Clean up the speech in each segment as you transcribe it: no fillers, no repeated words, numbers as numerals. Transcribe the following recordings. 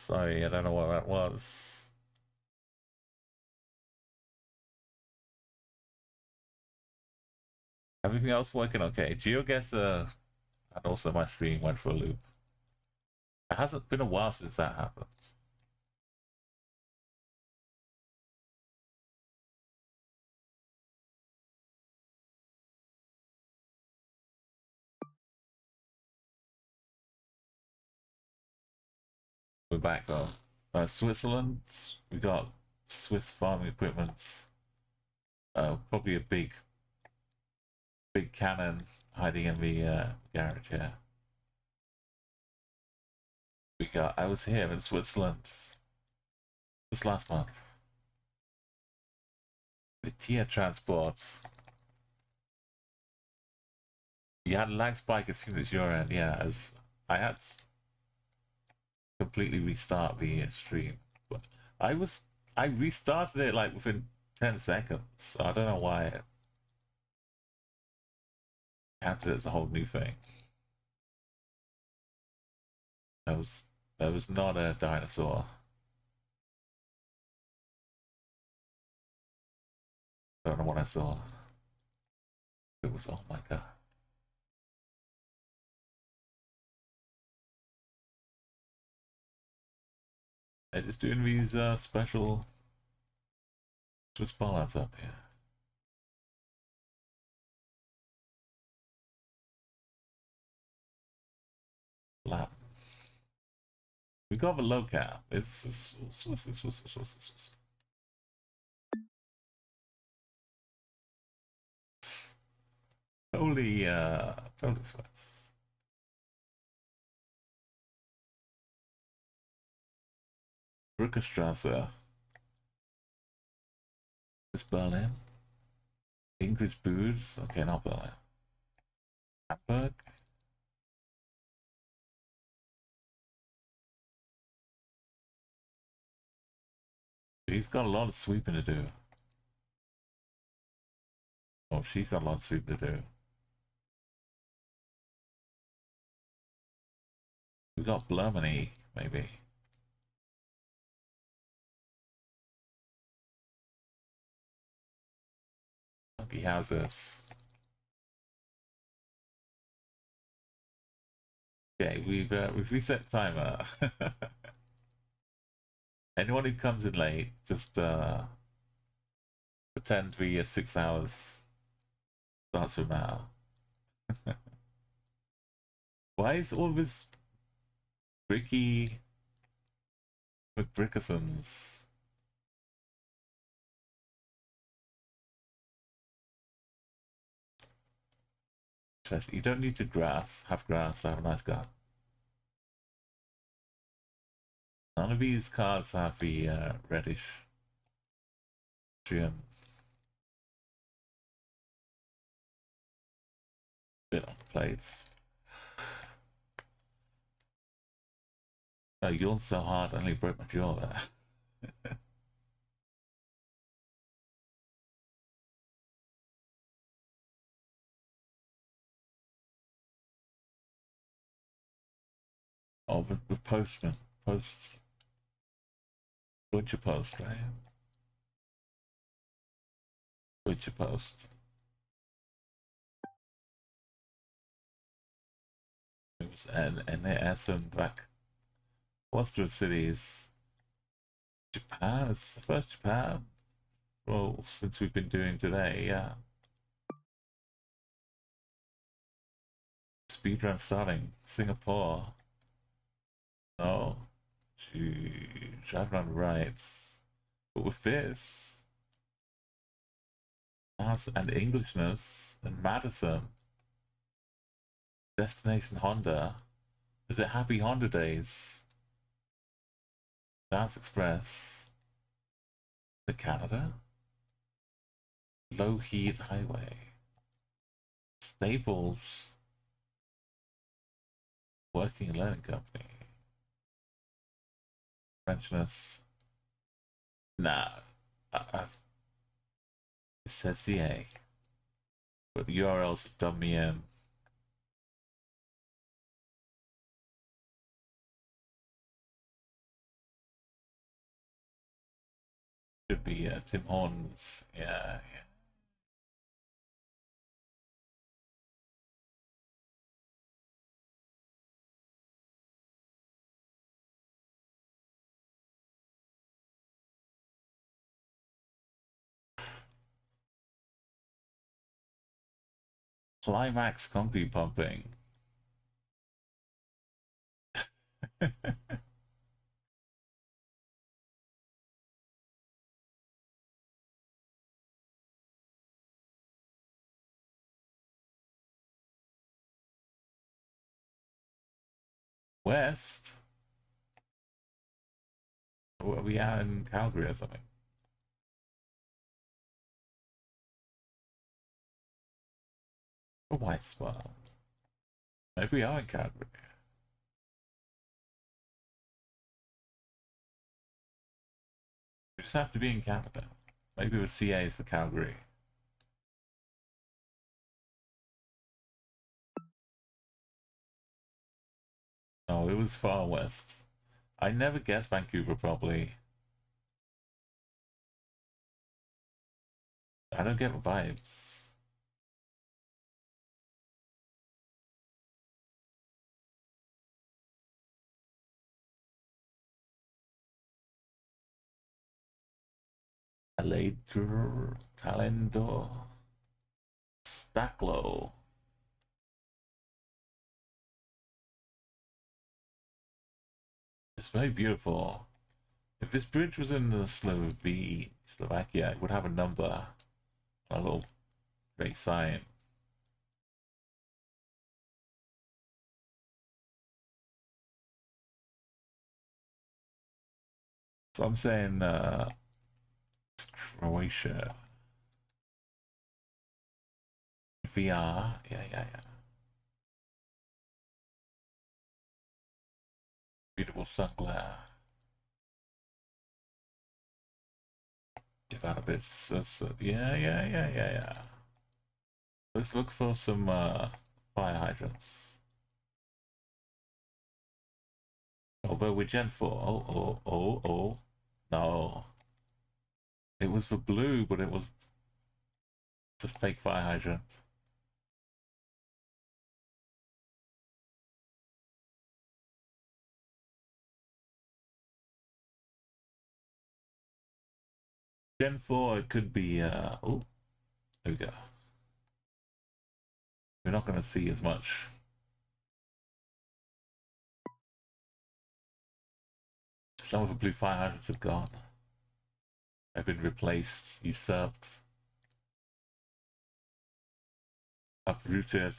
Sorry, I don't know what that was. Everything else working okay. GeoGuessr and also my stream went for a loop. It hasn't been a while since that happened. We're back though. Switzerland, we got Swiss farming equipment. Probably a big cannon hiding in the garage here. I was here in Switzerland just last month. The tier transport. You had a lag spike as soon as your end, yeah. As I had completely restart the stream, but I restarted it like within 10 seconds. So I don't know why it counted as a whole new thing. That was not a dinosaur. I don't know what I saw. It was, oh my god. They're just doing these special Swiss balance up here. Lap. We got the low cap. It's totally Swiss. Brückestrasse. Is Berlin? English booze? Okay, not Berlin. Hamburg? He's got a lot of sweeping to do. Oh, she's got a lot of sweeping to do. We got Germany, maybe. Funky houses. Okay, we've reset timer. Anyone who comes in late, just pretend we are 6 hours. Starts from now. Why is all this Ricky McBrickersons? You don't need to have grass to have a nice garden. None of these cards have the reddish trim bit on the plates. Oh, yawned so hard, I only broke my jaw there. Oh, with postman. Posts. Deutsche Post, right? Deutsche Post. It was and Essen back cluster of cities. Japan, it's the first Japan. Well, since we've been doing today, yeah. Speedrun starting. Singapore. No. Driving on rights. But with this, mass and Englishness and Madison. Destination Honda. Is it Happy Honda Days? Dance Express. To Canada? Low Heat Highway. Staples. Working and Learning Company. Frenchness. Nah. It says CA. But the URLs have done me in. Should be Tim Hortons. Yeah, yeah. Climax comfy pumping. West? Are we out in Calgary or something? A white spot. Maybe we are in Calgary. We just have to be in Canada. Maybe it was CA's for Calgary. No, it was far west. I never guessed Vancouver properly. I don't get vibes. Later, Calendar, Stacklow. It's very beautiful. If this bridge was in the Slovakia, it would have a number, a little great sign. So I'm saying Croatia. VR, yeah, yeah, yeah. Beautiful sun glare. Give out a bit. Yeah, yeah, yeah, yeah, yeah. Let's look for some fire hydrants. Although we're Gen 4. Oh. No. It was for blue, but it's a fake fire hydrant. Gen 4, it could be, oh, there we go. We're not going to see as much. Some of the blue fire hydrants have gone. They've been replaced, usurped, uprooted.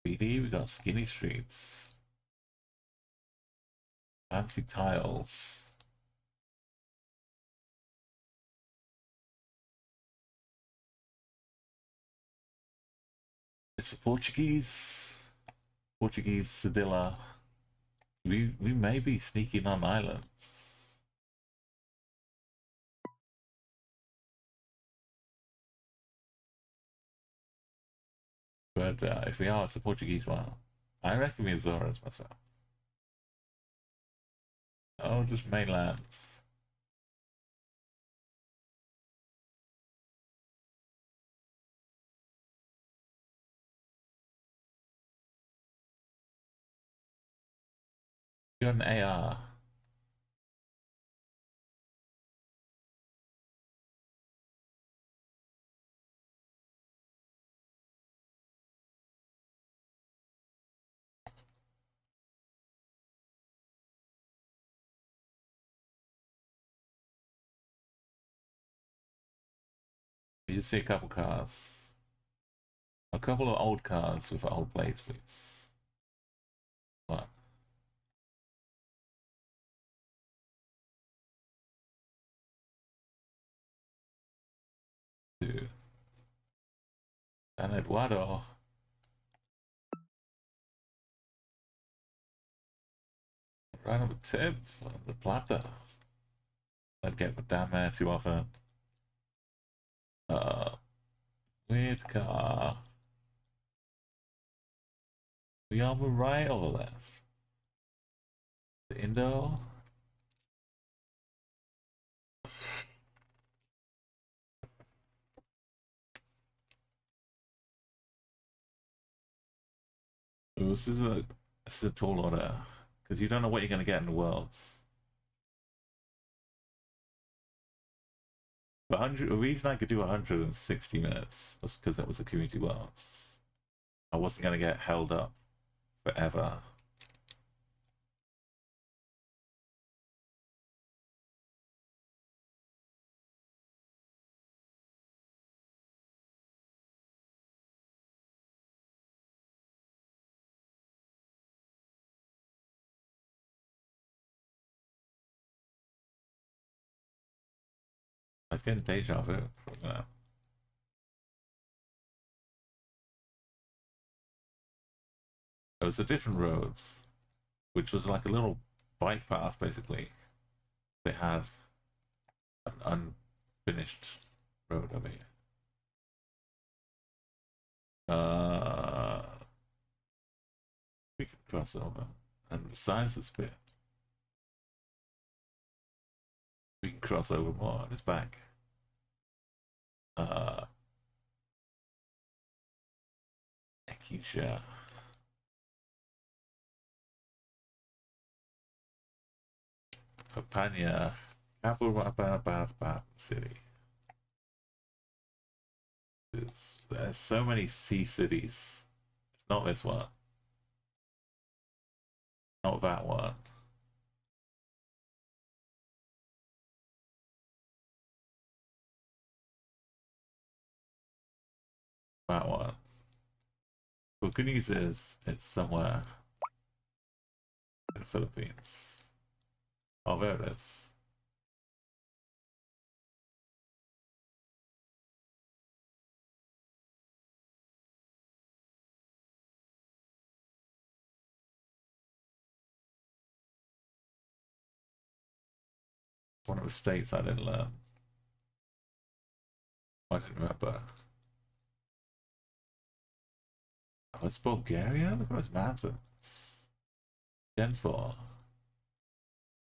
BD, we got skinny streets. Fancy tiles. It's for Portuguese. Portuguese Sedilla. We may be sneaking on islands. But if we are, it's a Portuguese one. I reckon we're Azores myself. Oh, just mainlands. You're an AR. You see a couple cars. A couple of old cars with old plates, please. What? Two. San Eduardo. Right on the tip. On the Plata. Don't get down there too often. Uh, weird car. We on the right or the left? The Indo? Ooh, this is a tall order. Because you don't know what you're going to get in the worlds. The reason I could do 160 minutes was because it was the community worlds. I wasn't going to get held up forever. I was getting deja vu from that. It was a different roads, which was like a little bike path basically. They have an unfinished road over here. We can cross over. And besides this bit, we can cross over more. It's back. Ekisha. Papania. Capital City. There's so many sea cities. It's not this one. Not that one. That one. But good news is it's somewhere in the Philippines. Oh, there it is. One of the states I didn't learn. I didn't remember. Oh, it's Bulgaria? Look at those mountains. Gen 4.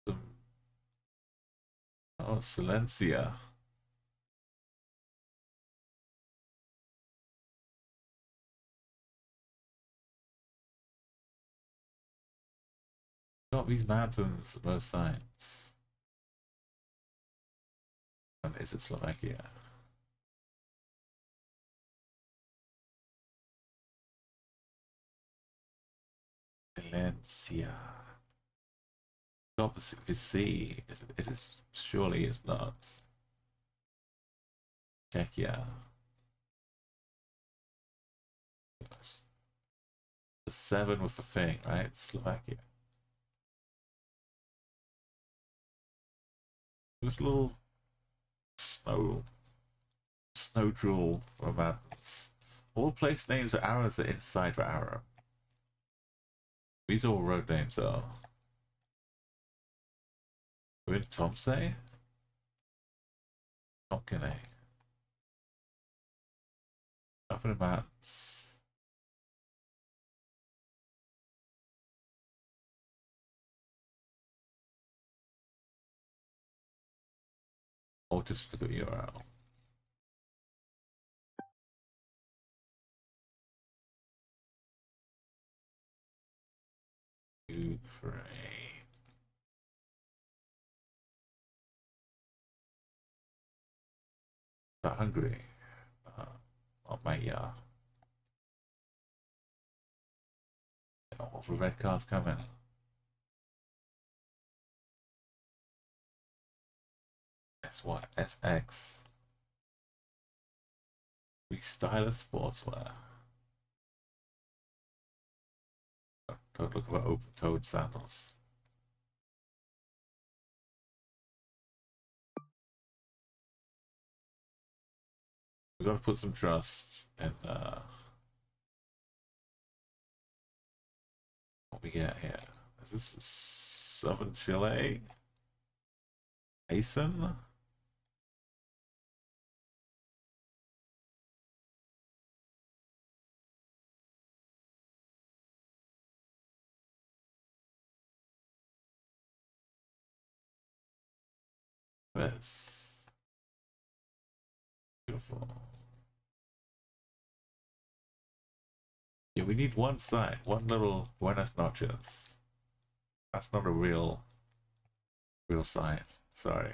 Some... Oh, Silencia. Got these mountains at both sides. And is it Slovakia? Silencia. Got the sea. It is surely it's not. Czechia. The 7 with the thing, right? Slovakia. This little snow jewel romance. All place names are arrows are inside the arrow. These are all road names though. We're in Tomsay? Not gonna. Up in the mountains. Or just look at URL. Ukraine. Not Hungary. Oh my yeah. All the red cars coming. That's what SX. Restyler sportswear. Don't look about open-toed sandals. We gotta put some trust in what we get here. Is this Southern Chile? Asen? this. Beautiful. Yeah, we need one sign, one little buenas noches. That's not a real sign. Sorry.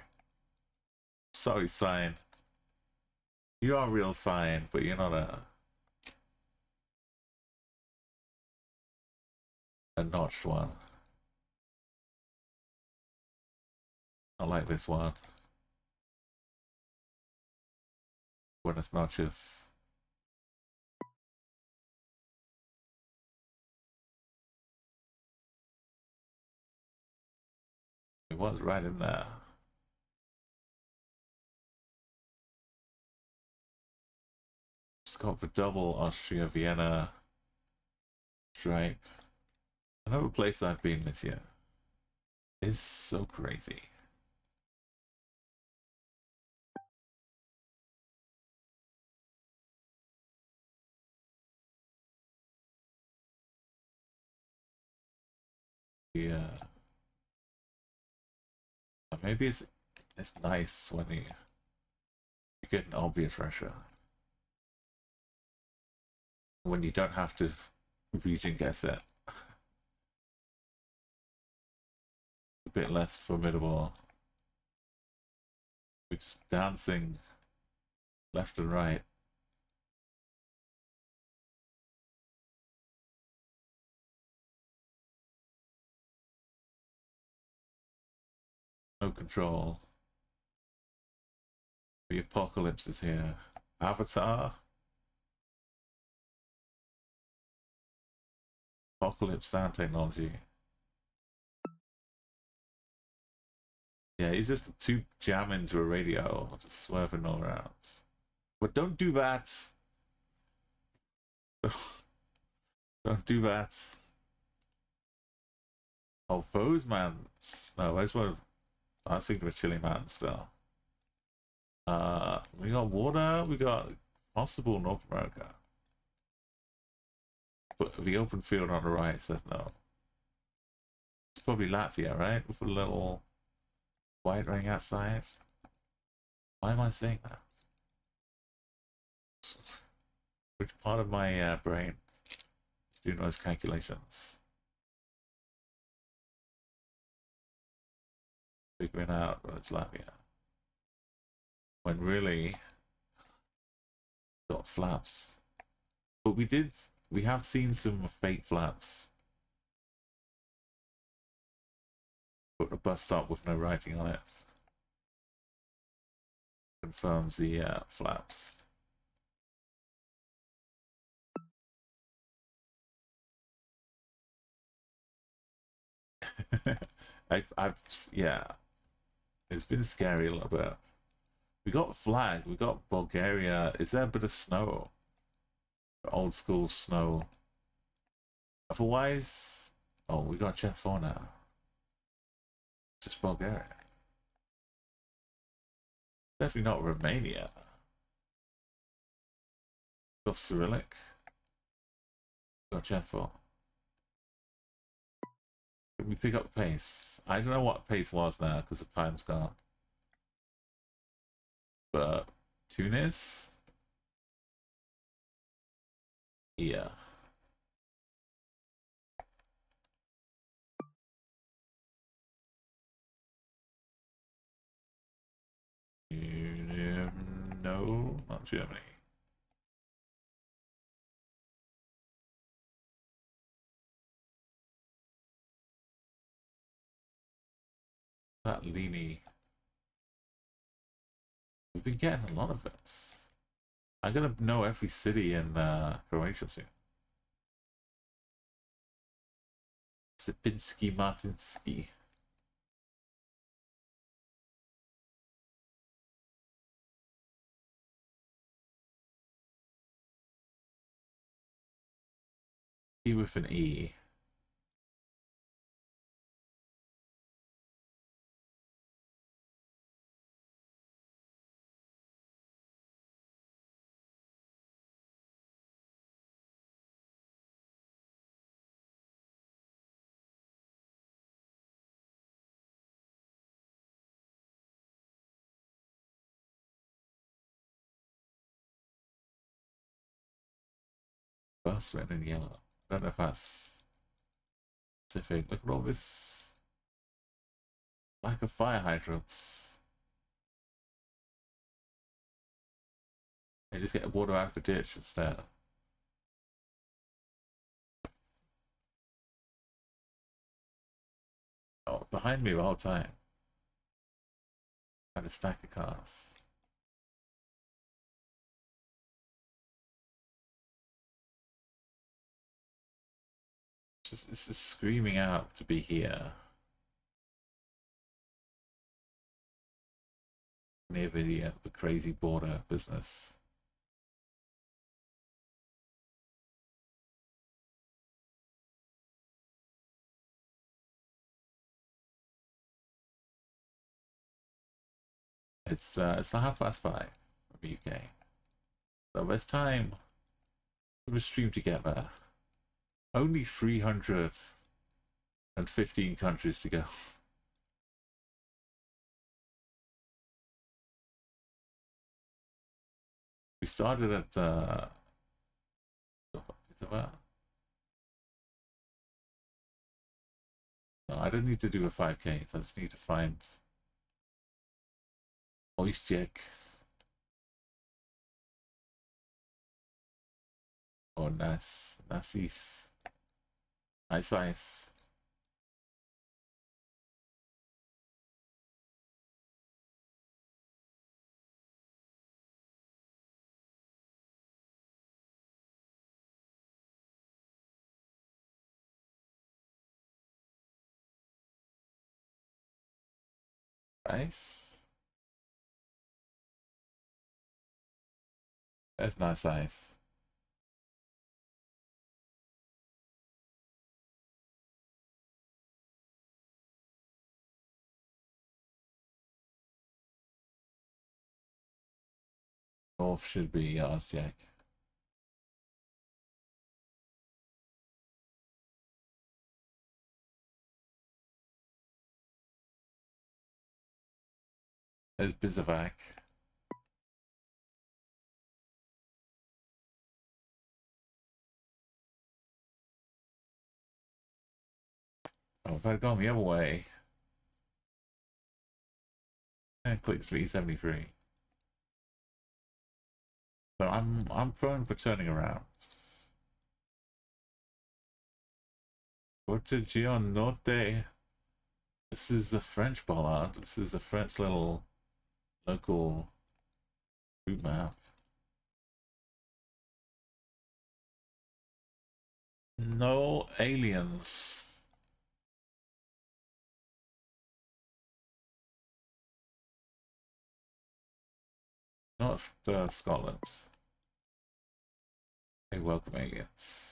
Sorry, sign. You are a real sign, but you're not a notched one. Not like this one. Buenas noches. It was right in there. It's got the double Austria Vienna stripe. Another place I've been this year. It's so crazy. Yeah. Maybe it's nice when you get an obvious Russia. When you don't have to region guess it. A bit less formidable. We're just dancing left and right. No control. The apocalypse is here. Avatar. Apocalypse sound technology. Yeah, he's just too jamming into a radio, just swerving all around. But don't do that. Don't do that. Oh, those man. No, I just want to. I was thinking of a chili man still. We got water. We got possible North America. But the open field on the right says no. It's probably Latvia, right? With a little white ring outside. Why am I saying that? Which part of my brain is doing those calculations? Figuring out that it's Latvia. When really, got flaps. But we have seen some fake flaps. But a bus stop with no writing on it confirms the flaps. Yeah, it's been scary a little bit. We got flag, we got Bulgaria. Is there a bit of snow? Old school snow. Otherwise, oh, we got Jet 4 now. Just Bulgaria. Definitely not Romania. Got Cyrillic. Got Jet 4. Can we pick up pace? I don't know what pace was now because the time's gone. But Tunis? Yeah. No, not Germany. That Lini. We've been getting a lot of it. I'm gonna know every city in Croatia soon. Sipinski Martinski. E with an E. First red and yellow. I don't know if that's specific. Look at all this lack of fire hydrants. They just get water out of the ditch instead. Oh, behind me the whole time. Had a stack of cars. It's just screaming out to be here. Near the crazy border business. It's 5:30 from the UK. So there's time to stream together. Only 315 countries to go. We started at it's about. No, I don't need to do a 5K, so I just need to find Oistjek or Nasis. Nice ice. Ice. That's nice ice. North should be Oistjek. There's Bizovac. Oh, if I'd gone the other way, and click 373. But I'm prone for turning around. Porto Geo Norte. This is a French bollard. This is a French little local route map. No aliens. Not Scotland. Hey, welcome aliens.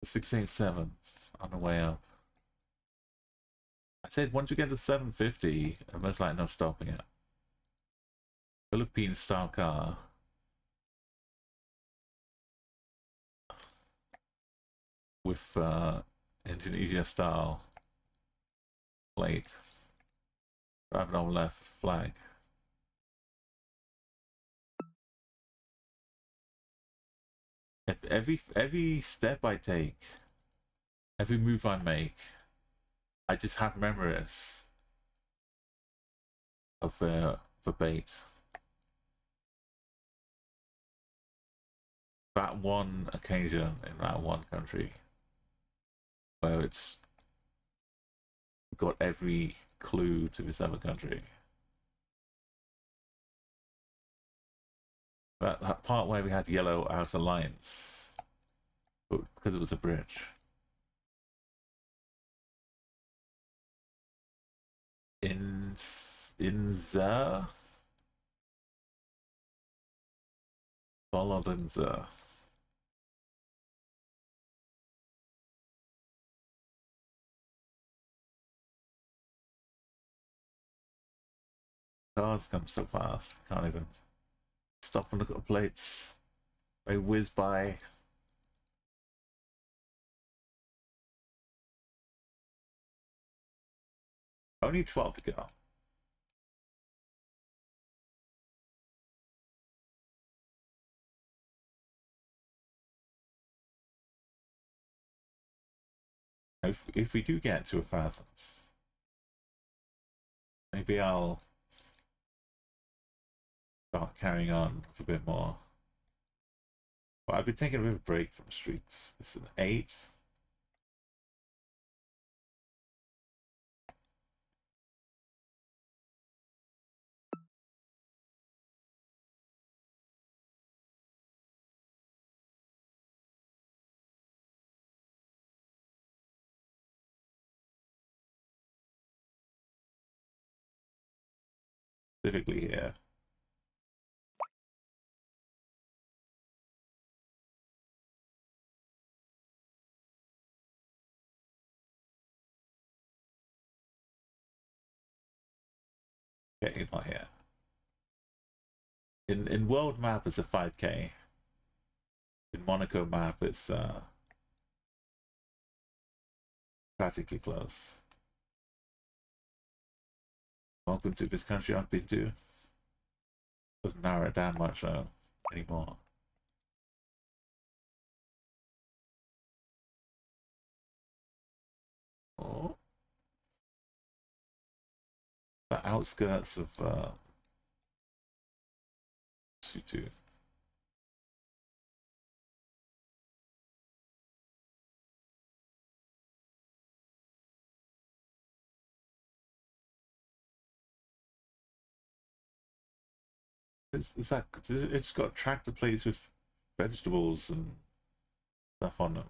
687 on the way up. I said once you get to 750, there's like no stopping it. Philippine style car. With Indonesia style plate. Driving on left flag. Every step I take, every move I make, I just have memories of the bait. That one occasion in that one country where it's got every clue to this other country. That part where we had yellow outer lines, but because it was a bridge. In the Bollinza. Cars come so fast, can't even stop and look at the plates. They whiz by. Only 12 to go. If we do get to 1,000, maybe I'll start carrying on with a bit more. But I've been taking a bit of a break from streaks. It's an 8. Specifically here. Okay, not here. In world map it's a 5k. In Monaco map it's practically close. Welcome to this country I've been to. Doesn't narrow it down much anymore. Oh. The outskirts of Sutu. It's got tractor plates with vegetables and stuff on them.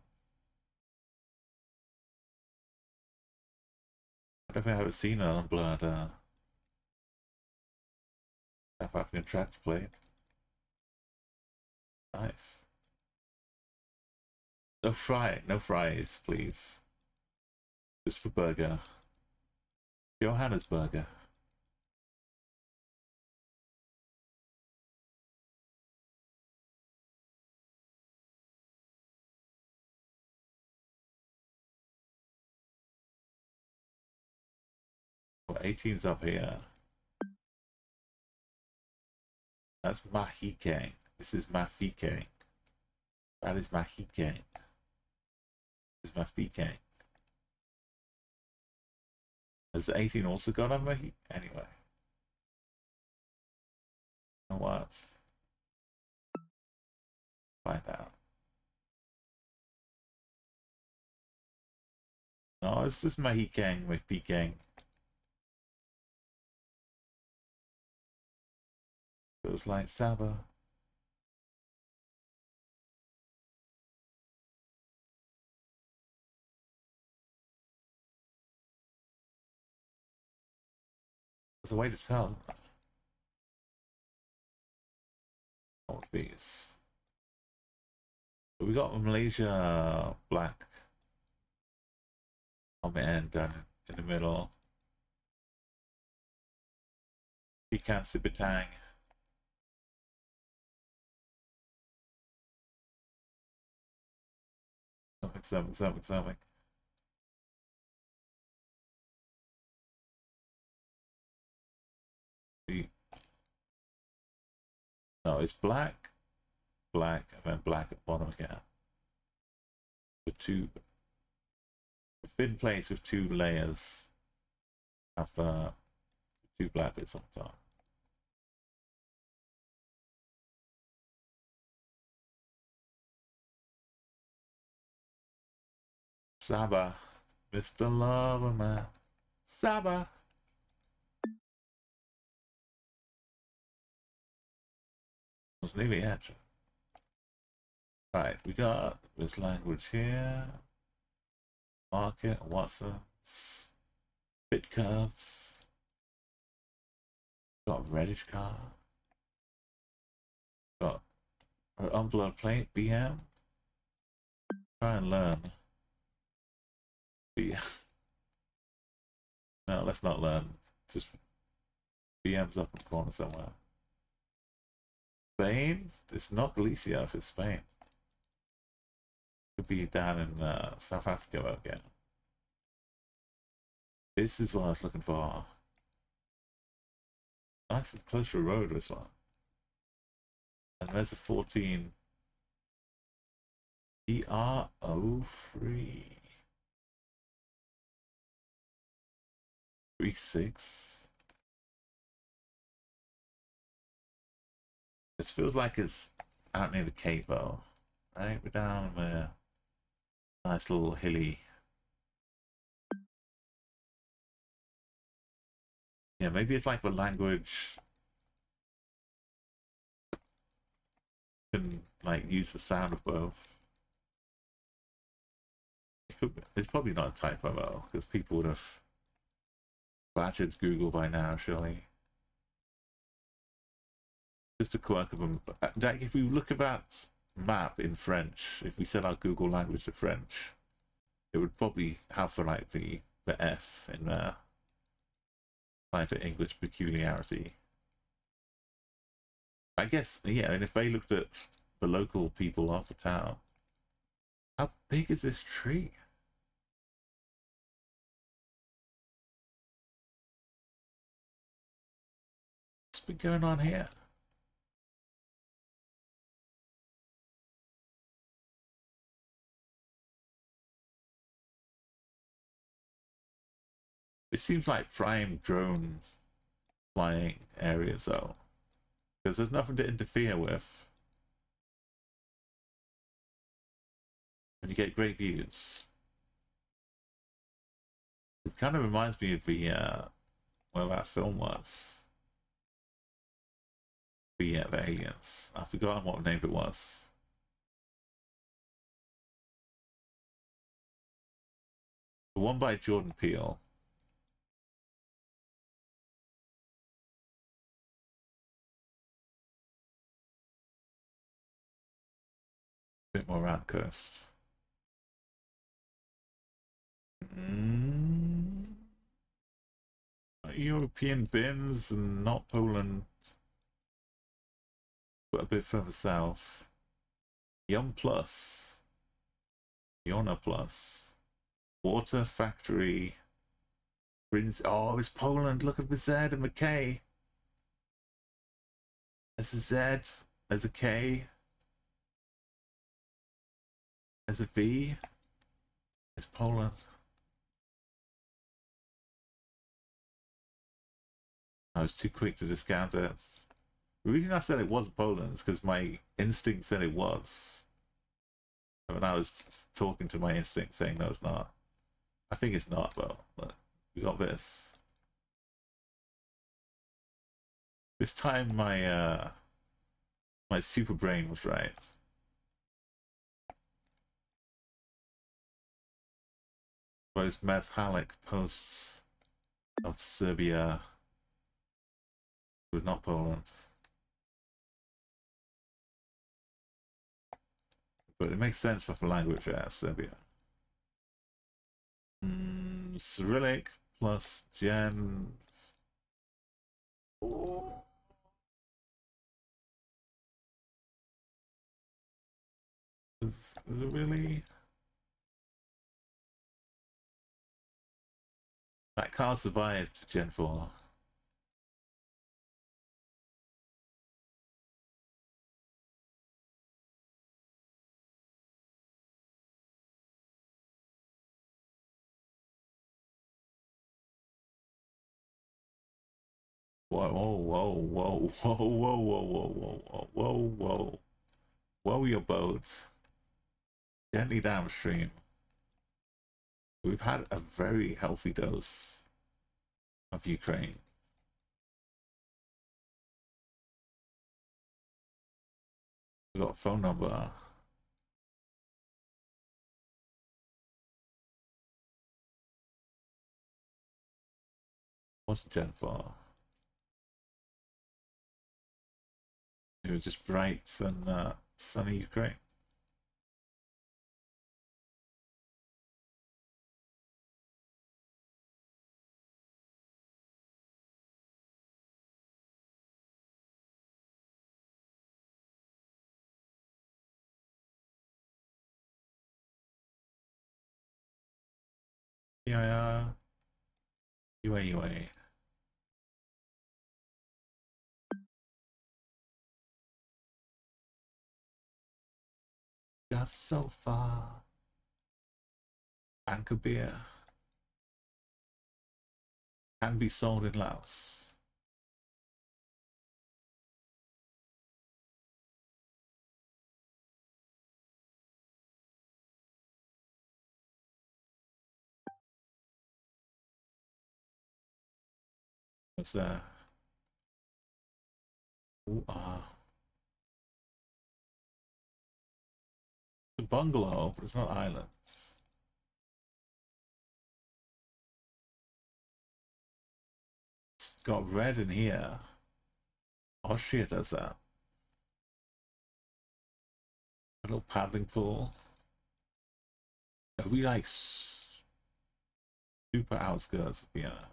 I don't think I've ever seen an unblurred South African tractor plate. Nice. No fries, please. Just for burger. Johanna's burger. Well, 18's up here. That's Mahikeng. This is Mafikeng. That is Mahikeng. This is Mafikeng. Has 18 also got on Mahikeng? Anyway. You know what? Find out. No, it's just Mahikeng with Pikeng. Feels like Saba. There's a way to tell. All these. We got Malaysia black on the end down in the middle. Pecan Sipitang. Something. No, it's black, and then black at the bottom again. The two thin plates with 2 layers have 2 black bits on top. Saba, Mr. Loverman. Saba. Was nearly at you. Right, we got this language here. Market, Watson's. Bit curves. Got reddish car. Got an unblurred plate, BM. Try and learn. BM. No, let's not learn. Just BM's up in the corner somewhere. Spain? It's not Galicia if it's Spain. Could be down in South Africa again. This is what I was looking for. Nice and close to the road, this one. And there's a 14. ER03. 3-6. This feels like it's out near the Cape though, right? We're down there. Nice little hilly. Yeah, maybe it's like the language can like use the sound of both. It's probably not a typo though, because people would have battered Google by now, surely. Just a quirk of them. Like, if we look at that map in French, if we set our Google language to French, it would probably have for like the F in there, like the English peculiarity. I guess, yeah, and if they looked at the local people of the town, how big is this tree? What's been going on here? It seems like prime drone flying areas though, because there's nothing to interfere with. And you get great views. It kind of reminds me of the where that film was. The aliens. I've forgotten what name it was. The one by Jordan Peele. A bit more around coast. European bins and not Poland, but a bit further south. Yum Plus. Yona Plus. Water Factory. Prince. Oh, it's Poland. Look at the Z and the K. There's a Z. There's a K. There's a V. It's Poland. I was too quick to discount it. The reason I said it was Poland is because my instinct said it was. And when I was talking to my instinct saying no, it's not. I think it's not, though. But we got this. This time my super brain was right. Most metallic posts of Serbia was not Poland. But it makes sense for the language, yeah, Serbia. Cyrillic plus Gen. Oh. Is it really? That can't survive to Gen 4. Whoa, whoa, whoa, whoa, whoa, whoa, whoa, whoa, whoa, whoa, whoa. Whoa, your boat. Gently downstream. We've had a very healthy dose of Ukraine. We got a phone number. What's Gen 4? It was just bright and sunny Ukraine. Yeah, UA. Got so far. Anchor beer. Can be sold in Laos. What's there? Ooh, it's a bungalow, but it's not islands. It's got red in here. Austria does that. A little paddling pool. Are we like super outskirts of Vienna?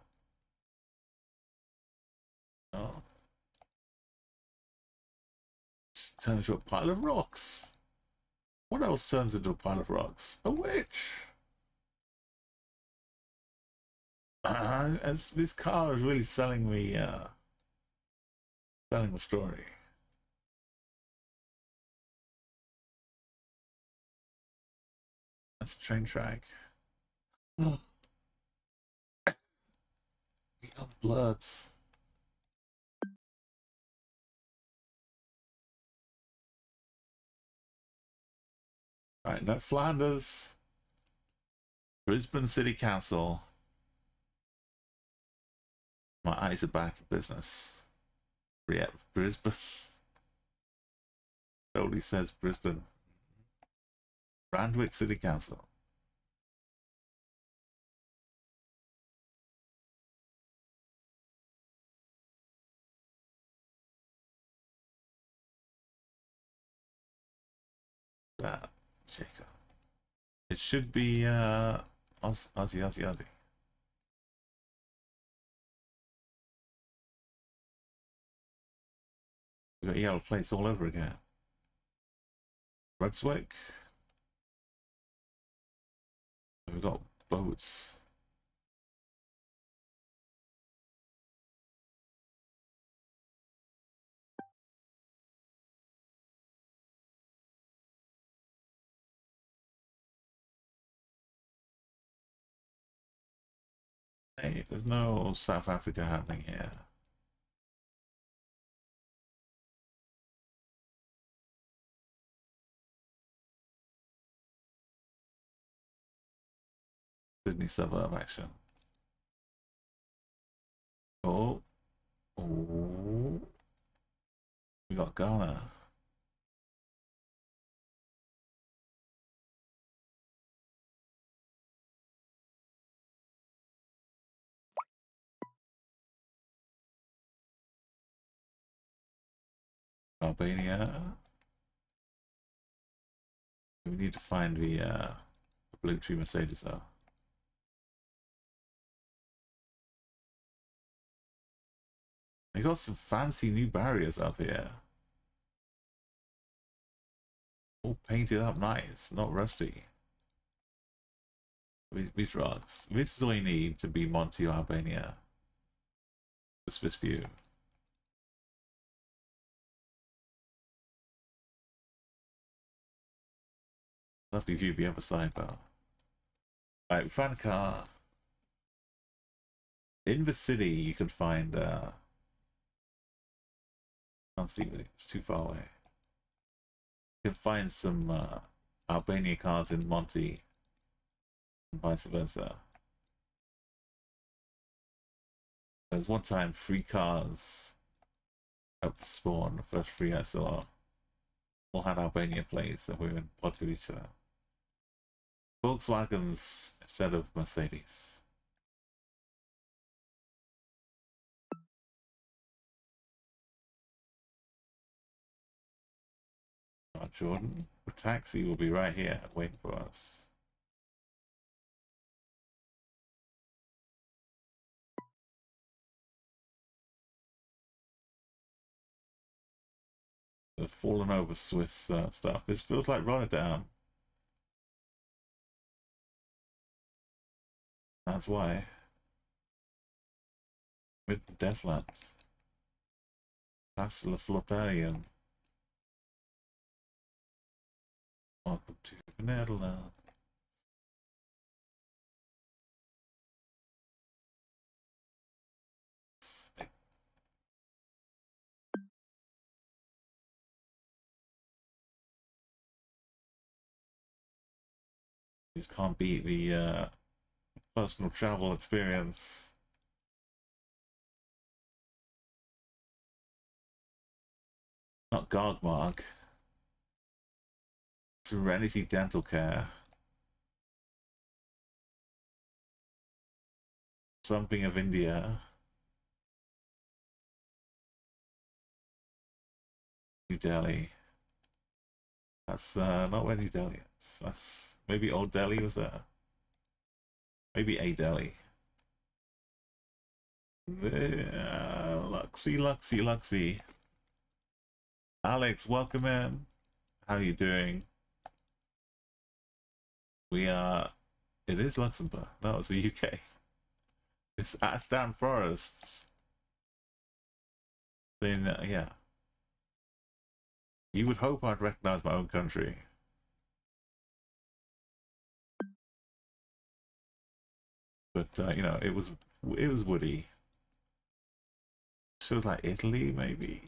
Oh. It's turned into a pile of rocks. What else turns into a pile of rocks? A witch! This car is really selling me, selling the story. That's a train track. We got blood. Right, no Flanders. Brisbane City Council. My eyes are back in business. Yeah, Brisbane. Totally says Brisbane. Randwick City Council. That Jacob. It should be Aussie. We got yellow plates all over again. Brunswick. We've got boats. Hey, there's no South Africa happening here. Sydney suburb action. Oh, oh, we got Ghana. Albania. We need to find the blue tree Mercedes though. They got some fancy new barriers up here. All painted up nice, not rusty. These rocks. This is all you need to be Monty, Albania. Just this view. Lovely view the other side though. Alright, we found a car. In the city you can find can't see it, it's too far away. You can find some Albania cars in Monty and vice versa. There's one time 3 cars up to spawn, the first 3 I saw all had Albania plates and we were in Podgorica. Volkswagens instead of Mercedes. Jordan, the taxi will be right here waiting for us. The fallen over Swiss stuff. This feels like Rotterdam. That's why. With Deathland. That's the Flotarium. Welcome to the Netherlands. just can't beat the personal travel experience. Not Gogmark. Serenity Dental Care. Something of India. New Delhi. That's not where New Delhi is. That's maybe Old Delhi was there. Maybe A Delhi. Luxy, Luxy, Luxy. Alex, welcome in. How are you doing? We are. It is Luxembourg. No, it's the UK. It's Aston Forests. Then, yeah. You would hope I'd recognize my own country. But, you know, it was woody. Feels like Italy, maybe.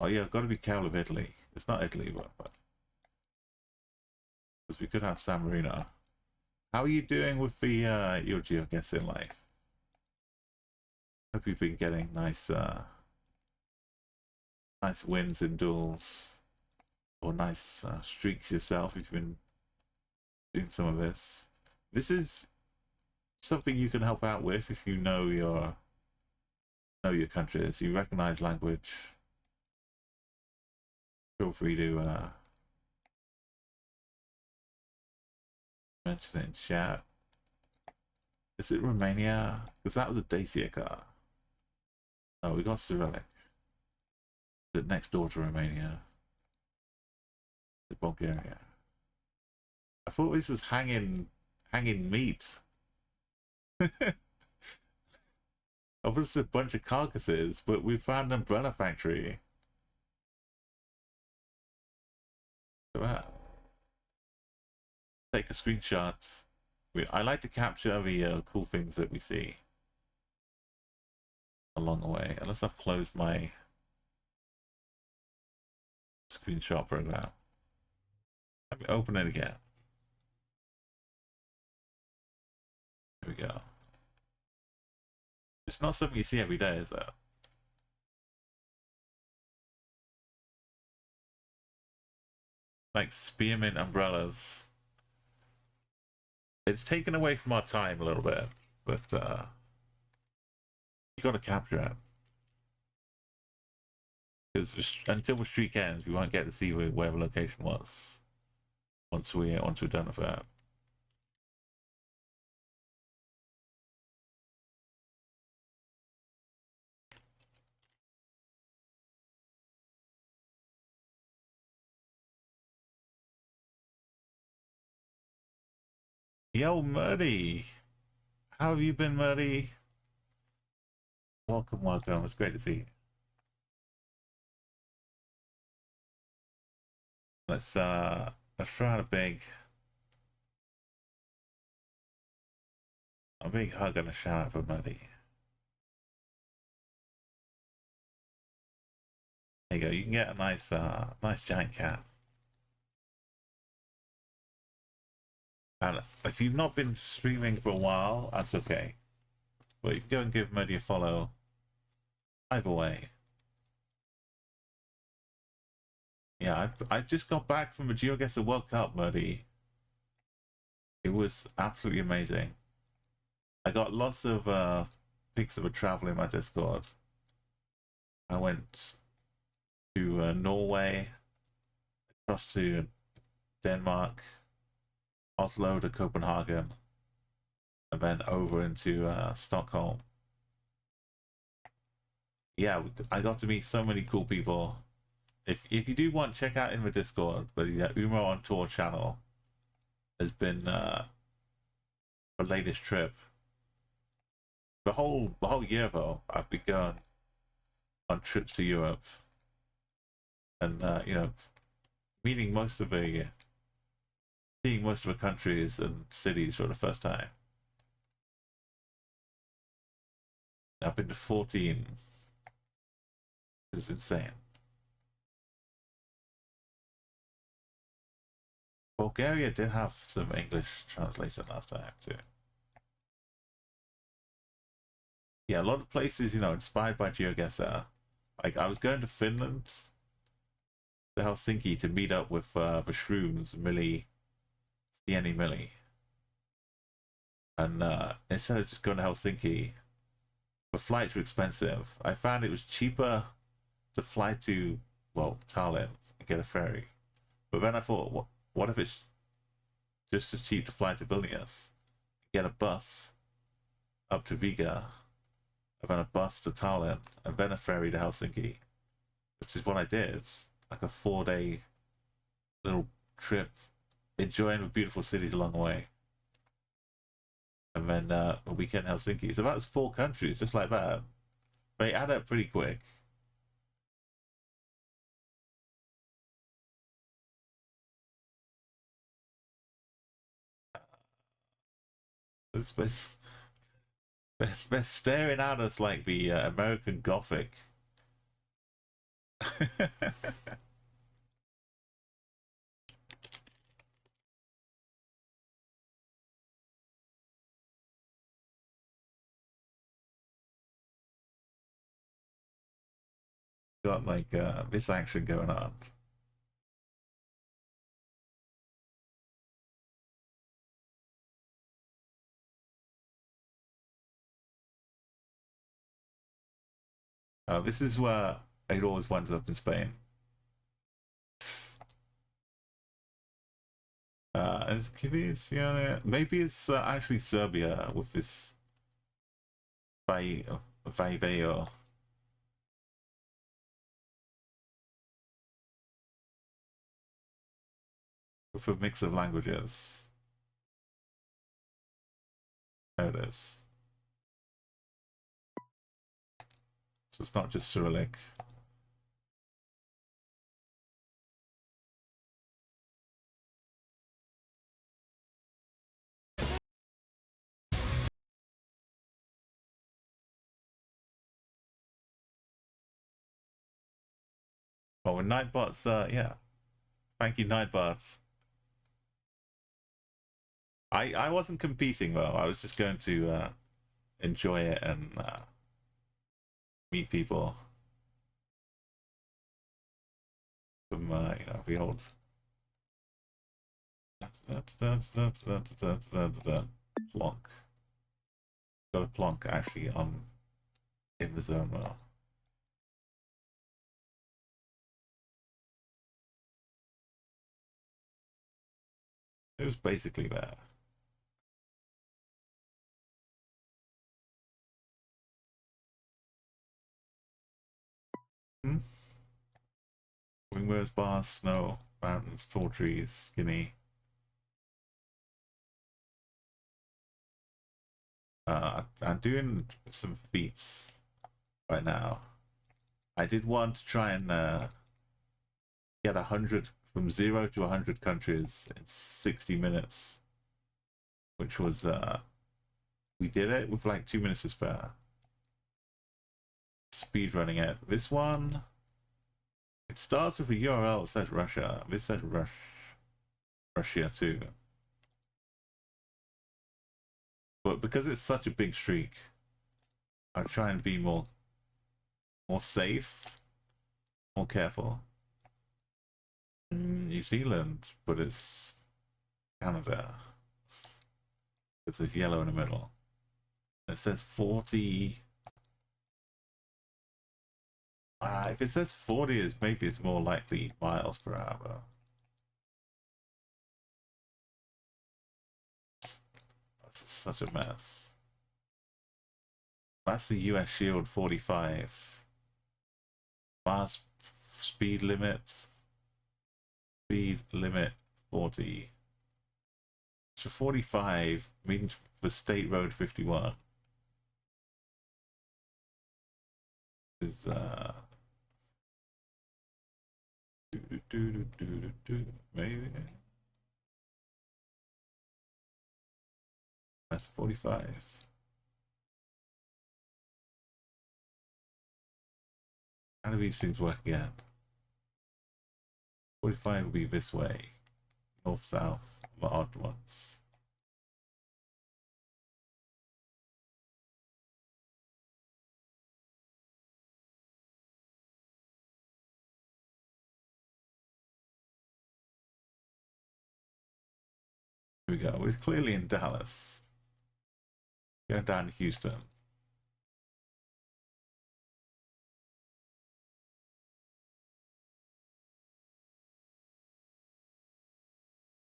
Oh, yeah, I've got to be careful of Italy. It's not Italy, but because we could have San Marino. How are you doing with the your geoguessing life? Hope you've been getting nice nice wins in duels, or nice streaks yourself if you've been doing some of this. This is something you can help out with if you know your country. If you recognize language, feel free to mention it in chat. Is it Romania? Because that was a Dacia car. Oh, we got Cyrillic. Is it next door to Romania? Is it Bulgaria? I thought this was hanging meat. Obviously a bunch of carcasses, but we found an umbrella factory. Look at that. Take a screenshot. I like to capture the cool things that we see along the way. Unless I've closed my screenshot program. Let me open it again. Here we go. It's not something you see every day, is it? Like spearmint umbrellas. It's taken away from our time a little bit, but you got to capture it. Because until the streak ends, we won't get to see where the location was. Once we're done with that. Yo, Murdy! How have you been, Murdy? Welcome, welcome. It's great to see you. Let's try out a big hug and a shout out for Murdy. There you go. You can get a nice nice giant cat. And if you've not been streaming for a while, that's okay. But you can go and give Murdy a follow. Either way. Yeah, I just got back from the GeoGuessr World Cup, Murdy. It was absolutely amazing. I got lots of pics of a travel in my Discord. I went to Norway, across to Denmark, Oslo to Copenhagen, and then over into Stockholm. Yeah, I got to meet so many cool people. If you do want, check out in the Discord. But yeah, Umo on Tour channel has been the latest trip. The whole year though, I've been going on trips to Europe, and you know, seeing most of the countries and cities for the first time. I've been to 14. It's insane. Bulgaria did have some English translation last time too. Yeah, a lot of places, inspired by GeoGuessr. Like I was going to Finland, to Helsinki, to meet up with the Shrooms, Millie, Sieni Millie. And instead of just going to Helsinki, the flights were expensive. I found it was cheaper to fly to, well, Tallinn and get a ferry. But then I thought, what if it's just as cheap to fly to Vilnius, get a bus up to Riga, and then a bus to Tallinn, and then a ferry to Helsinki, which is what I did. It's like a 4-day little trip, enjoying the beautiful cities along the way. And then a weekend in Helsinki. So that's 4 countries, just like that. They add up pretty quick. They're staring at us like the American Gothic. Got like this action going on. This is where I'd always wanted up in Spain. Maybe it's actually Serbia with this Vaiveo. With a mix of languages. There it is. So it's not just Cyrillic. Oh, and Nightbots, yeah. Thank you, Nightbots. I wasn't competing though. I was just going to enjoy it and meet people from the old plonk. Got a plonk actually on in the zone well. It was basically that. Hmm? Wingwords, bars, snow, mountains, tall trees, skinny. I'm doing some feats right now. I did want to try and get 100 from 0 to 100 countries in 60 minutes, which was we did it with like 2 minutes to spare. Speed running it. This one, it starts with a URL that says Russia. This says Russia too. But because it's such a big streak, I try and be more safe, more careful. New Zealand, but it's Canada. It's this yellow in the middle. It says 40. If it says 40, maybe it's more likely miles per hour. That's such a mess. That's the US Shield 45. Fast speed limit. Speed limit 40. So 45 means for State Road 51 is maybe that's 45. How do these things work again? 45 will be this way. north south, the odd ones. Here we go. We're clearly in Dallas. Going down to Houston.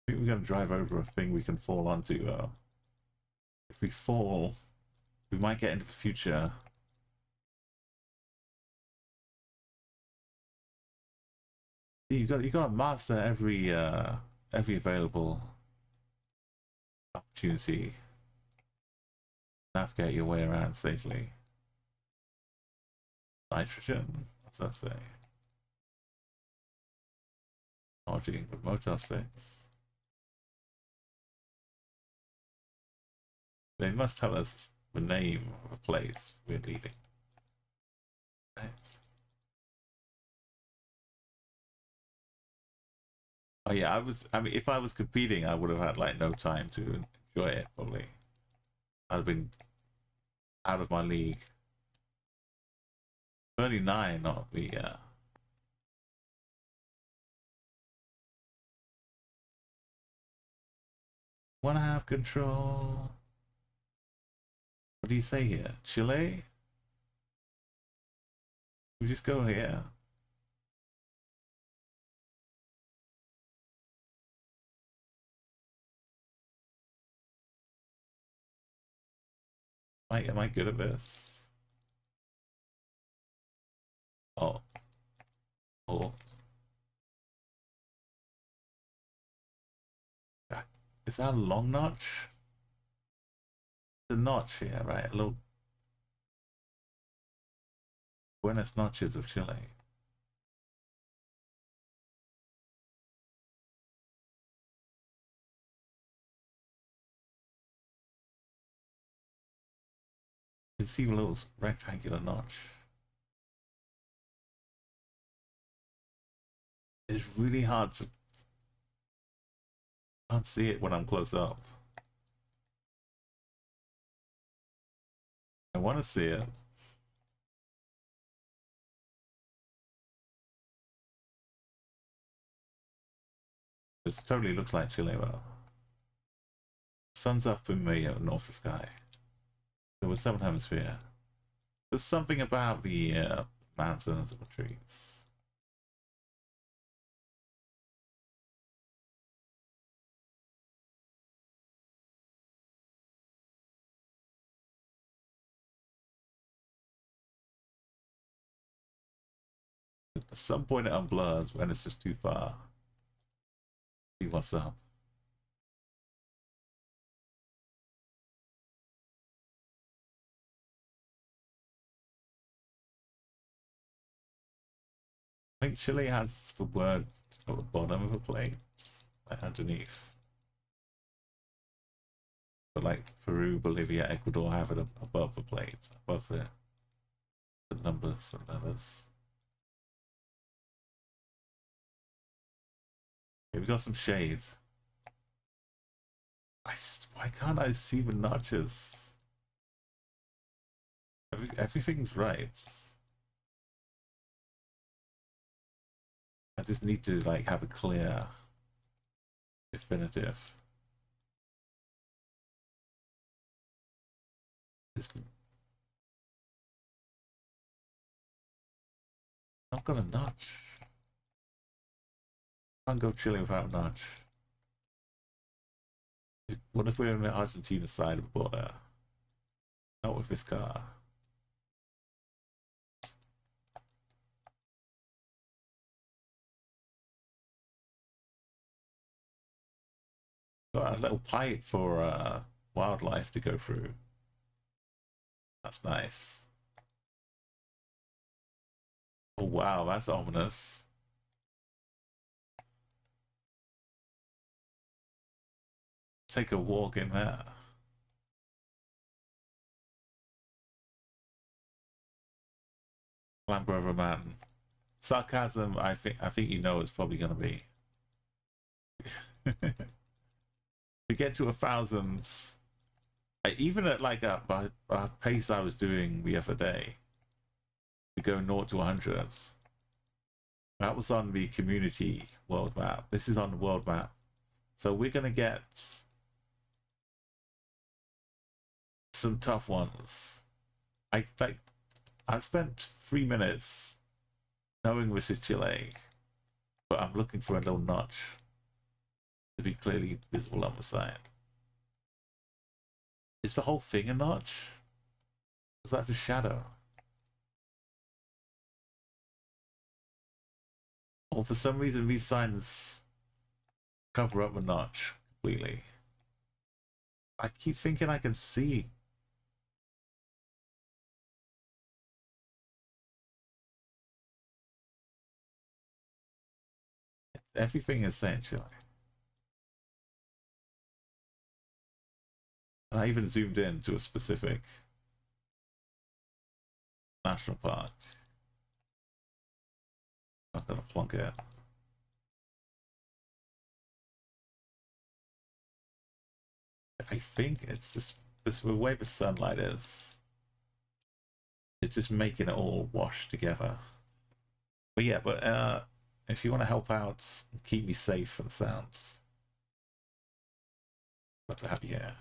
I think we're going to drive over a thing we can fall onto, though. If we fall, we might get into the future. You got to master every available opportunity. Navigate your way around safely. Nitrogen. What's that say? Charging with Motel 6. They must tell us the name of a place we're leaving. Right. Oh yeah, I mean, if I was competing, I would have had like no time to enjoy it. Probably, I'd have been out of my league. 39, not the. Want to have control. What do you say here? Chile? We just go here. Am I good at this? Oh. Oh. Is that a long notch? The notch here, right? A little Buenos Noches of Chile. You can see a little rectangular notch. It's really hard to. Can't see it when I'm close up. I want to see it. It totally looks like Chile, though. Sun's up in the north sky. There was Southern Hemisphere. There's something about the mountains and the trees. At some point it unblurs when it's just too far. See what's up. I think Chile has the word at the bottom of a plate, like underneath. But like Peru, Bolivia, Ecuador have it above the plate, above the numbers and letters. Okay, we've got some shade. Why can't I see the notches? Everything's right. I just need to like have a clear definitive. I've got a notch. Can't go chilling without a notch. What if we're on the Argentina side of the border? Not with this car. Got a little pipe for wildlife to go through. That's nice. Oh wow, that's ominous. Take a walk in there. Clamber over a mountain. Sarcasm, I think you know it's probably gonna be. To get to 1,000, even at like a pace I was doing the other day, to go 0 to 100, that was on the community world map. This is on the world map. So we're going to get some tough ones. I've spent 3 minutes knowing this is Chile, but I'm looking for a little notch to be clearly visible on the side. Is the whole thing a notch? Is that a shadow? Or for some reason these signs cover up a notch completely. I keep thinking I can see. Everything essentially. And I even zoomed in to a specific national park. I'm gonna plonk it. I think it's just the way the sunlight is. It's just making it all wash together. But yeah, if you want to help out and keep me safe from sounds, I'd love to have you here.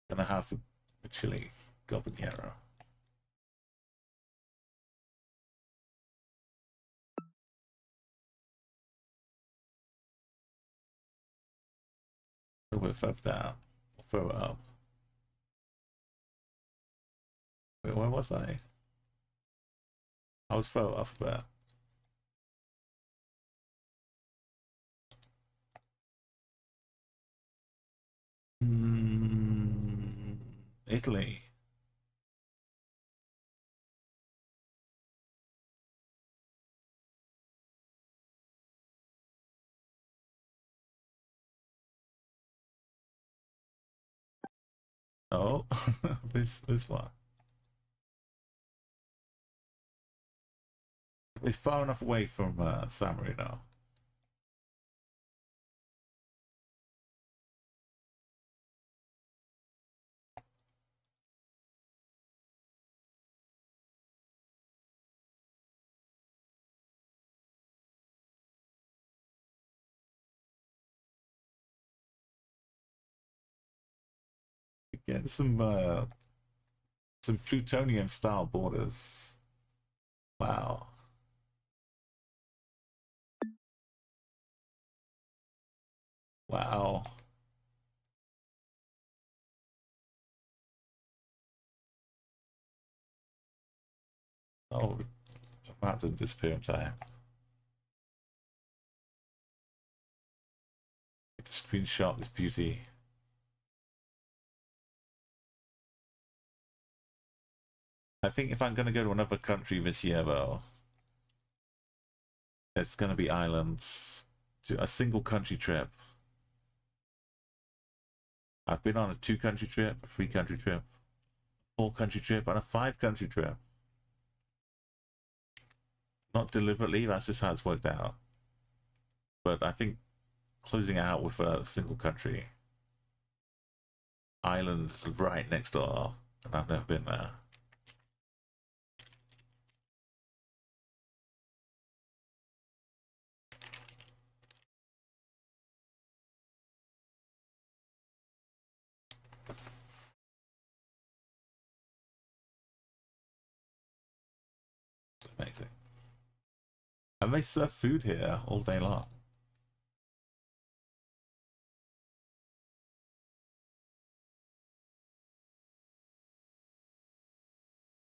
Gonna have a chili gobbinero. A little bit further down, or further up. Wait, where was I? I was further up a bit. Italy. Oh, this one. We're far enough away from Samari now. Get some plutonium style borders. Wow. Wow. Oh, I'm about to disappear in time. Take a screenshot of this beauty. I think if I'm going to go to another country this year, though, it's going to be islands. To a single country trip. I've been on a 2-country trip, a 3-country trip, 4-country trip, and a 5-country trip. Not deliberately, that's just how it's worked out. But I think closing out with a single country. Islands right next door, and I've never been there. It's amazing. And they serve food here all day long.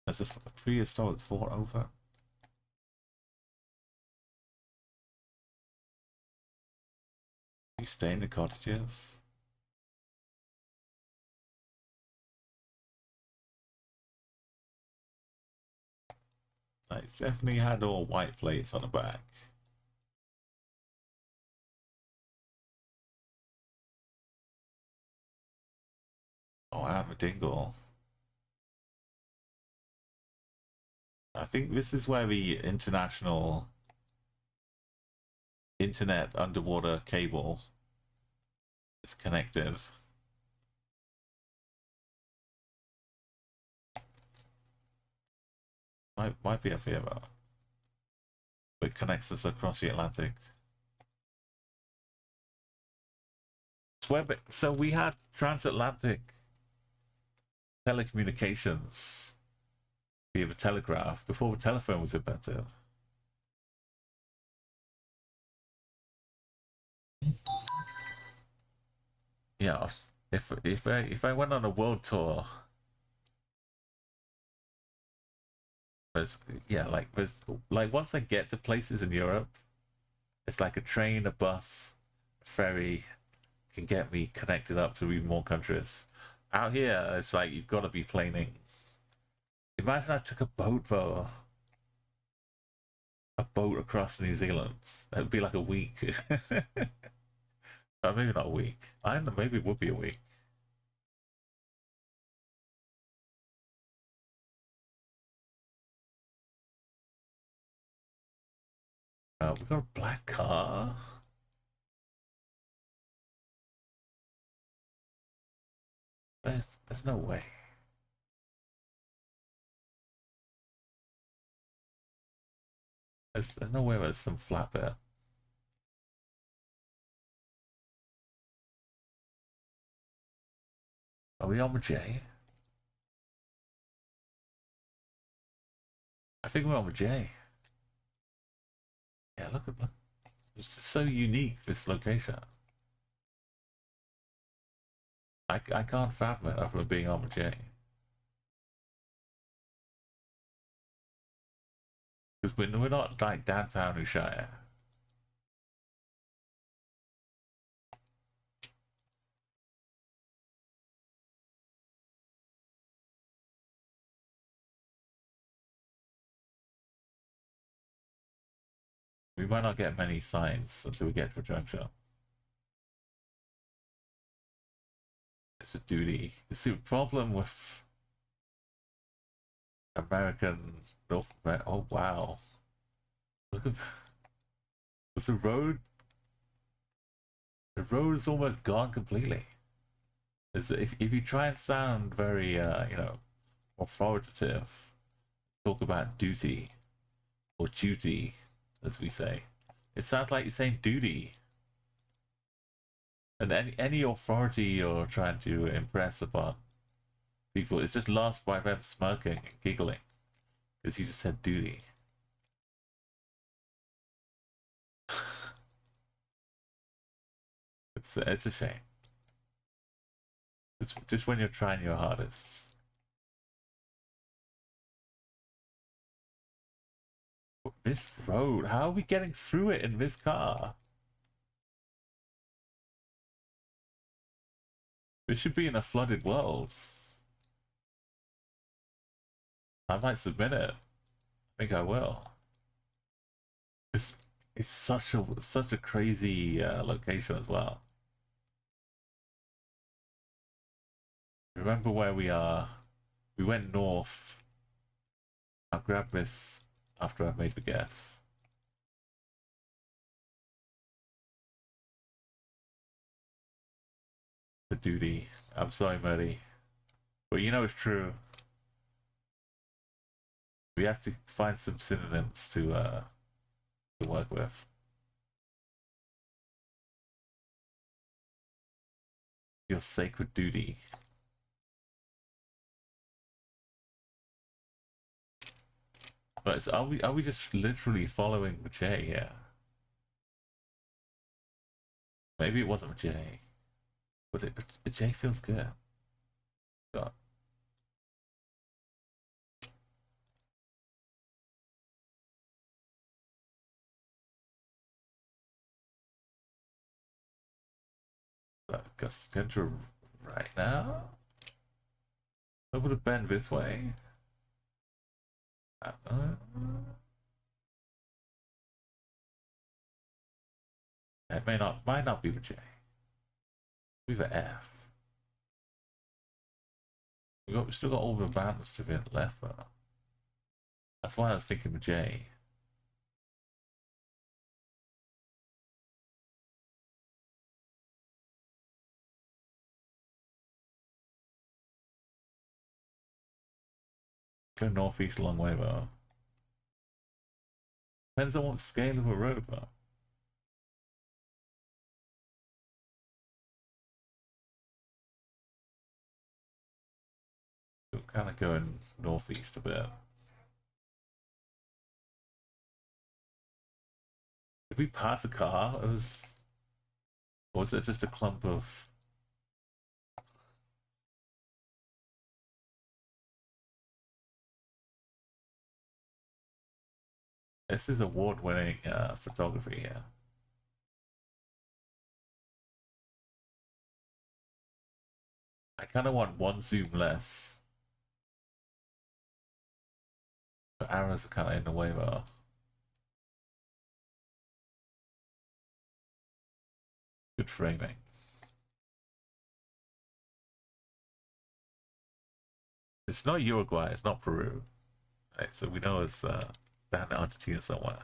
There's a prehistoric fort over. You stay in the cottages. Like, it's definitely had all white plates on the back. Oh, I have a dingle. I think this is where the international internet underwater cable is connected. Might be up here though. It connects us across the Atlantic. So we had transatlantic telecommunications via the telegraph before the telephone was invented. Yeah, if I went on a world tour, there's, yeah, like there's like once I get to places in Europe, it's like a train, a bus, a ferry can get me connected up to even more countries. Out here, it's like you've got to be planing. Imagine I took a boat though, a boat across New Zealand. That would be like a week. Maybe not a week. I don't know. Maybe it would be a week. We got a black car. There's no way. There's no way there's some flatbed. Are we on with J? I think we're on with J. Yeah, look. It's just so unique, this location. I can't fathom it after being on with J. Because we're not like downtown Ushaya. We might not get many signs until we get to a junction. It's a duty. It's the problem with American North America. Oh wow. Look at the road. The road is almost gone completely. If you try and sound very authoritative, talk about duty or duty, as we say, it sounds like you're saying duty. And any authority you're trying to impress upon people is just lost by them smirking and giggling because you just said duty. It's a shame. It's just when you're trying your hardest. This road, how are we getting through it in this car? We should be in a flooded world. I might submit it. I think I will. It's such a crazy location as well. Remember where we are? We went north. I'll grab this after I've made the guess. The duty. I'm sorry, Murdy. But you know it's true. We have to find some synonyms to work with. Your sacred duty. But are we just literally following the J here? Maybe it wasn't a J, but a J feels good. God. Just going to right now. I would have been this way. It might not be the J. We have a F. We still got all the bands to the left, but That's why I was thinking of J. Go northeast a long way, though. Depends on what scale of a road, though. So kind of going northeast a bit. Did we pass a car? Or was it just a clump of... This is award-winning photography here. I kind of want one zoom less. The arrows are kind of in the way though. Good framing. It's not Uruguay, it's not Peru. Right, so we know it's down in Argentina somewhere.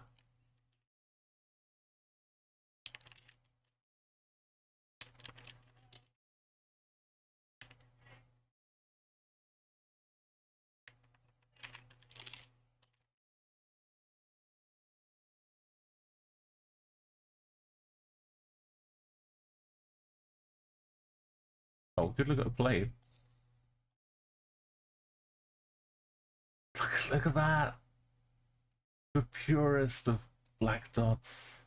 Oh, good look at the plate. Look at that! The purest of black dots.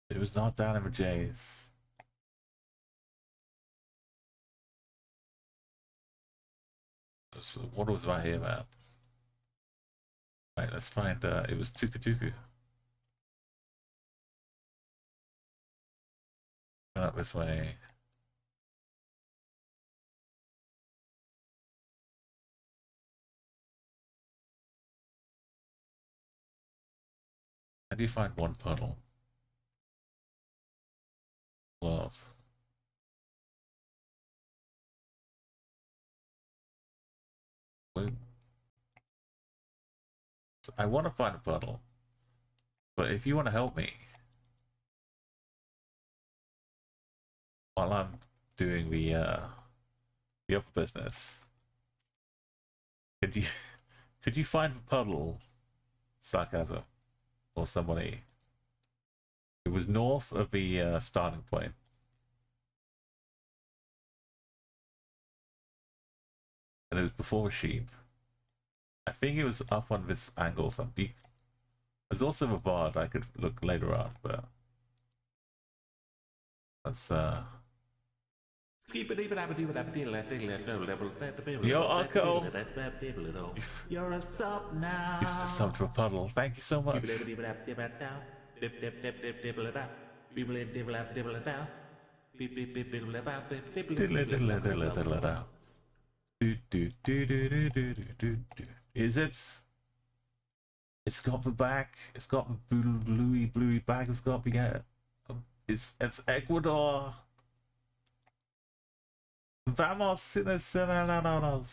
It was not down in the J's. So what was right here, man? Right, let's find, it was Tuku Tuku. Going up this way. How do you find one puddle? World. I want to find a puddle, but if you want to help me while I'm doing the other business, could you could you find the puddle, Sarcasm, or somebody? It was north of the starting point. And it was before a sheep. I think it was up on this angle, some peak. There's also a VOD I could look later on, but that's Yo, Arco! You're a sub now. You're just a sub to a puddle. Thank you so much. Is it? It's got the back. It's got the bluey back. It's got the it's Ecuador. Vamos, ciudadanos.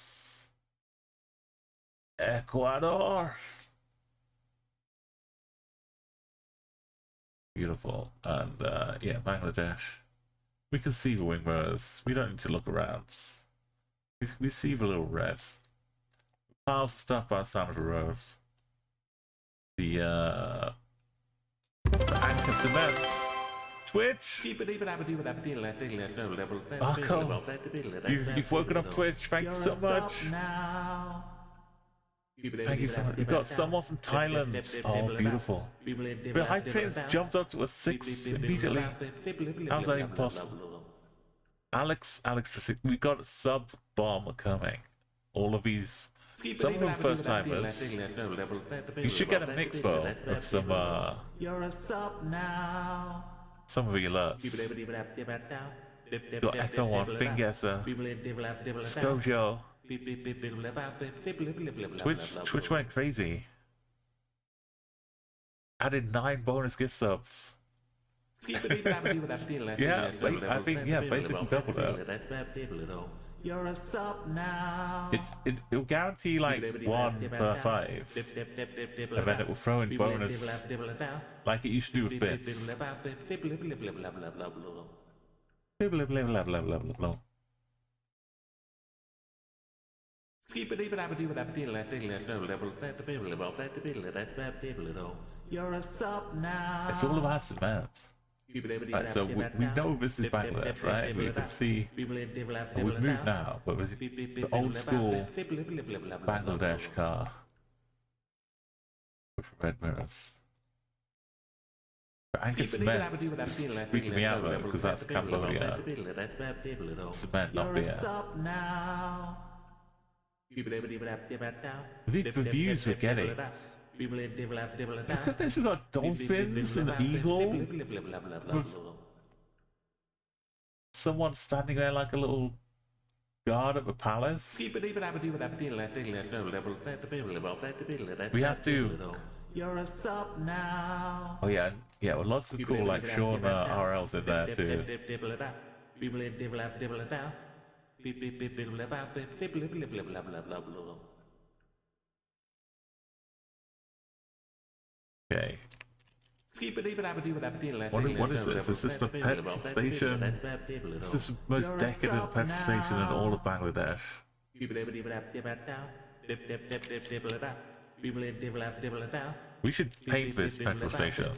Ecuador. Beautiful. And yeah, Bangladesh. We can see the wing mirrors. We don't need to look around. We see the little red. Piles of stuff by the side of the road. The anchor cement. Twitch! Marco, you've woken up Twitch. Thank you so much. Thank you so much. We've got someone from Thailand. Oh, beautiful. The high trains jumped up to a 6 immediately. How's that even possible? Alex, we got a sub bomb coming. All of these, some of them first timers. You should get a mix though of some You're a sub now. Some of the alerts. Got Echo on, Fingessa, Scojo. Twitch went crazy. Added 9 bonus gift subs. Yeah, I think yeah, basically double that. You're a sub now. It'll guarantee like 1 per 5, and then it will throw in bonus like it used to do with bits. Blah blah blah blah blah blah blah blah. You're a sub now. It's all about cement. Right, so we know this is Bangladesh, right? We can see we've moved now, but the old school Bangladesh car with red mirrors. But Anchor Cement is freaking me out though, because that's Cambodia. Cement, not beer. The views we're getting. Look at this, we've got dolphins and an eagle. With someone standing there like a little guard at the palace. We have to. You're a sub now. Oh yeah, yeah. Well, lots of cool like Sean RLs in there too. Okay. What is this? Is this the petrol station? This is the most decadent petrol station in all of Bangladesh. We should paint this petrol station.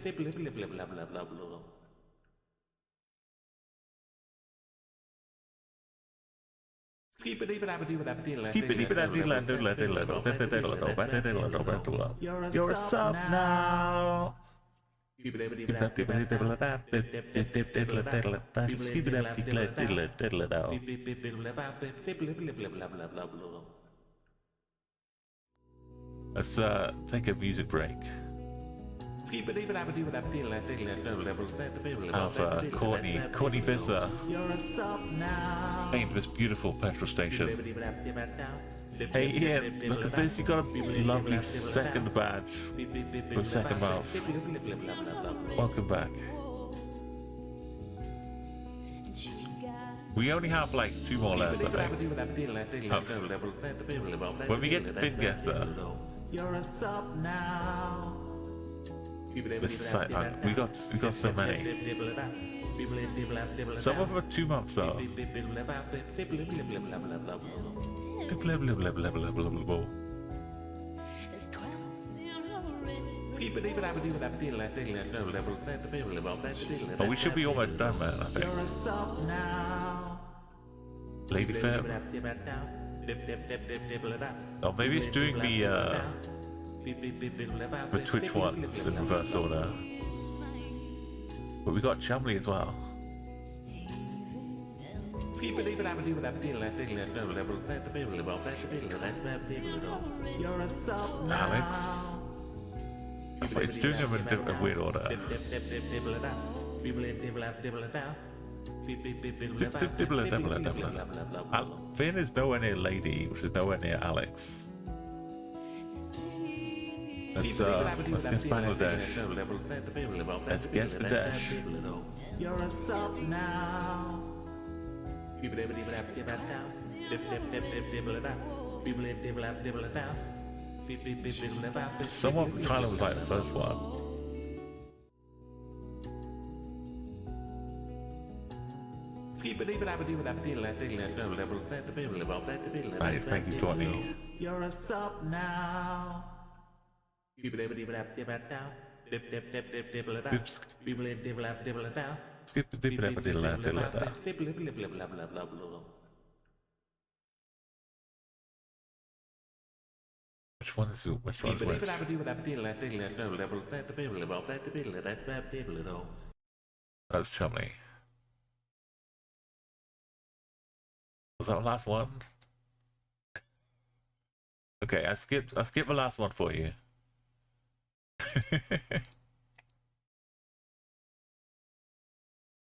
You're a sub now. Let's take a music break. Have Courtney Visser paint this beautiful petrol station. Hey Ian, look at this, you got a lovely second badge for second month. Welcome back. We only have like 2 more left, I think. When we get to Fin Getter, this is like, we got so many. Some of them are 2 months though. Blah, blah, blah, blah, blah, blah, blah, blah. But we should be almost done, man, I think. Lady Fair. Oh, maybe it's doing the Twitch ones in reverse order. But we got Chumley as well. You're a sub now. Alex. It's doing them in a weird order. Finn is nowhere near Lady, which is nowhere near Alex. Let's get Bangladesh. Let's get the dash. You're a sub now. Someone from Thailand was like the first one. Right, thank you, Courtney. You're a sub now. Oops. Skip the Which one is which? That's Chumley. Was that the last one? Okay, I skipped the last one for you.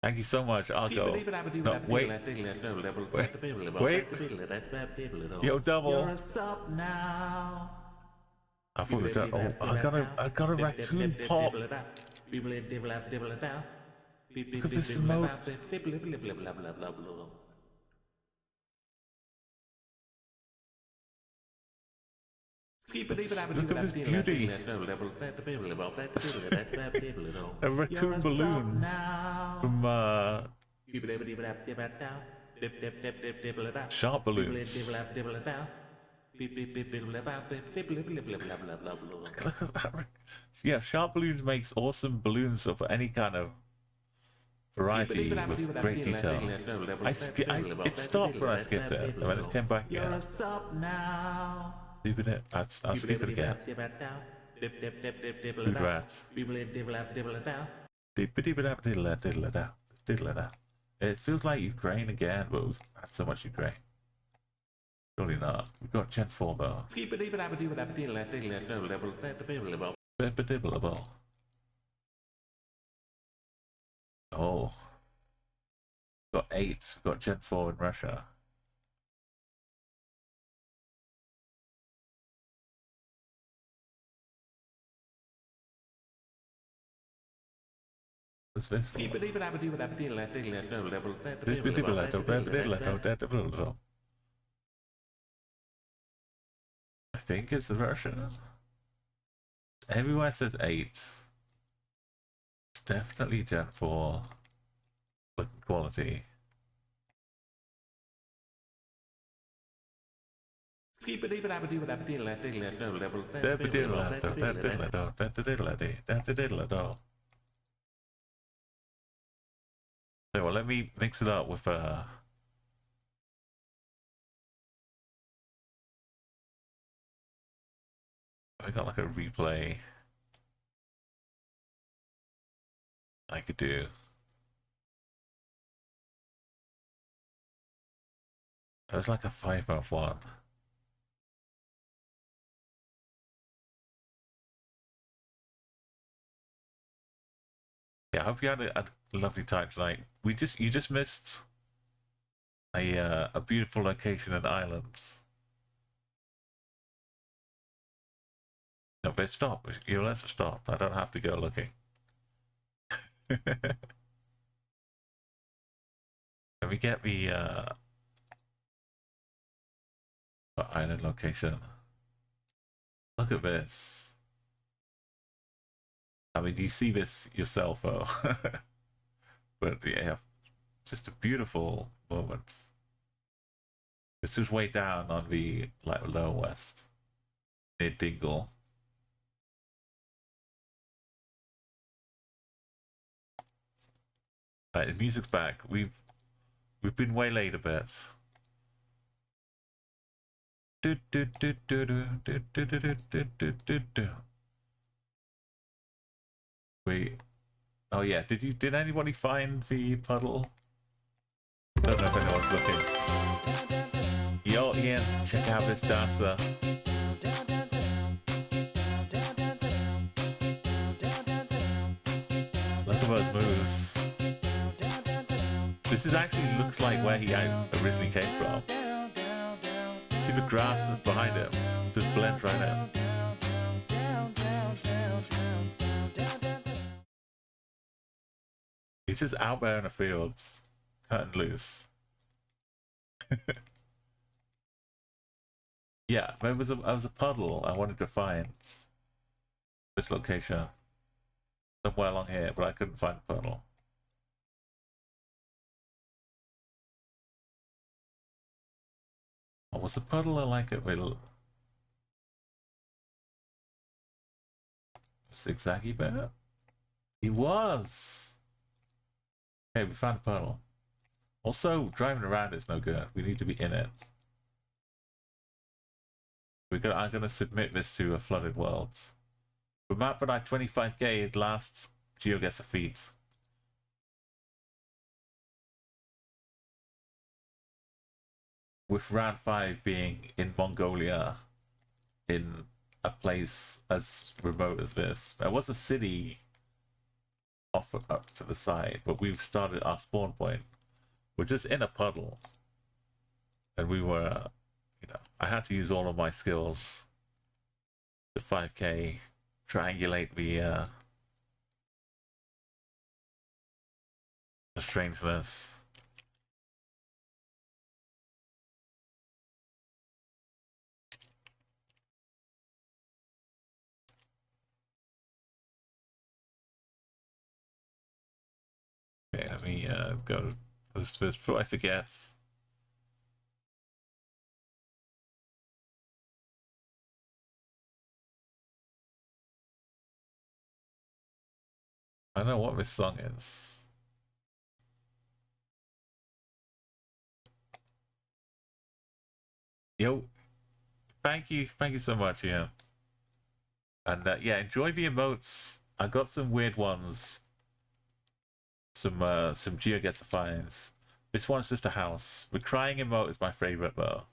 Thank you so much. I'll go. No, wait. Yo, double. You're a sub now. I thought we done. Oh, I got a raccoon pop. Look at this mode. Look at this beauty. A raccoon balloon from sharp balloons. Look at that. Yeah, sharp balloons makes awesome balloons of any kind of variety with great detail. It stopped when I skipped it, and then it came back You're again. a sup now. Skipping it, I'll skip it again. Food rats. It feels like Ukraine again, but we've had so much Ukraine. Surely not. We've got Gen 4 though. Oh. We've got 8. We've got Gen 4 in Russia. What's this for? I think it's Russia. Everywhere says 8. It's definitely Gen 4 quality. So well, let me mix it up with I got like a replay I could do. It was like a 5-month one. Yeah, I hope you had a lovely time tonight. You just missed a beautiful location in Ireland. No, but stop. You let's stop. I don't have to go looking. Let me get the island location. Look at this. I mean, you see this yourself, though. But yeah, just a beautiful moment. This is way down on the like lower west, near Dingle. Right, the music's back. We've been way late a bit. Wait. Oh yeah, did anybody find the puddle? I don't know if anyone's looking. Yo, Ian, check out this dancer. Look at those moves. This actually looks like where he originally came from. See the grass behind him? Just blends right in. He's just out there in the fields, cutting loose. Yeah, there was a puddle I wanted to find this location somewhere along here, but I couldn't find the puddle. Oh, was the puddle like a little zigzaggy bit? He was. Okay, we found a puddle. Also, driving around is no good. We need to be in it. I'm gonna submit this to a flooded world. For map that I 25k last Geo gets a feat. With round 5 being in Mongolia, in a place as remote as this. There was a city off up to the side, but we've started our spawn point. We're just in a puddle, and we were, I had to use all of my skills to 5k triangulate the The strangeness. Okay, let me go post first before I forget. I don't know what this song is. Yo, thank you so much, yeah. And yeah, enjoy the emotes. I got some weird ones. Some Geo gets finds. This one's just a house. The crying emote is my favorite though.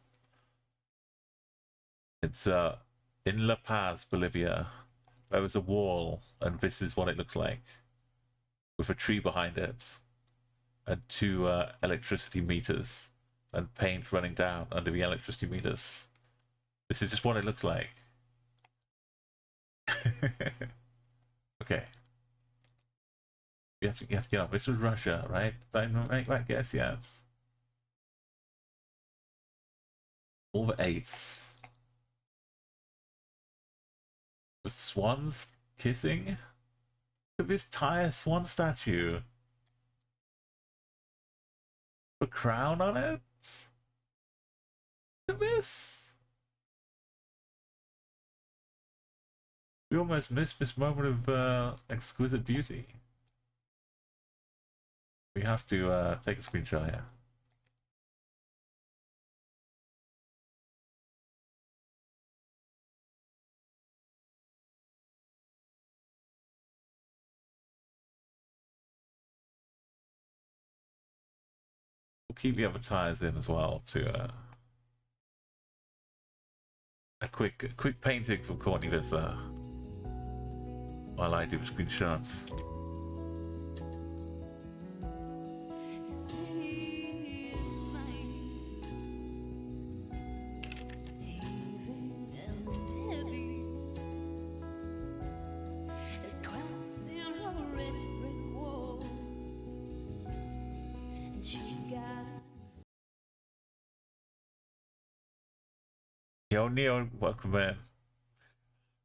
It's in La Paz, Bolivia. There was a wall, and this is what it looks like, with a tree behind it, and two electricity meters, and paint running down under the electricity meters. This is just what it looks like. Okay. You have to get up. This was Russia, right? Don't make that guess yet. All the eights. The swans kissing? Look at this tire swan statue. The crown on it? Look at this. We almost missed this moment of exquisite beauty. We have to take a screenshot here. We'll keep the other tires in as well to a quick painting from Courtney Visser while I do the screenshots. Yo, Neo, welcome in.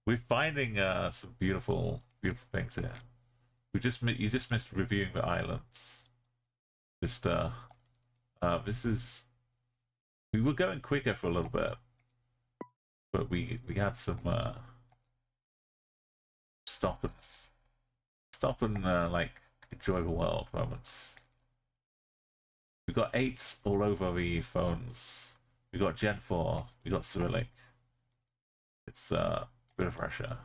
We're finding some beautiful things here. You just missed reviewing the islands. Just this is, we were going quicker for a little bit, but we had some stop and like enjoy the world moments. We got 8s all over the phones. We got Gen 4. We got Cyrillic. It's a bit of Russia.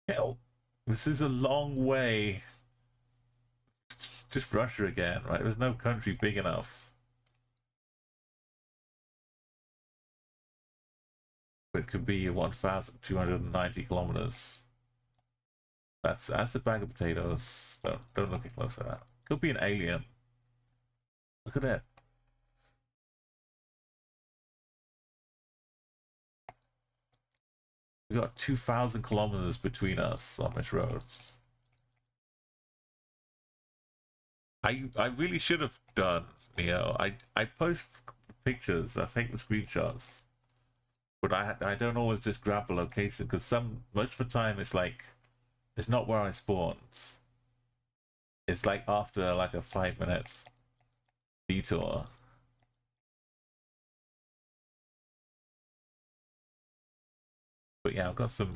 Hell, this is a long way. Just Russia again, right? There's no country big enough. It could be 1,290 kilometers. That's a bag of potatoes. Don't look at close at that. Could be an alien. Look at that. We got 2,000 kilometers between us on this roads. I really should have done, Neo. I post pictures. I take the screenshots, but I don't always just grab the location because most of the time it's like it's not where I spawned. It's like after like a 5 minute detour. But yeah, I've got some.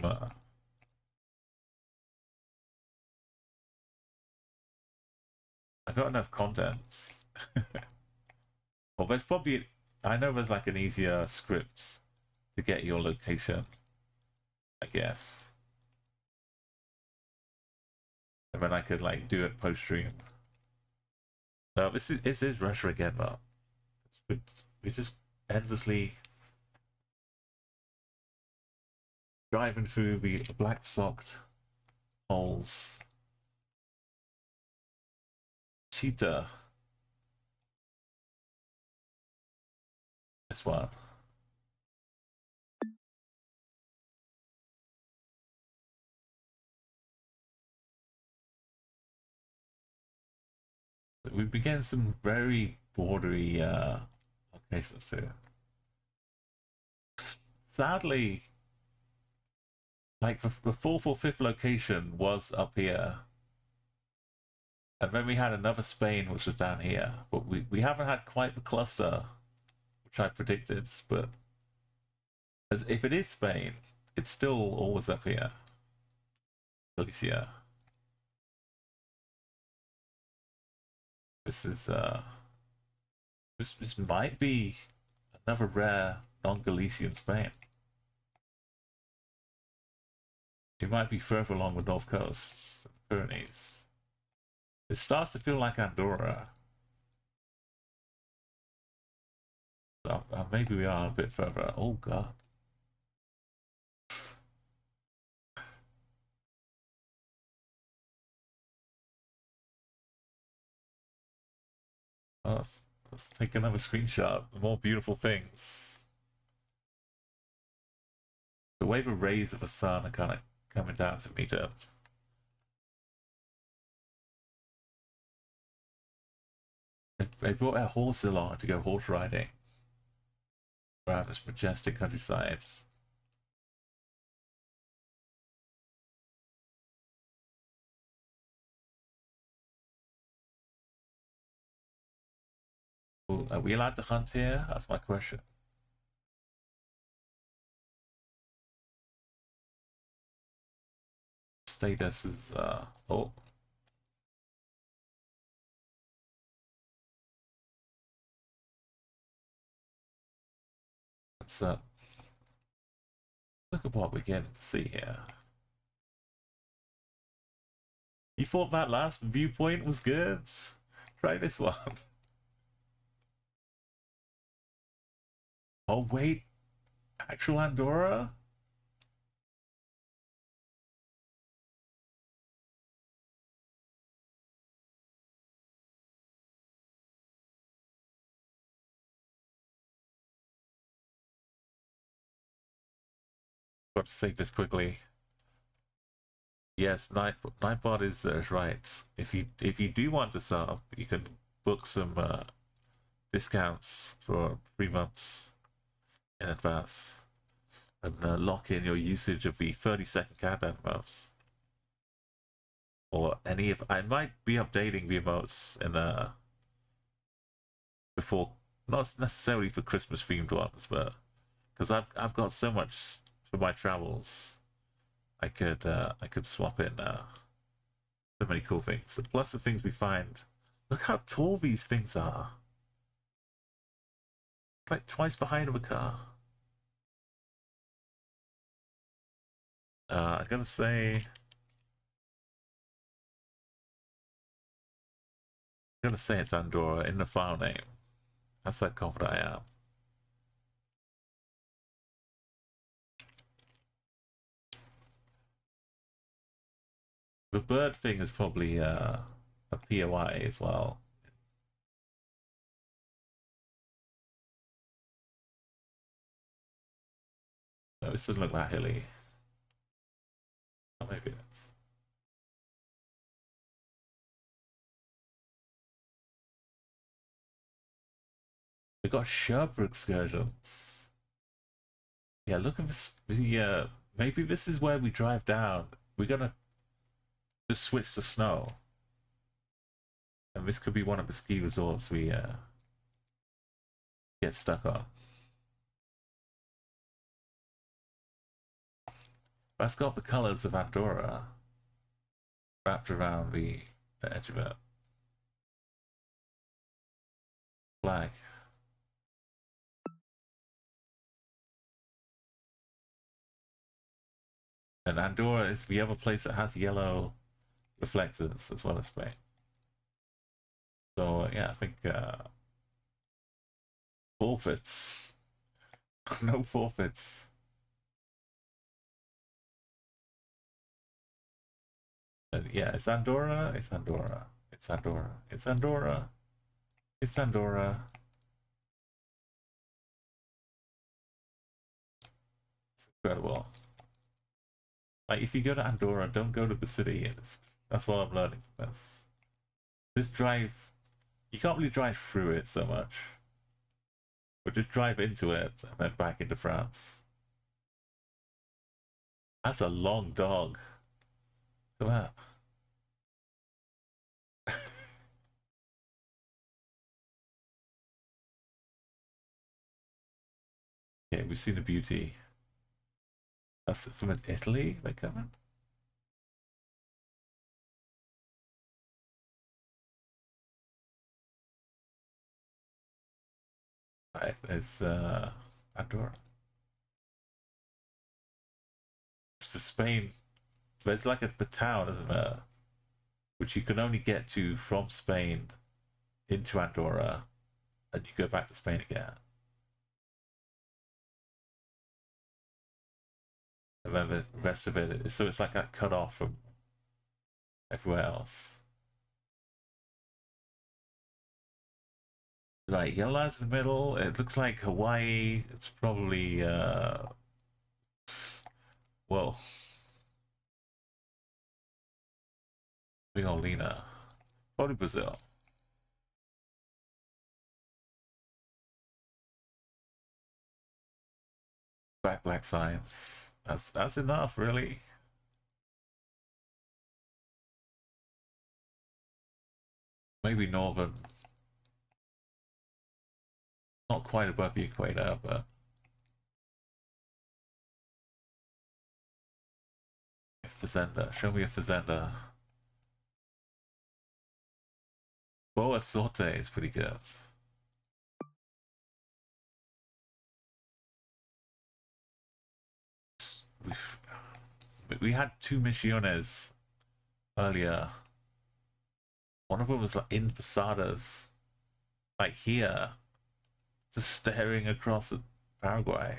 I got enough contents. Well, there's probably. I know there's like an easier script to get your location. I guess. And then I could like do it post stream. No, this is Russia again, though. We just endlessly driving through the black socked holes. Cheetah. This one. we've been getting some very bordery locations too. Sadly, like the fourth or fifth location was up here. And then we had another Spain, which was down here. But we haven't had quite the cluster, which I predicted. But if it is Spain, it's still always up here. Galicia. This is this might be another rare non-Galician Spain. It might be further along the north coast, the Pyrenees. It starts to feel like Andorra. So maybe we are a bit further. Oh god. Oh, let's take another screenshot. The more beautiful things. The way the rays of the sun are kind of coming down to meet up. They brought a horse along to go horse riding around this majestic countryside. Ooh, are we allowed to hunt here? That's my question. Status is oh. Let's look at what we're getting to see here. You thought that last viewpoint was good? Try this one. Oh wait, actual Andorra? Got to save this quickly. Yes, Nightbot is right. If you do want to sub, you can book some discounts for 3 months in advance and lock in your usage of the 30-second countdown emotes. Or any of I might be updating the emotes in before, not necessarily for Christmas themed ones, but because I've got so much for my travels. I could swap in so many cool things. Plus the things we find. Look how tall these things are. Like twice behind of a car. I'm gonna say it's Andorra in the file name. That's how confident I am. The bird thing is probably a POI as well. No, this doesn't look that hilly. Oh, maybe it's. We got Sherpa excursions. Yeah, look at this. Maybe this is where we drive down. We're gonna just switch to snow, and this could be one of the ski resorts we get stuck on. That's got the colors of Andorra wrapped around the edge of it. Flag. And Andorra is the other place that has yellow reflectors as well as Spain. So yeah, I think forfeits. No forfeits. And yeah, it's Andorra. It's Andorra. It's Andorra. It's Andorra. It's Andorra. It's incredible. Like if you go to Andorra, don't go to the city. That's what I'm learning from this. Just drive You can't really drive through it so much. But just drive into it and then back into France. That's a long dog. Come on. Okay, we've seen the beauty. That's from Italy, they come in. Right, there's Andorra. It's for Spain. There's like a town, isn't there? Which you can only get to from Spain into Andorra, and you go back to Spain again. And then the rest of it, so it's like that cut off from everywhere else. Like yellow lines in the middle. It looks like Hawaii. It's probably well, Lena. Probably Brazil. Black signs. That's enough, really. Maybe northern. Not quite above the equator, but fazenda. Show me a fazenda. Boa Sorte is pretty good. We had two Misiones earlier. One of them was like in Posadas, like here, just staring across at Paraguay.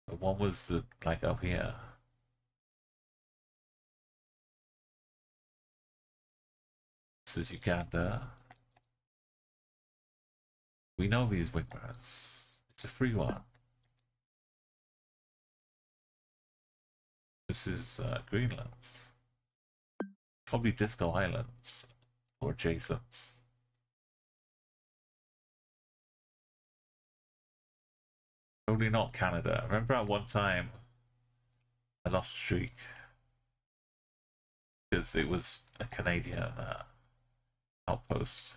But one was like up here. This is Uganda. We know these wingmans. It's a free one. This is Greenland. Probably Disco Islands or adjacent. Totally not Canada. Remember at one time I lost a streak because it was a Canadian outpost.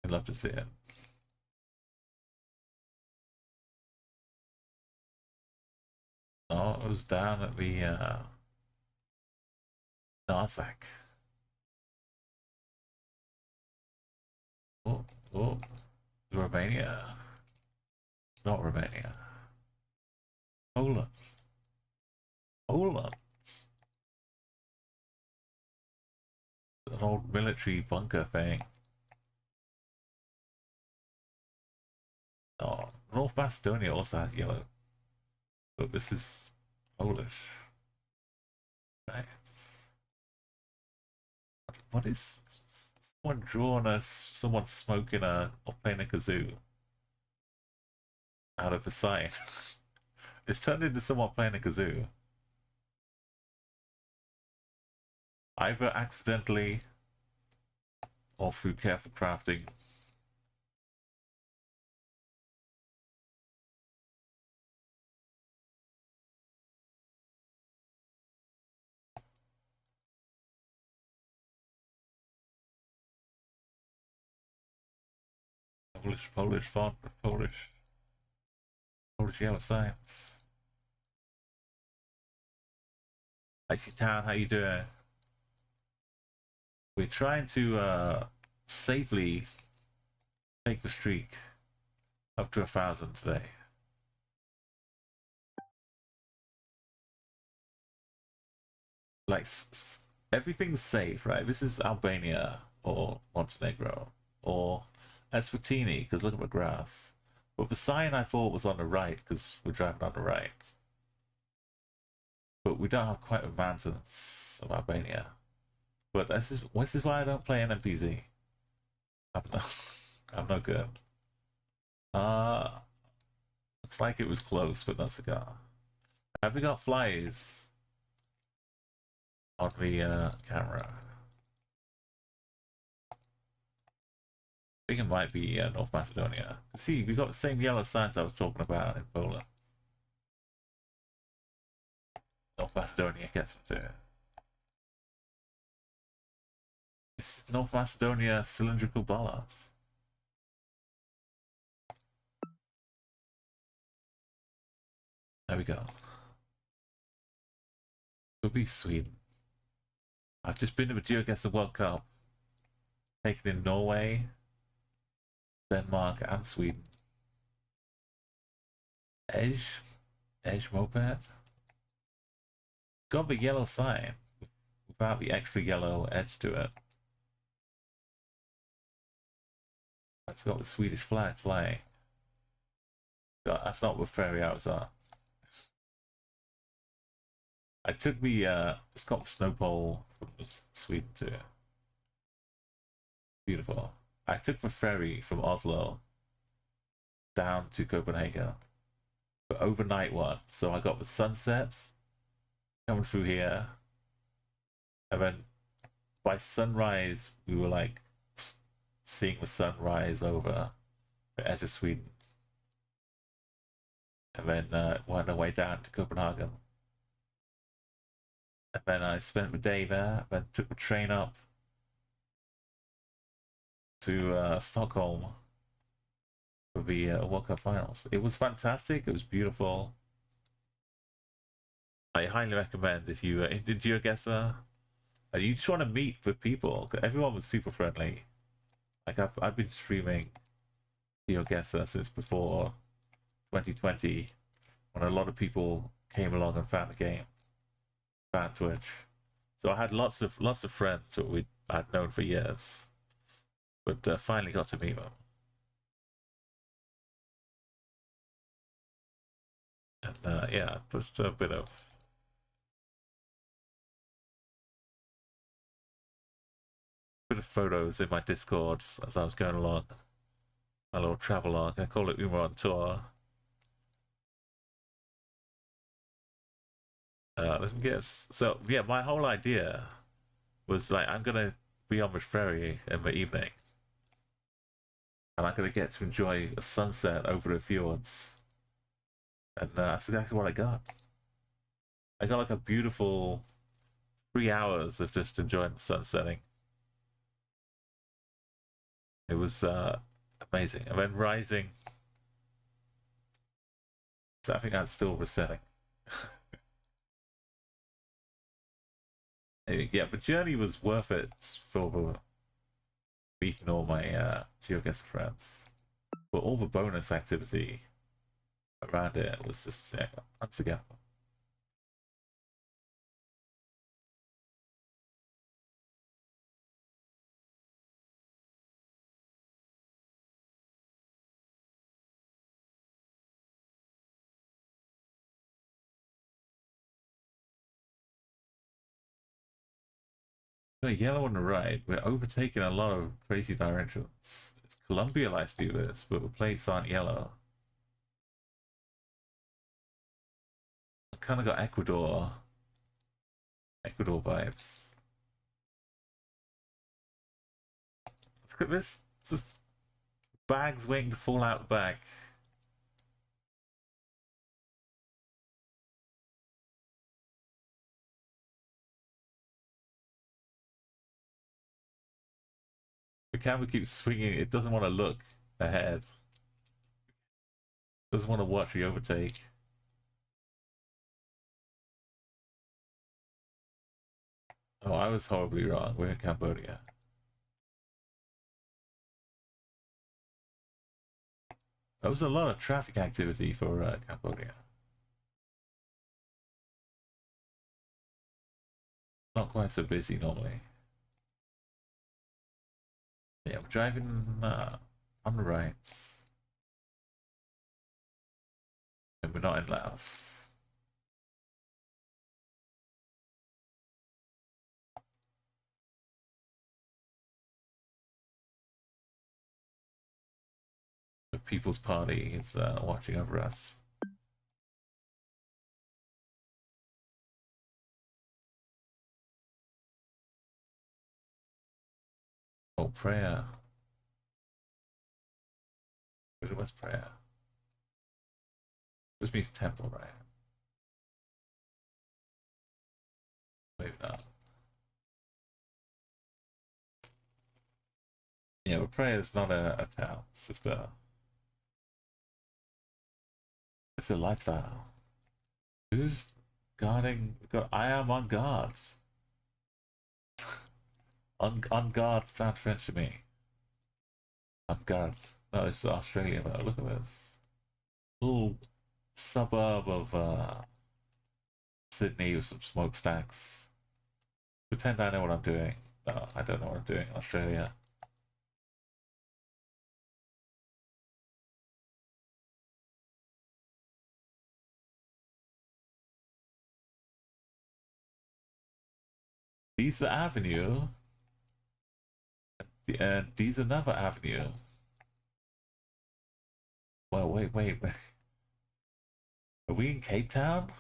I'd love to see it. Oh, it was down at the Narsak. Oh, oh, Romania. Not Romania. Poland. Poland. An old military bunker thing. Oh, North Macedonia also has yellow. But this is Polish. Right. What is someone drawing us? Someone smoking or playing a kazoo out of a sign? It's turned into someone playing a kazoo. Either accidentally or through careful crafting. Polish font with Polish yellow signs. Icy Town, how you doing? We're trying to safely take the streak up to 1,000 today. Like everything's safe, right? This is Albania or Montenegro or Eswatini because look at the grass. But the sign I thought was on the right because we're driving on the right. But we don't have quite the mountains of Albania. But this is why I don't play NMPZ. I'm not, I'm not good. Uh, looks like it was close, but no cigar. Have we got flies on the camera? I think it might be North Macedonia. See, we got the same yellow signs I was talking about in Poland. North Macedonia gets them too. It's North Macedonia cylindrical bollards. There we go. Could be Sweden. I've just been to the GeoGuessr World Cup, taken in Norway, Denmark, and Sweden. Edge moped. Got the yellow sign without the extra yellow edge to it. It's got the Swedish flag flying. That's not what ferry hours are. I took the it's got the snow pole from Sweden too. Beautiful. I took the ferry from Oslo down to Copenhagen, the overnight one. So I got the sunsets coming through here, and then by sunrise we were like seeing the sunrise over the edge of Sweden, and then went away down to Copenhagen. And then I spent the day there, then took the train up to Stockholm for the World Cup finals. It was fantastic. It was beautiful. I highly recommend if you into GeoGuessr and you just want to meet with people. Everyone was super friendly. Like I've been streaming GeoGuessr since before 2020, when a lot of people came along and found the game, found Twitch. So I had lots of friends that I'd known for years, but finally got to meet them. And yeah, just a bit of photos in my Discord as I was going along. My little travelogue. I call it Uma on tour. Let me guess. So yeah, my whole idea was like I'm gonna be on the ferry in the evening, and I'm gonna get to enjoy a sunset over the fjords, and that's exactly what I got. I got like a beautiful 3 hours of just enjoying the sun setting. It was amazing, and then rising. So I think that's still resetting. Yeah, the journey was worth it for the meeting all my GeoGuessr friends. But all the bonus activity around it was just unforgettable. The yellow on the right, we're overtaking a lot of crazy directions. Colombia likes to do this, but the plates aren't yellow. I kind of got Ecuador vibes. Look at this, just bags waiting to fall out the back. The camera keeps swinging, it doesn't want to look ahead. It doesn't want to watch the overtake. Oh, I was horribly wrong. We're in Cambodia. There was a lot of traffic activity for Cambodia. Not quite so busy normally. Yeah, we're driving on the right. And we're not in Laos. The People's Party is watching over us. Oh, prayer. Where was prayer? This means temple, right? Maybe not. Yeah, but prayer is not a town. It's just a. It's a lifestyle. Who's guarding? I am on guard. On guard sounds French to me. On guard. No, it's Australian. Though. Look at this. Little suburb of Sydney with some smokestacks. Pretend I know what I'm doing. No, I don't know what I'm doing. Australia. These Avenue. These another avenue. Well, wait. Are we in Cape Town?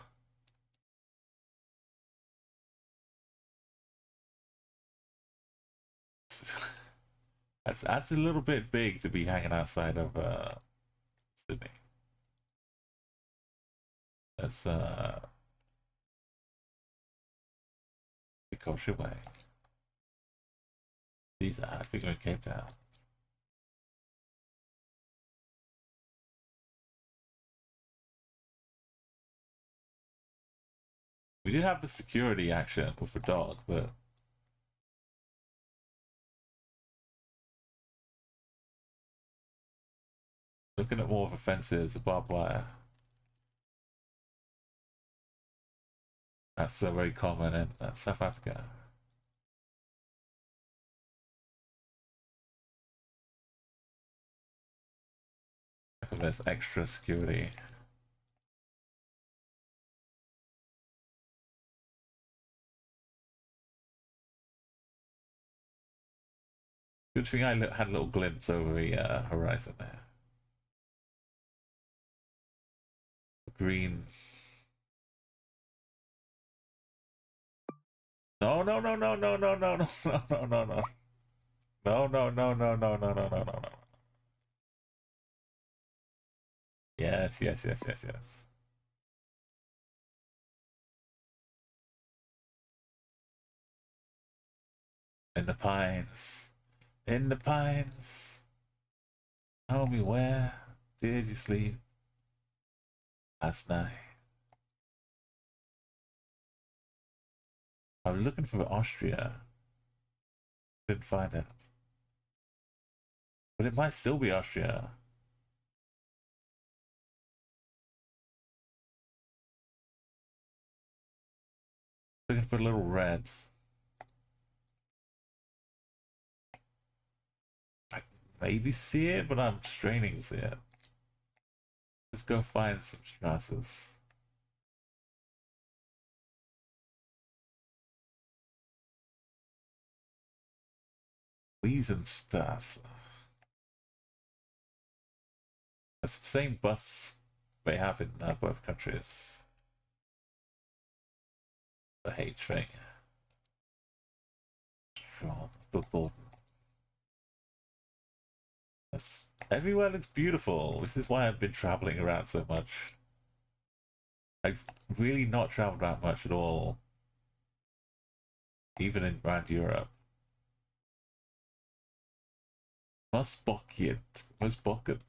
That's a little bit big to be hanging outside of Sydney. That's the culture way. These I figure in Cape Town. We did have the security action with a dog, but looking at more of the fences, the barbed wire. That's very common in South Africa. There's extra security. Good thing I had a little glimpse over the horizon there. Green. No, no, no, no, no, no, no, no, no, no, no, no. No, no, no, no, no, no, no, no, no, no. Yes, yes, yes, yes, yes. In the pines. In the pines. Tell me where did you sleep last night? I was looking for Austria. Didn't find it. But it might still be Austria. Looking for little reds. I maybe see it, but I'm straining to see it. Let's go find some Strasses. Wiesenstrasse. It's the same bus they have in both countries. The H thing. Strong football. Everywhere looks beautiful. This is why I've been traveling around so much. I've really not traveled that much at all, even around Europe. Musbucket. Newsbucket.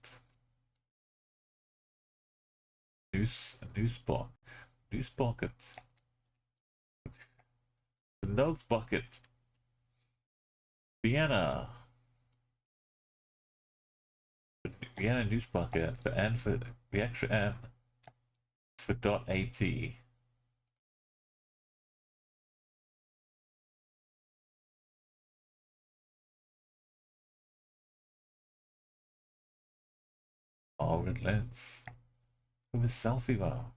The nose bucket. Vienna. Vienna Newsbucket. The N for the extra N is for .at. Orange lens. With a selfie bar.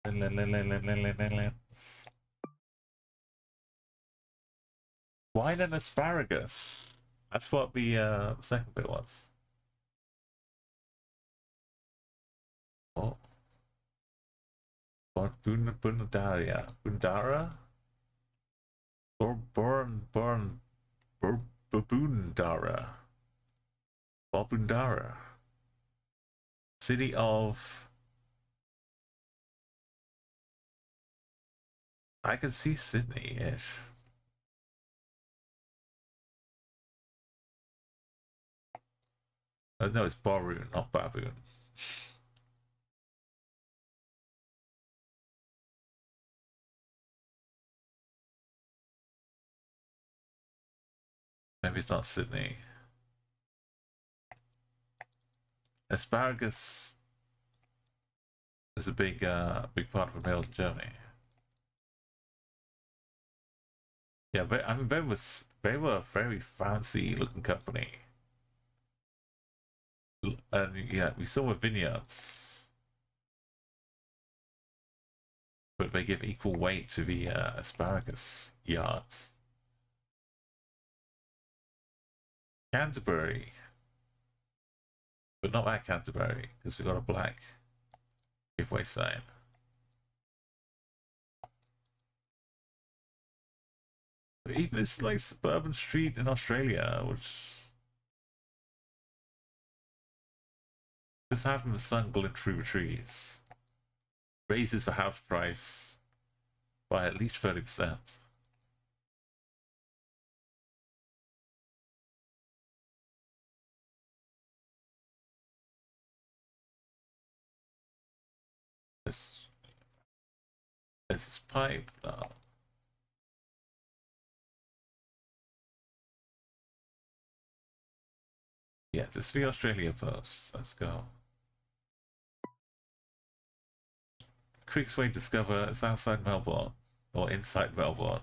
Lens. Wine and asparagus. That's what the second bit was. Oh, Bundara? Bundara. Bundara. City of... I can see Sydney-ish. Oh, no, it's Baroon, not Baboon. Maybe it's not Sydney. Asparagus is a big part of a meal in Germany. Yeah, I mean, they were a very fancy looking company. And yeah, we saw with vineyards, but they give equal weight to the asparagus yards. Canterbury, but not that Canterbury, because we got a black giveaway sign. But even this like suburban street in Australia, which just having the sun glint through the trees, raises the house price by at least 30%. This is pipe. Yeah, just the Australia post. Let's go. Creeksway Discover is outside Melbourne, or inside Melbourne.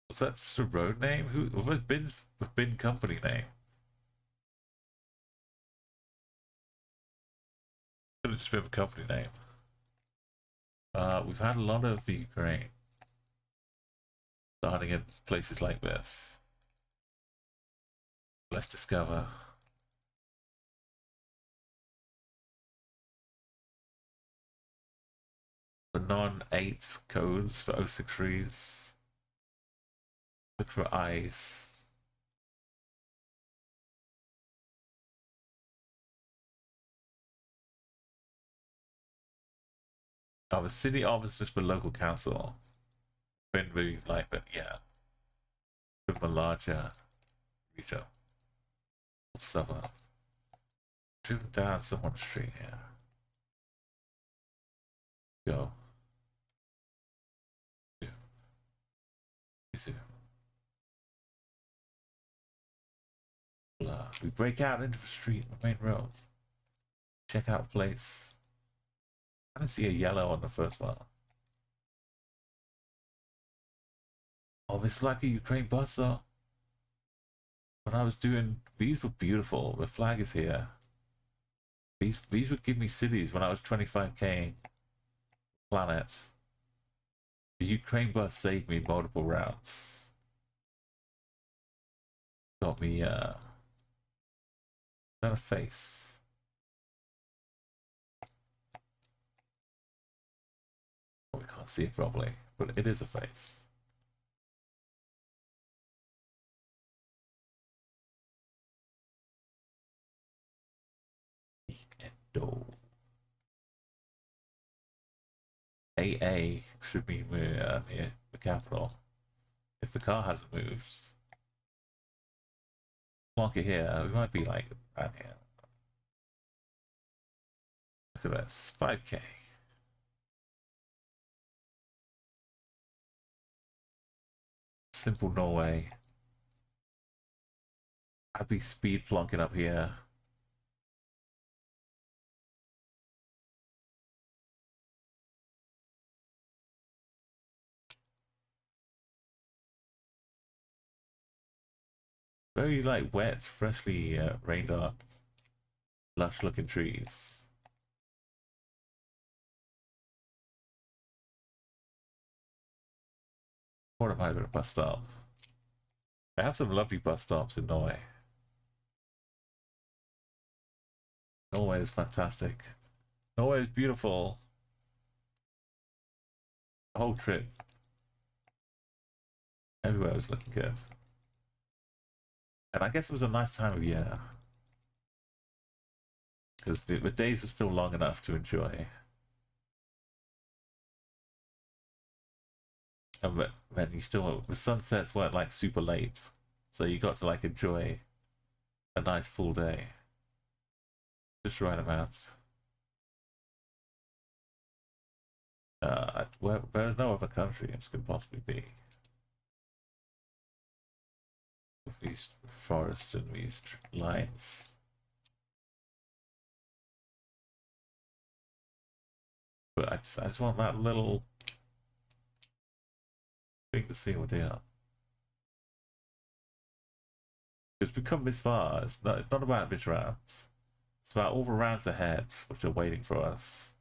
Was that just a road name? Who was Bin company name? Could have just been a company name. We've had a lot of the Ukraine starting in places like this. Let's discover. The non-8 codes for 063s. Look for eyes. Oh, the city office is for local council. Been really like that, yeah. With a larger region. Suburb. Driven down someone's street here. Go. Easy. We break out into the street, the main road. Check out place. I didn't see a yellow on the first one. Oh, this is like a Ukraine bus though. When I was doing, these were beautiful. The flag is here. These would give me cities when I was 25k planet. The Ukraine bus saved me multiple rounds. Got me, is that a face? Oh, we can't see it properly, but it is a face. Endo. AA should be near the capital. If the car hasn't moved. Mark it here, we might be like around here. Look at this, 5k. Simple Norway. I'd be speed plonking up here. Very like wet, freshly rained on, lush looking trees. What am I going to bust up? They have some lovely bus stops in Norway. Norway is fantastic. Norway is beautiful. The whole trip. Everywhere was looking good. And I guess it was a nice time of year. Because the days are still long enough to enjoy. And when you still, the sunsets weren't like super late. So you got to like enjoy a nice full day. Just right about. Where there's no other country this could possibly be. With these forests and these lines. But I just want that little thing to see what they are. Because we come this far, it's not about this round. It's about all the rounds ahead, which are waiting for us.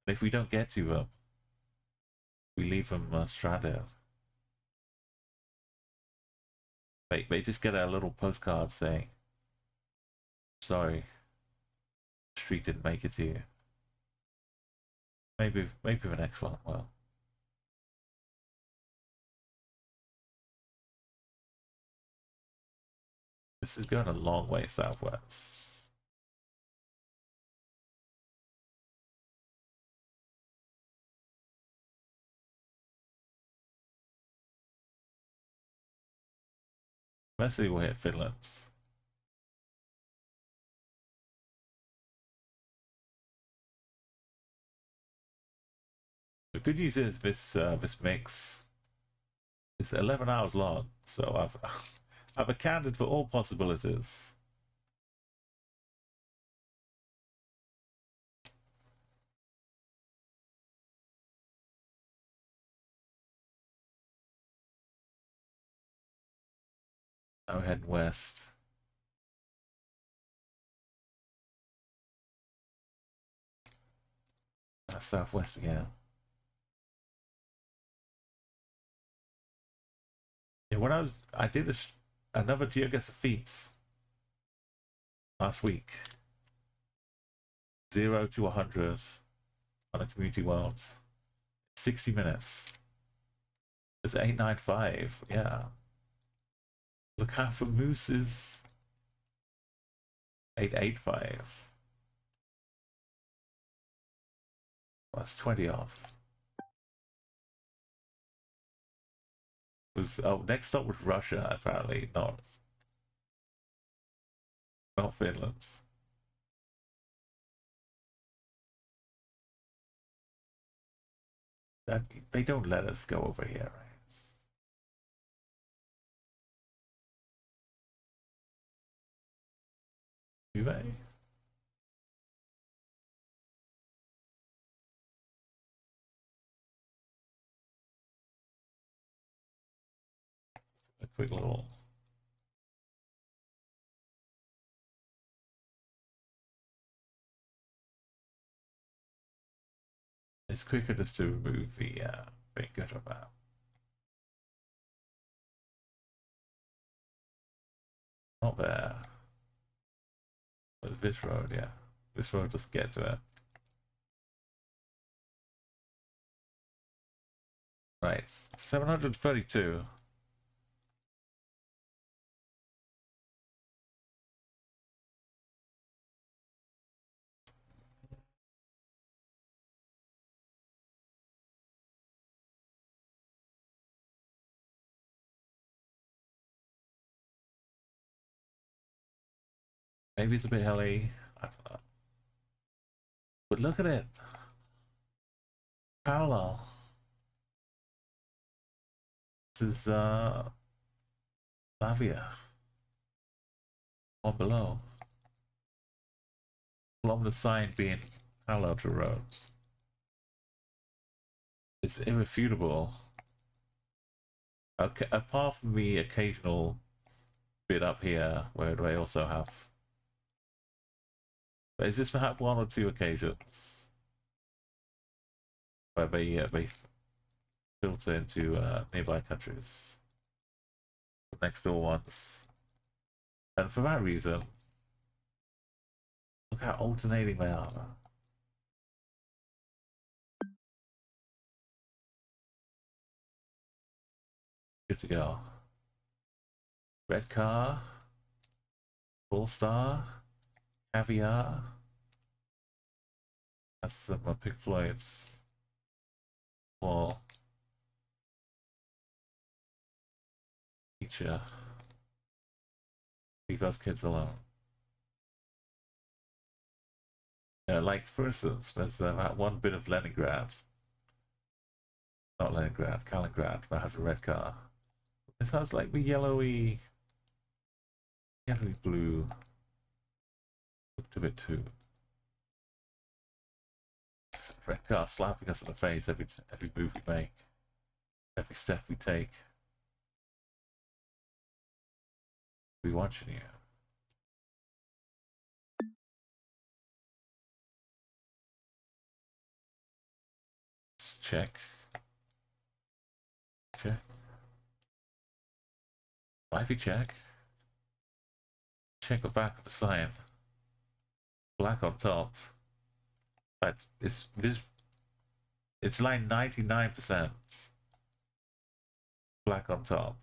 And if we don't get to them, we leave them stranded. They just get a little postcard saying, sorry, the street didn't make it to you. Maybe the next one will. This is going a long way southwest. Eventually we'll hit Finland. The good news is this mix is 11 hours long, so I've accounted for all possibilities. Now we're heading west. Southwest again. Yeah, when I did another Geo Feats last week. 0 to 100 on a community world. 60 minutes. It's 895. Yeah. Look, half a moose is 885. That's 20 off. Next stop was Russia, apparently, not Finland. That they don't let us go over here, right? Do they? A quick little. It's quicker just to remove the finger from that. Not there. But this road, yeah. This road just get to it. Right. 732. Maybe it's a bit hilly. I don't know. But look at it. Parallel. This is Lavia. One below. Along the sign being parallel to roads. It's irrefutable. Okay, apart from the occasional bit up here where they also have. But is this perhaps one or two occasions where they filter into nearby countries? next door ones. And for that reason, look how alternating they are. Good to go. Red car, full star, caviar. That's my Pink Floyd. Well, teacher. Leave those kids alone. Like, for instance, there's that one bit of Leningrad. Not Leningrad, Kaliningrad, that has a red car. This has like the yellowy blue look to it too. Red car slapping us in the face every move we make, every step we take. We watching you. Just check. Check. Wifey check. Check the back of the sign. Black on top. But it's like 99% black on top.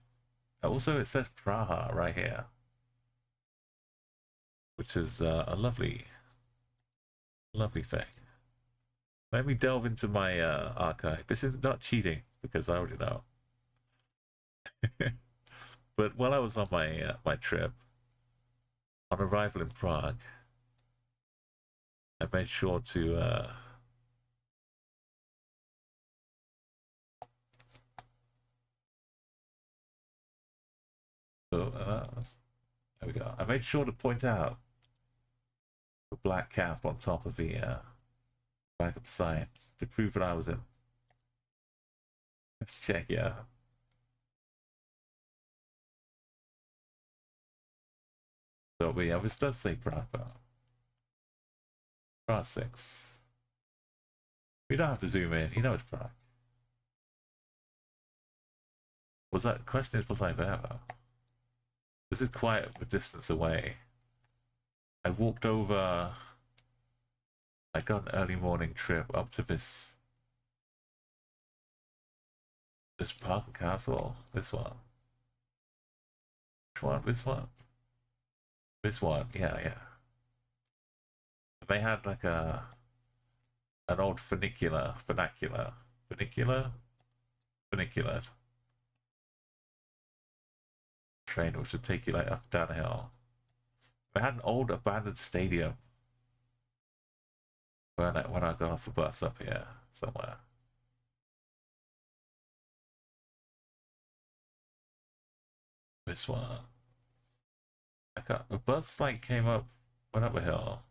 Also, it says Praha right here, which is a lovely thing. Let me delve into my archive. This is not cheating because I already know. But while I was on my my trip, on arrival in Prague, I made sure to there we go. I made sure to point out the black cap on top of the back of the sign to prove that I was in. Let's check, yeah. So, but yeah, this does say Prague. Prague 6. We don't have to zoom in. You know it's Prague. Was that question? Was I there though? This is quite a distance away. I walked over. I got an early morning trip up to this park and castle. This one. Which one? This one. This one. Yeah, yeah. They had like an old funicular train which would take you like up down a hill. They had an old abandoned stadium when I got off the bus up here somewhere. This one. The bus like came up, went up a hill.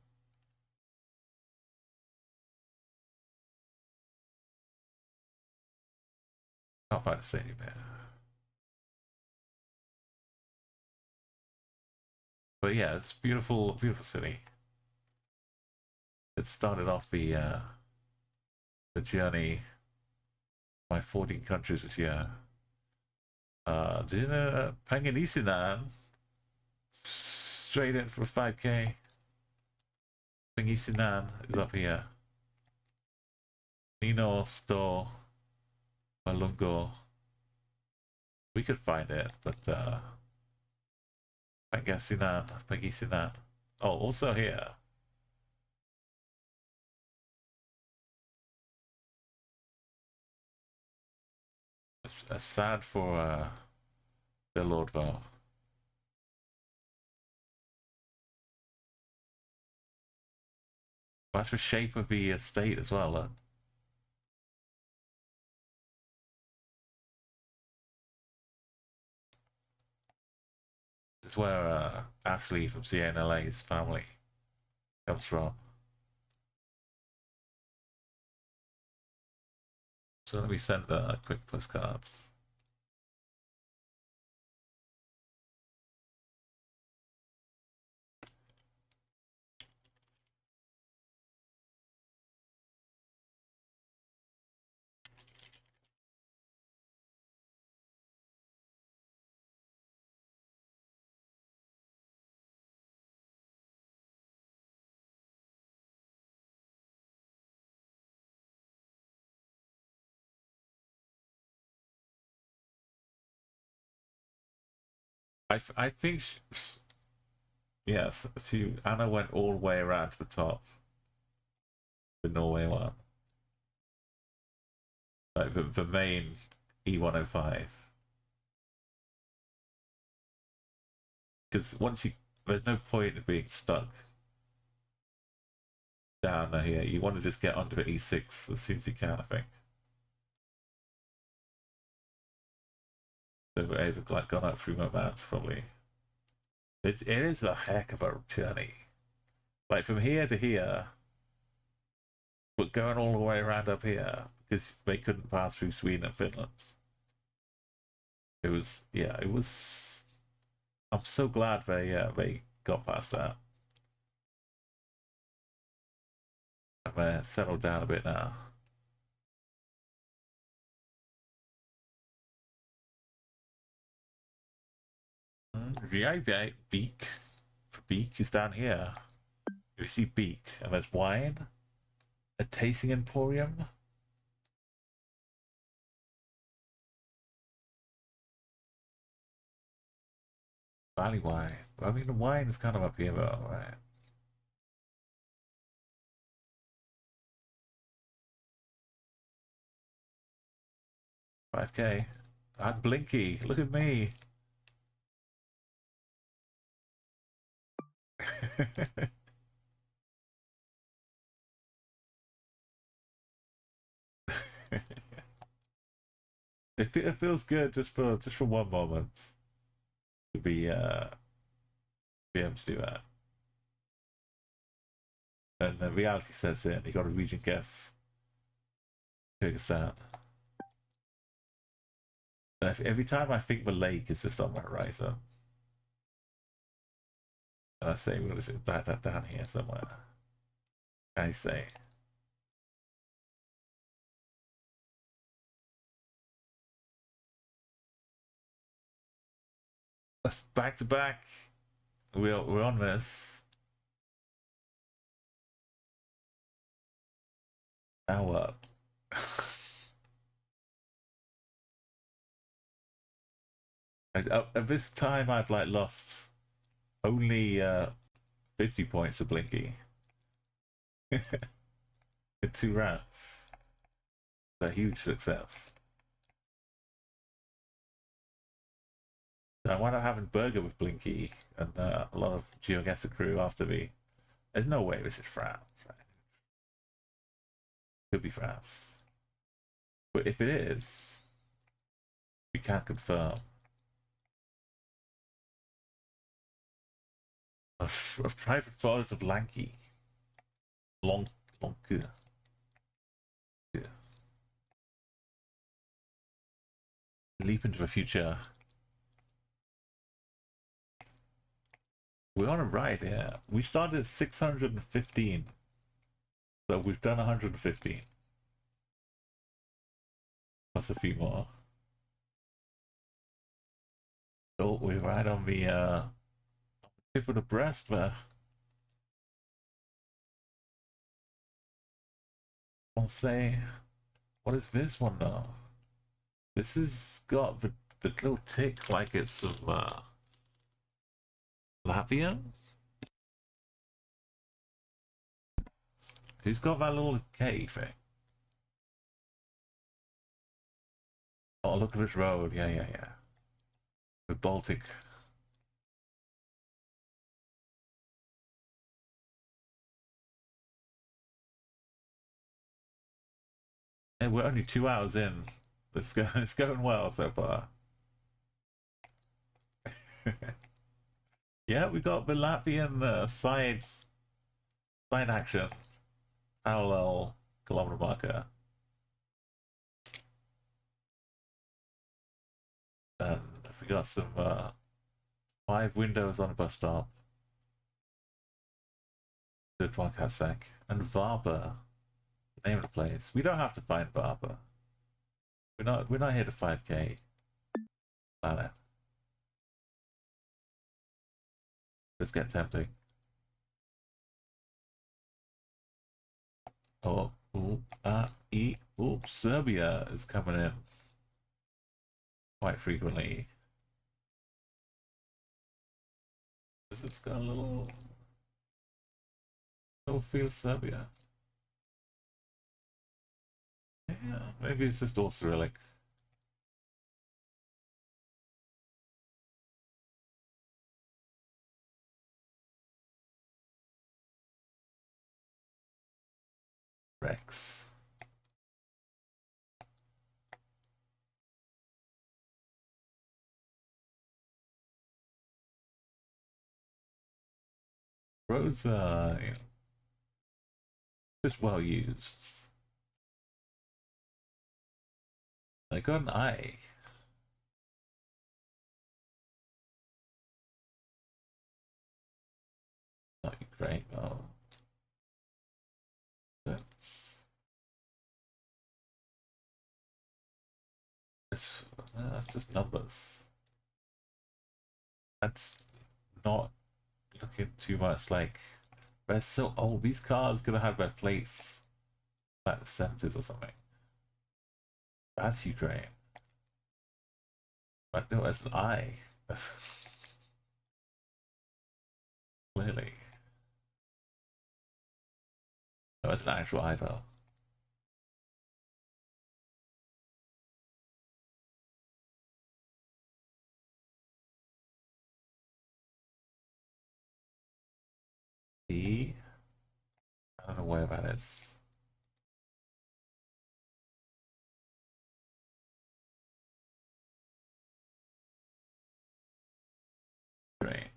Can't find the stadium here. But yeah, it's beautiful, beautiful city. It started off the journey by 14 countries this year. Pangasinan straight in for 5k. Pangasinan is up here. Nino Sto Malungo. We could find it, but Pangasinan. Oh, also here. It's sad for the Lord Val. That's the shape of the estate as well, look. This is where Ashley from CNLA's family comes from. So let me send a quick postcards. I think yes, Anna went all the way around to the top, the Norway one, like the main E105. Because once you, there's no point in being stuck down here. You want to just get onto the E6 as soon as you can, I think. So we're able to like gone up through my mountains probably. It is a heck of a journey. Like from here to here, but going all the way around up here because they couldn't pass through Sweden and Finland. It was, yeah, it was. I'm so glad they got past that. I'm settled down a bit now. Yeah, Beak. Beak is down here. You see Beak, and there's wine, a tasting emporium. Valley wine. I mean, the wine is kind of up here, though, right? 5K. I'm Blinky. Look at me. It feels good just for one moment to be able to do that. And the reality sets in. You got a region guess. Kyrgyzstan. Every time I think the lake is just on my horizon, and I say we're gonna sit that down here somewhere. I say. Let's back to back. We're on this. Now what? At this time, I've like lost only 50 points to Blinky in 2 rounds. It's a huge success. I wound up having burger with Blinky and a lot of GeoGuessr crew after me. There's no way this is France, right? Could be France. But if it is, we can't confirm. Of private photos of Lanky. Long, yeah. Leap into the future. We're on a ride here. We started at 615. So we've done 115. Plus a few more. Oh, we're right on the tip of the breast there. I'll say, what is this one now? This has got the little tick like it's some Latvian? Who's got that little K thing? Oh, look at this road. Yeah. The Baltic. And we're only 2 hours in. It's going well so far. Yeah, we got the Latvian side action. Parallel kilometer marker. And we got some 5 windows on a bus stop. Good one, Kazakh. And Varba. Name of the place. We don't have to find Varba. We're not here to 5K. Planet. Let's get tempting. Oh, Serbia is coming in quite frequently. because it's got a little feel Serbia. Yeah, maybe it's just all Cyrillic. Rex. Roads are, you know, just well used. I got an I. Not Ukraine, oh. That's just numbers. That's not looking too much like. They're so old. These cars could have had their plates like the 70s or something. That's Ukraine. But no, it's an I. Clearly. No, it's an actual I though. E? I don't know where that is. Great.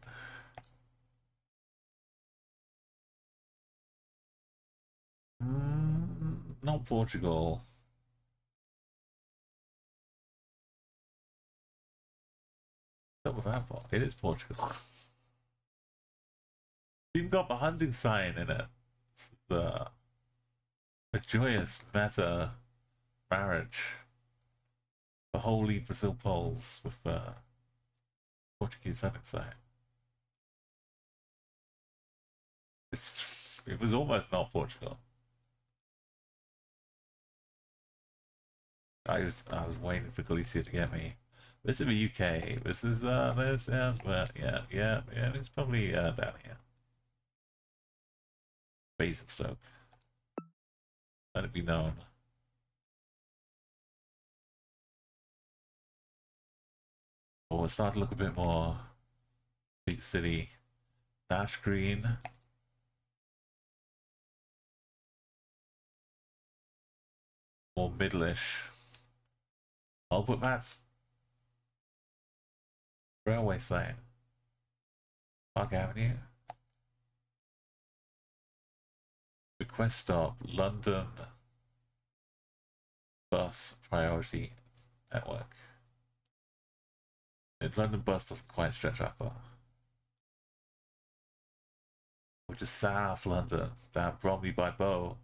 Not Portugal. Not with that part. It is Portugal. You've got the hunting sign in it. It's a joyous meta marriage. The holy Brazil poles with the Portuguese hunting sign. It was almost not Portugal. I was waiting for Galicia to get me. This is the UK. This is this yeah. It's probably down here. Basingstoke. Let it be known. Oh, it's starting to look a bit more big city. Dash green. More middle-ish. Oh, but that's railway sign. Park Avenue. Request stop. London bus priority network. London bus doesn't quite stretch up though. Which is South London. Down Bromley by Bow.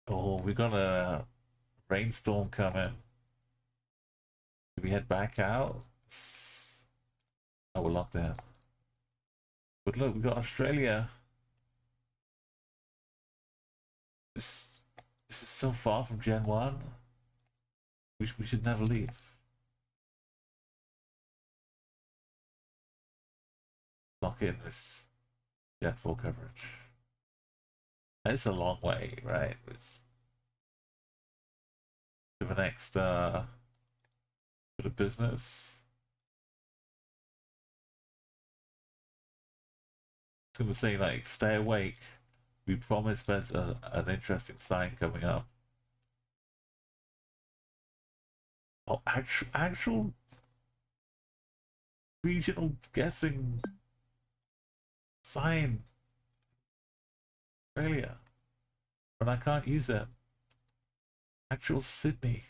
Oh, we got a rainstorm coming. Do we head back out? Oh, we're locked down. But look, we got Australia. This is so far from Gen 1. We should never leave. Lock in this Gen 4 coverage. It's a long way, right? It's to the next bit of business. So we're saying like, stay awake. We promise there's an interesting sign coming up. Oh, actual regional guessing sign. Australia. But I can't use it. Actual Sydney.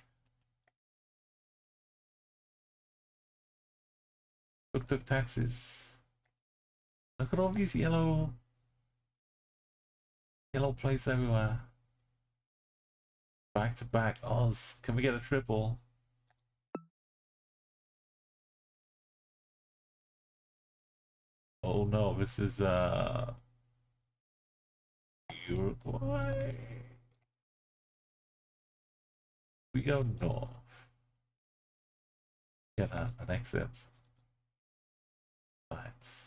Tuk-tuk taxis. Look at all these yellow plates everywhere. Back to back Oz. Can we get a triple? Oh no, this is Uruguay. We go north. Get an exit. sites.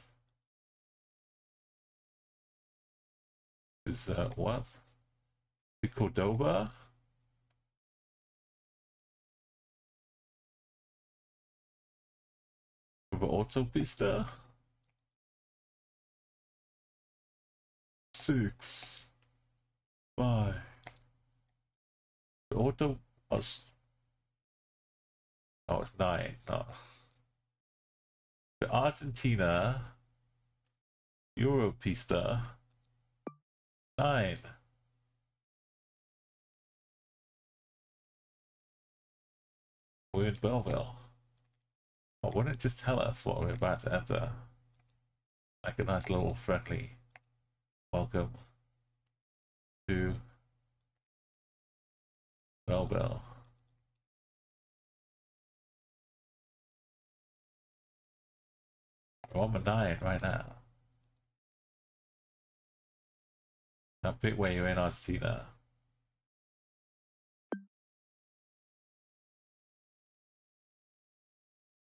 This is what? The Cordoba? Over Autopista? 6, 5. The Auto. Oh, it's 9. No. The Argentina Europista 9. We're in Belleville. Oh, wouldn't it just tell us what we're about to enter? Like a nice little friendly welcome to Belleville. We're on the 9 right now. That bit where you're in Argentina.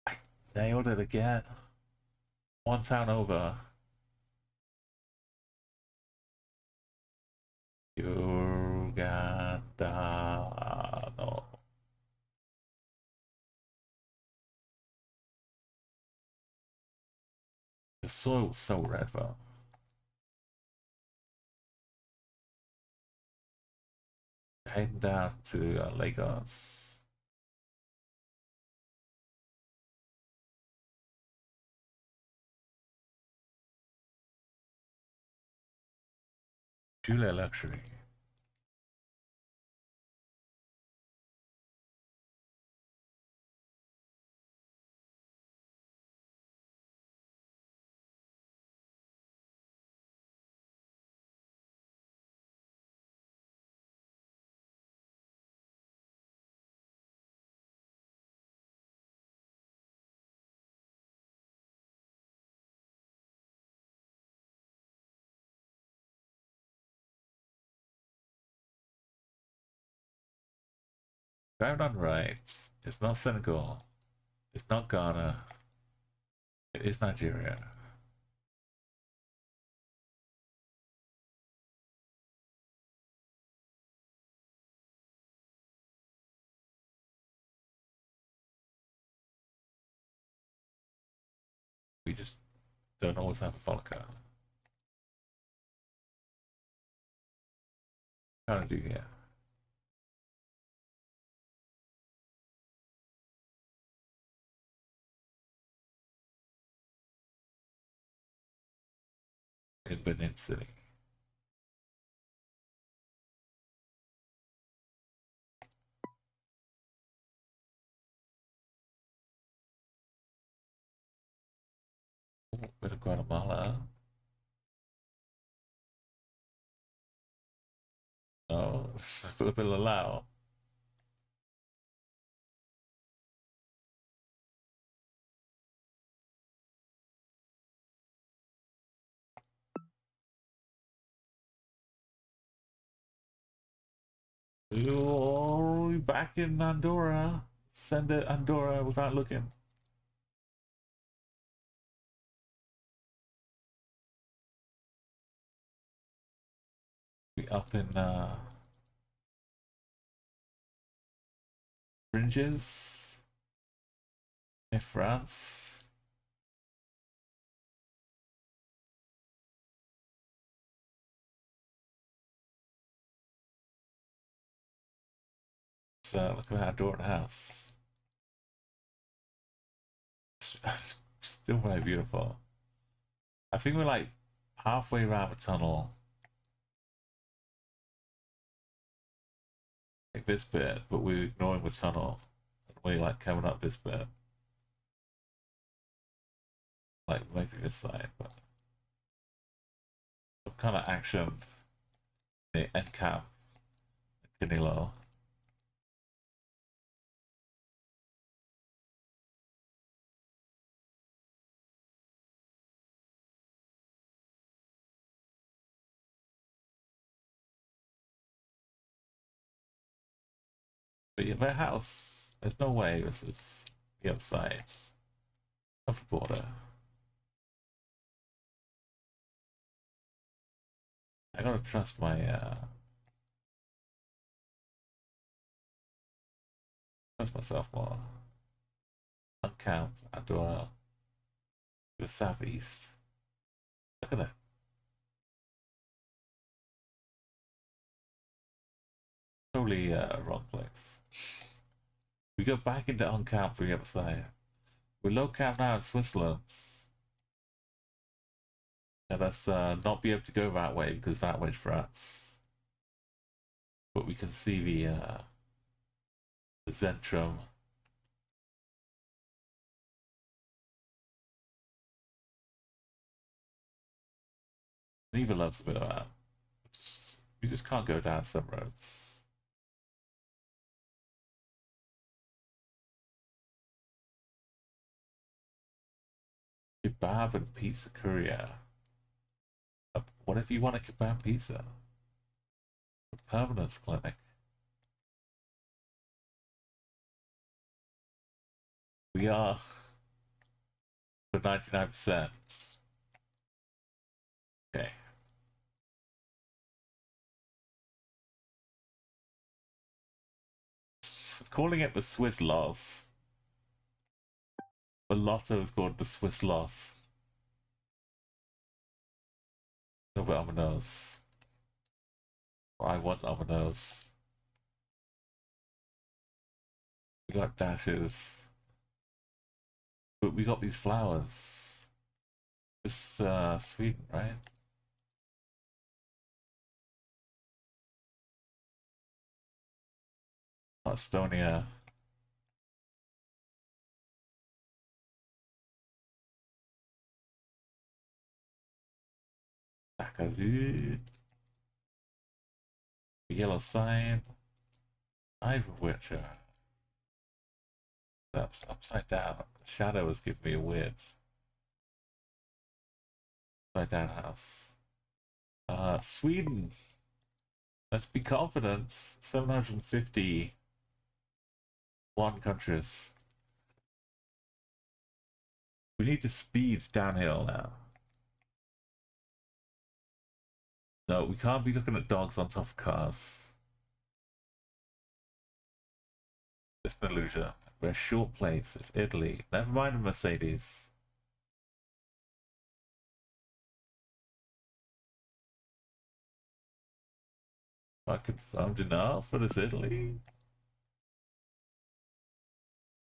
I nailed it again. One town over. Uganda. No. The soil's so red though. Heading down to Lagos. Julia Luxury. Driving on right. It's not Senegal. It's not Ghana. It is Nigeria. We just don't always have a Volca. Trying to do here. In Benin City. Bit of Guatemala. No, Philippine Lao. You're back in Andorra. Send it Andorra without looking. We up in Fringes in France. So look at Andorra House. Still very beautiful. I think we're like halfway around the tunnel. Like this bit, but we're ignoring the tunnel. And we're like coming up this bit. Like maybe this side, but some kind of action in the end cap. Canelo. But yeah, their house, there's no way this is the outside of the border. I gotta trust my trust myself more. Uncount Andorra to the southeast. Look at that. Totally wrong place. We go back into uncount for the other side. We're low count now in Switzerland. Let us not be able to go that way because that way's France. But we can see the Zentrum. Neva loves a bit of that. You just can't go down some roads. Kebab and pizza courier. What if you want a kebab pizza? A permanence clinic. We are for 99%. Okay. Calling it the Swiss loss. The lotto is called the Swiss loss. Over on my nose. I want on my nose. We got dashes. But we got these flowers. This Sweden, right? Estonia. Sakalut. Yellow sign. Ivor Witcher. That's upside down. The shadow is giving me a weird upside down house. Sweden. Let's be confident. 751 countries. We need to speed downhill now. No, we can't be looking at dogs on top of cars. It's an illusion. We're a short place. It's Italy. Never mind a Mercedes. I confirmed enough. What is Italy?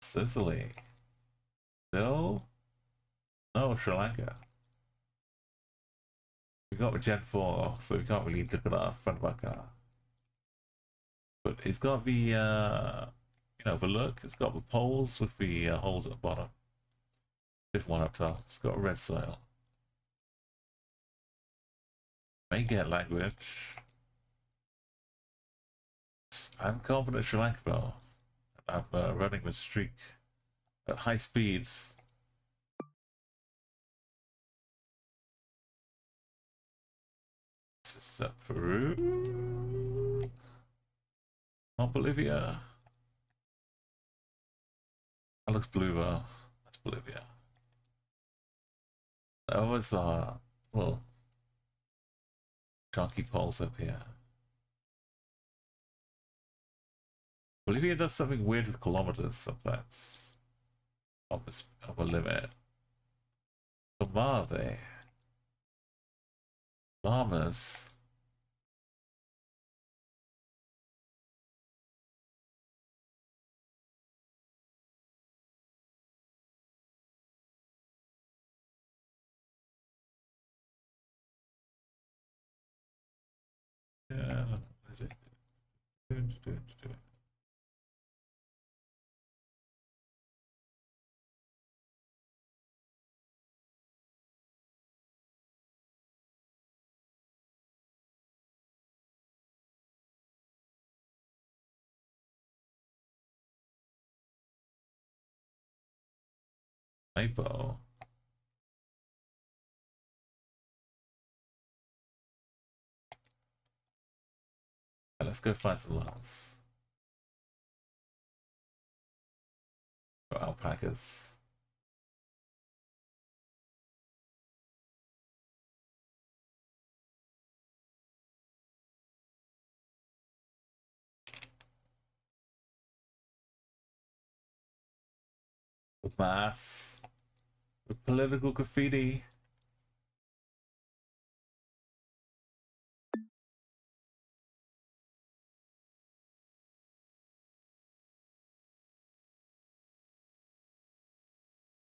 Sicily. No? No, Sri Lanka. We got a Gen 4, so we can't really look at our front of our car. But it's got the, you know, the look. It's got the poles with the holes at the bottom. Different one up top. It's got a red soil. May get language. I'm confident Sri Lanka though. I'm running the streak at high speeds. This is Peru. Not Bolivia. That looks blue though. That's Bolivia. There was well, chunky poles up here. Bolivia does something weird with kilometers sometimes. On a limit. Comave. Llamas. Yeah. Maple. Let's go find some llamas. Or alpacas. The mass. The political graffiti.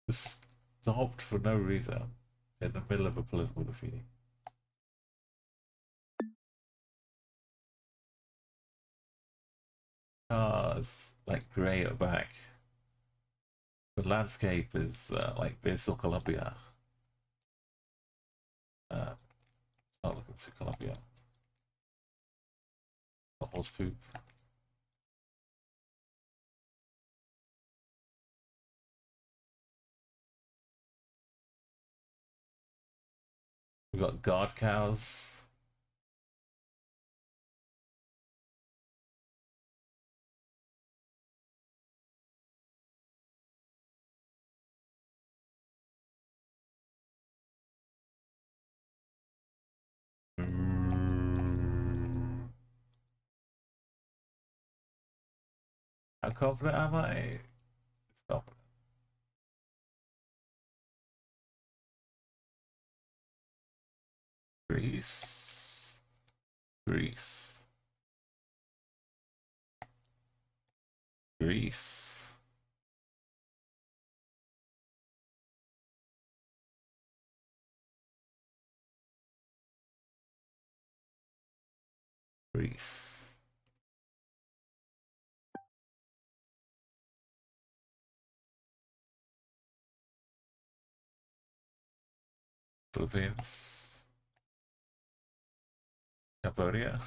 Just stopped for no reason in the middle of a political graffiti. Cars like grey at the back. The landscape is like Bristol, Columbia. It's not looking to Columbia. The horse poop. We got guard cows. How confident am I? Stop. Greece. Greece. Greece. Greece. Philippines. Cambodia.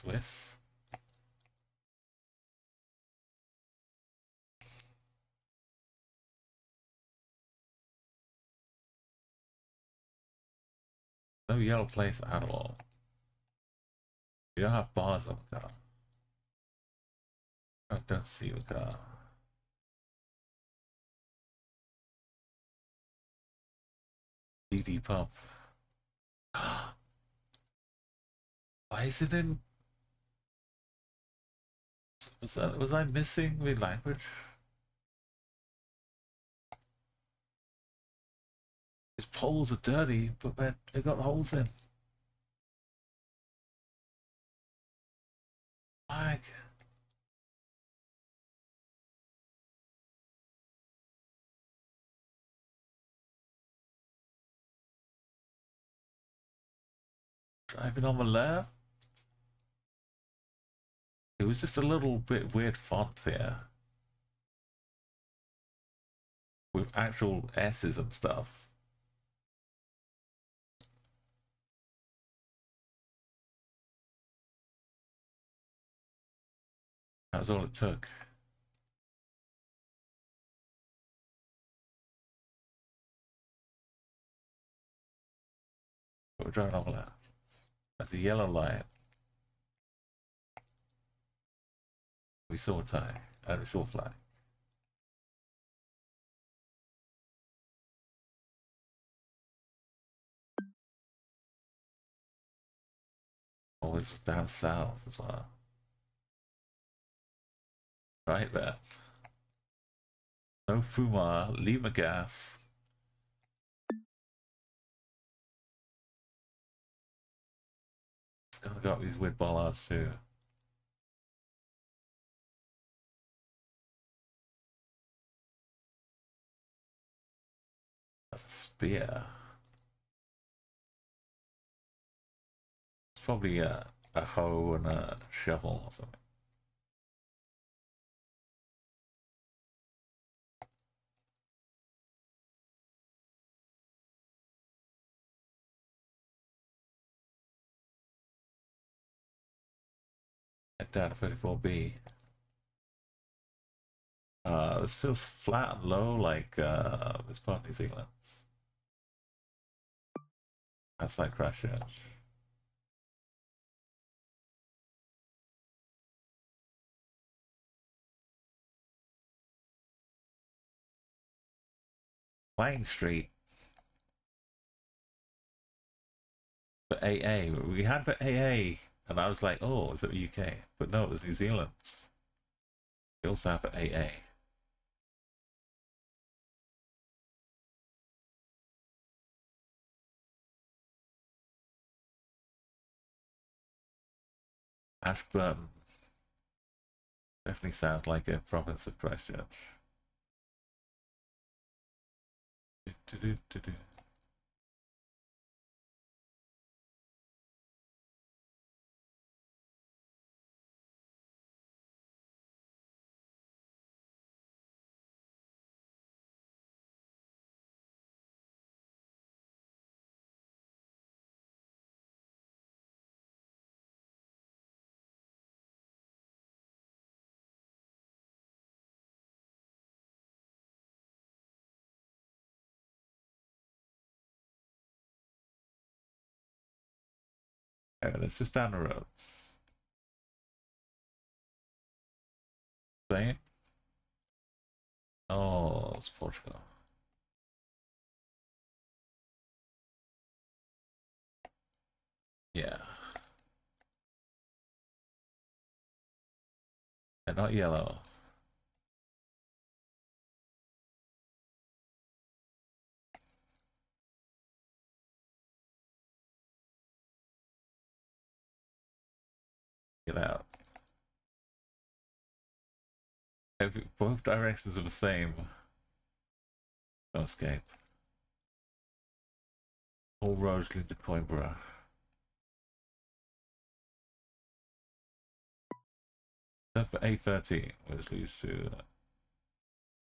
Swiss. No yellow place at all. You don't have bars on the car. I don't see the car. DD pump. Why is it in? Was I missing the language? His poles are dirty, but man, they got holes in. Flag. Driving on the left. It was just a little bit weird font here. With actual S's and stuff. That was all it took. But we're driving on the left. That's a yellow light. We saw a tie, and we saw a flag. Oh, this was down south as well. Right there. No Fumar, Lima gas. It's gotta got these weird bollards too. That's a spear. It's probably a hoe and a shovel or something. Head down to 34B. This feels flat and low like this part of New Zealand. That's like Crash Edge. Plain Street. For AA. We had for AA, and I was like, oh, is it the UK? But no, it was New Zealand's. They also have for AA. Ashburton definitely sounds like a province of Christchurch. Do-do-do-do-do. Okay, let's just down the roads. Spain? Oh, it's Portugal. Yeah. They're not yellow. Get out. Both directions are the same. No escape. All roads lead to Coimbra. Except for A13, which leads to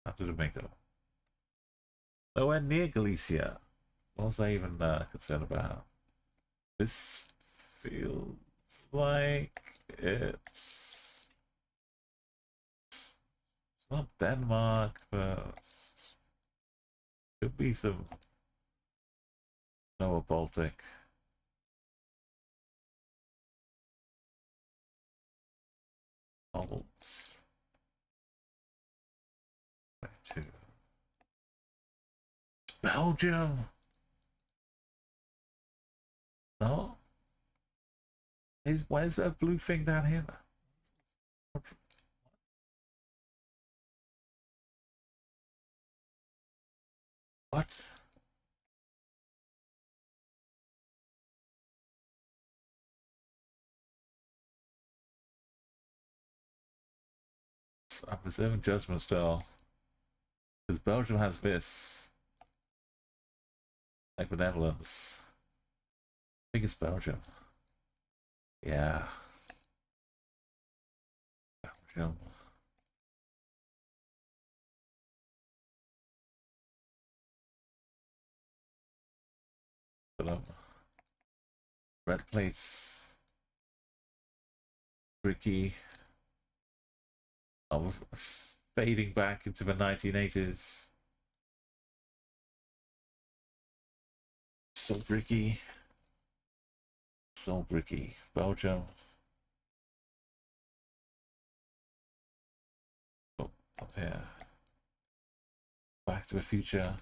Santo Domingo. Nowhere near Galicia. What was I even concerned about? This feels like it's not Denmark, but could be some Lower Baltic. Novels. 22. Belgium. No. Where's that blue thing down here? What? I'm reserving judgment still. Because Belgium has this. Like the Netherlands. I think it's Belgium. Yeah. Belgium. Red plates. Tricky. Oh, fading back into the 1980s. So bricky. So bricky. Belgium. Oh, up here. Back to the Future.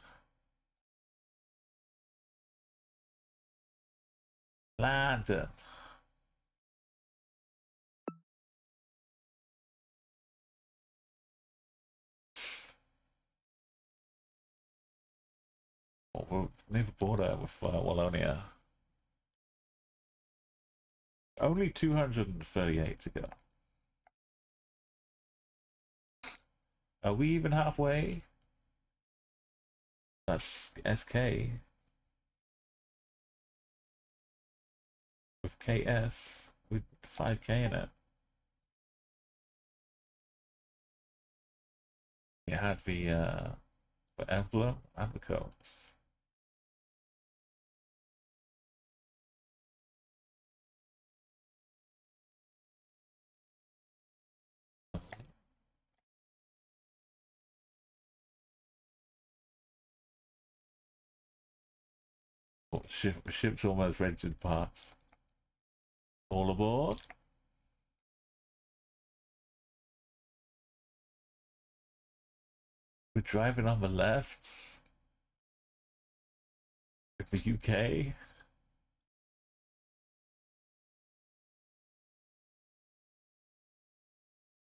London. Oh, we're near the border with Wallonia. Only 238 to go. Are we even halfway? That's SK. With KS. With 5K in it. You had the emblem and the codes. Oh, ship's almost ready to depart. All aboard. We're driving on the left. With the UK.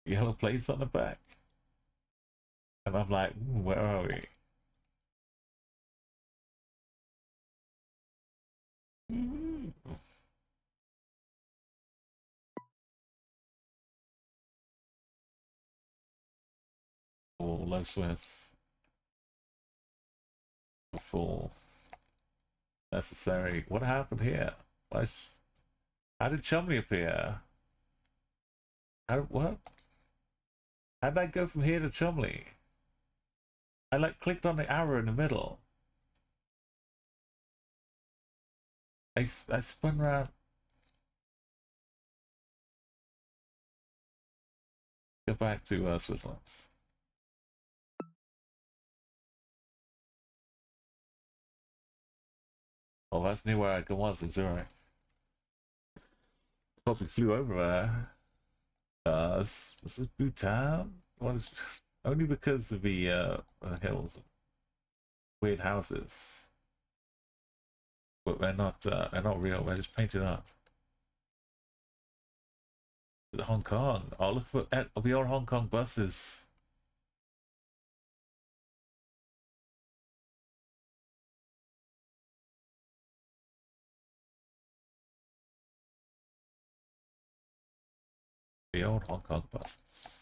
Yellow plates on the back. And I'm like, where are we? Oh, low Swiss. Full. Necessary. What happened here? How did Chumley appear? What? How did I go from here to Chumley? I like clicked on the arrow in the middle. I spun around. Go back to Switzerland. Oh, that's near where I was in Zurich. Probably flew over there. Was this Bhutan? What is only because of the hills, weird houses, but they're not real. They're just painted up. Hong Kong. Oh, look for the old Hong Kong buses. The old Hong Kong buses.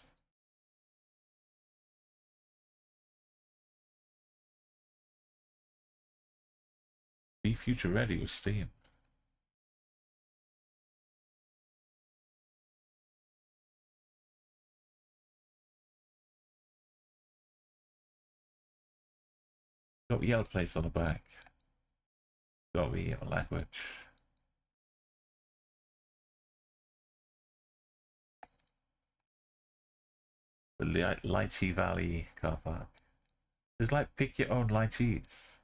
Be future ready with steam. Got the yellow plates on the back. Got the language. The Lychee Valley car park. It's like pick your own lychees.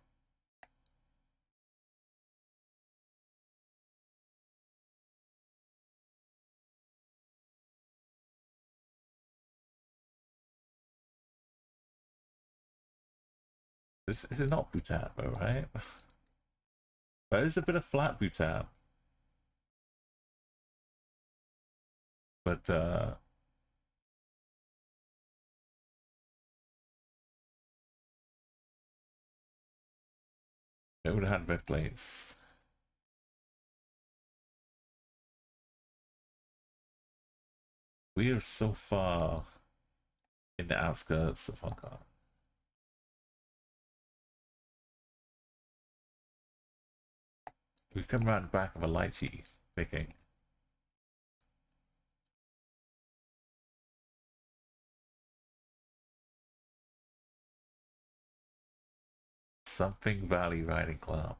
This is not Bhutan though, right? There is a bit of flat Bhutan. But they would have had red plates. We are so far in the outskirts of Hong Kong. We've come around the back of a lychee picking. Something Valley Riding Club.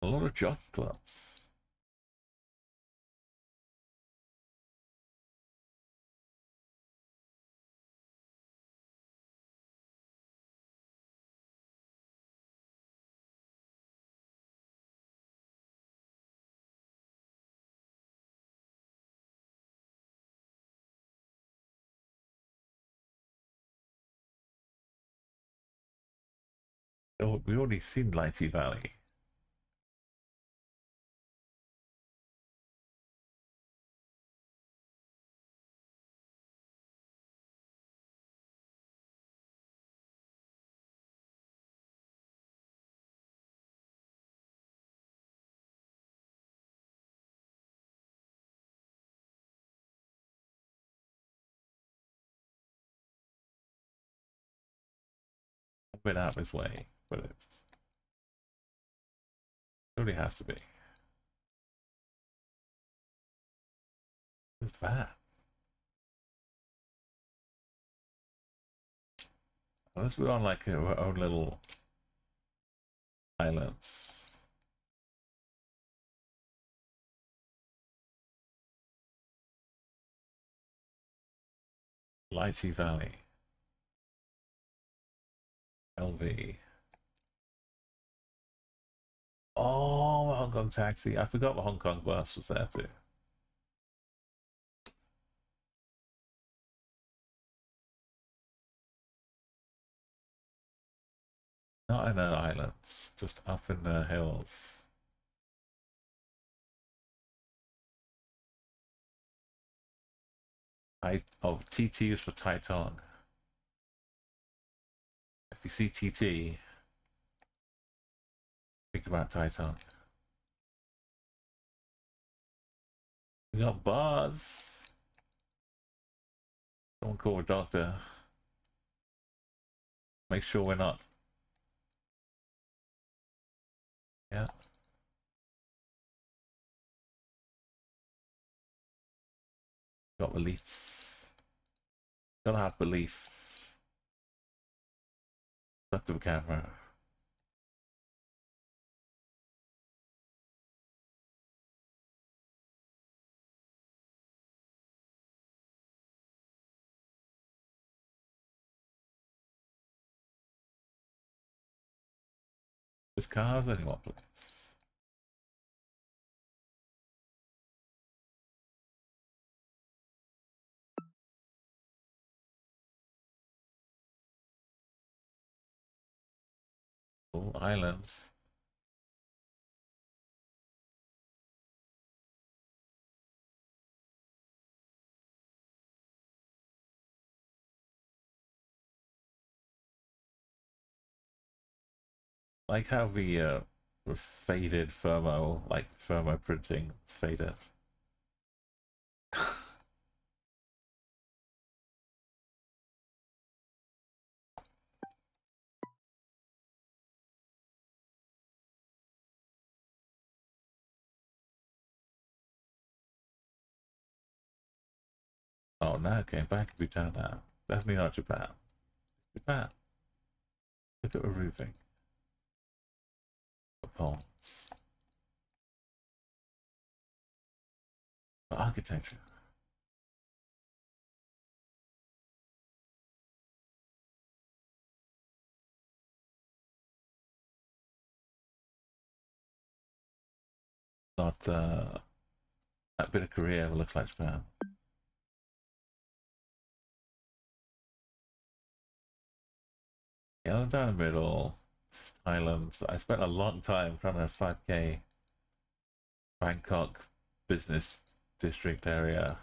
A lot of jockey clubs. Oh, we already seen Lychee Valley. A bit out this way, but it really has to be. What's that? Unless we're on like our own little islands. Lychee Valley. LV. Oh, Hong Kong taxi. I forgot the Hong Kong bus was there too. Not in the islands, just up in the hills. TT is for Taitung. If you see TT, think about Taitung. We got Buzz. Someone call a doctor. Make sure we're not. Yeah. Got beliefs. Gotta have belief. Stuck to the camera. There's cars anymore, please. Oh, island. Like how the faded thermo, like thermo printing, it's faded. Oh no, okay, back to Bhutan now. Definitely not Japan. Japan. Look at the roofing. The ponds. The architecture. Not that bit of Korea looks like Japan. Yeah, down the middle. Thailand. I spent a long time trying to 5K Bangkok business district area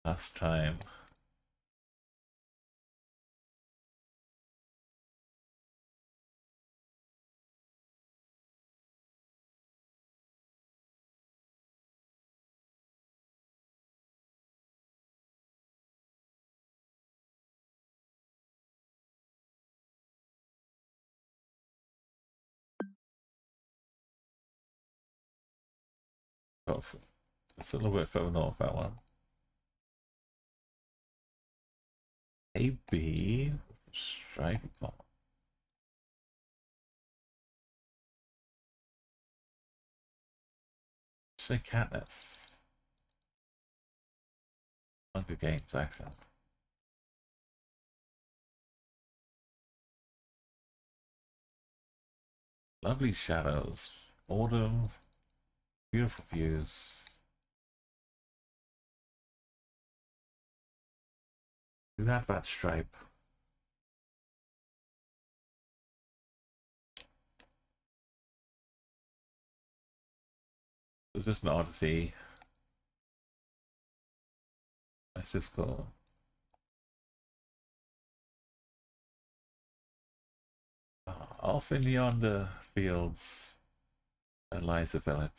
last time. Oh, it's a little bit further north, that one. AB strike. Say Katniss. Hunger Games action. Lovely shadows. Autumn. Beautiful views. You have that stripe. It's just an oddity. That's just cool. Off in yonder fields, there lies a village.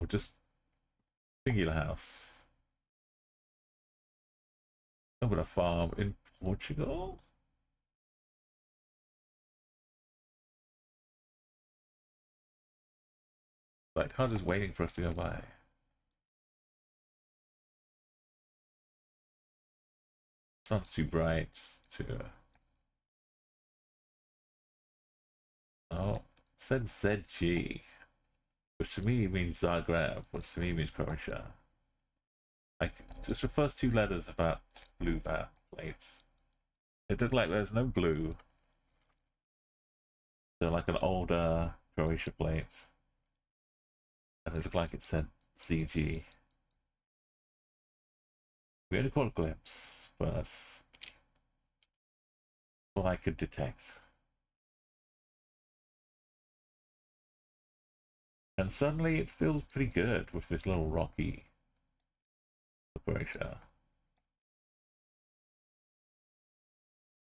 Or just singular house. Over a farm in Portugal. Like, I'm just waiting for us to go by. It's not too bright to. Oh, it said ZG, which to me means Zagreb, which to me means Croatia. Like, just the first two letters about blue VAT plates. It looked like there's no blue. They're like an older Croatia plate. And it looked like it said CG. We only caught a glimpse, but that's what I could detect. And suddenly it feels pretty good with this little rocky Croatia.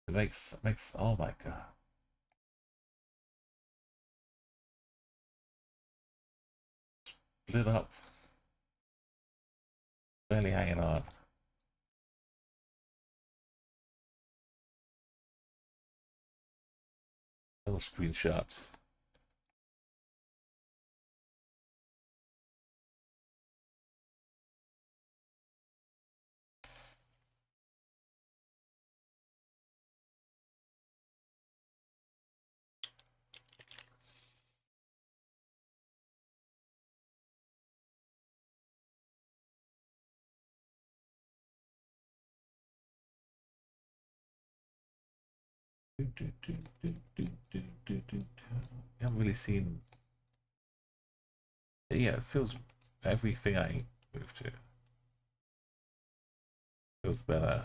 It makes oh my god. Lit up. Barely hanging on. Little screenshot. You haven't really seen. Yeah, it feels everything I moved to feels better.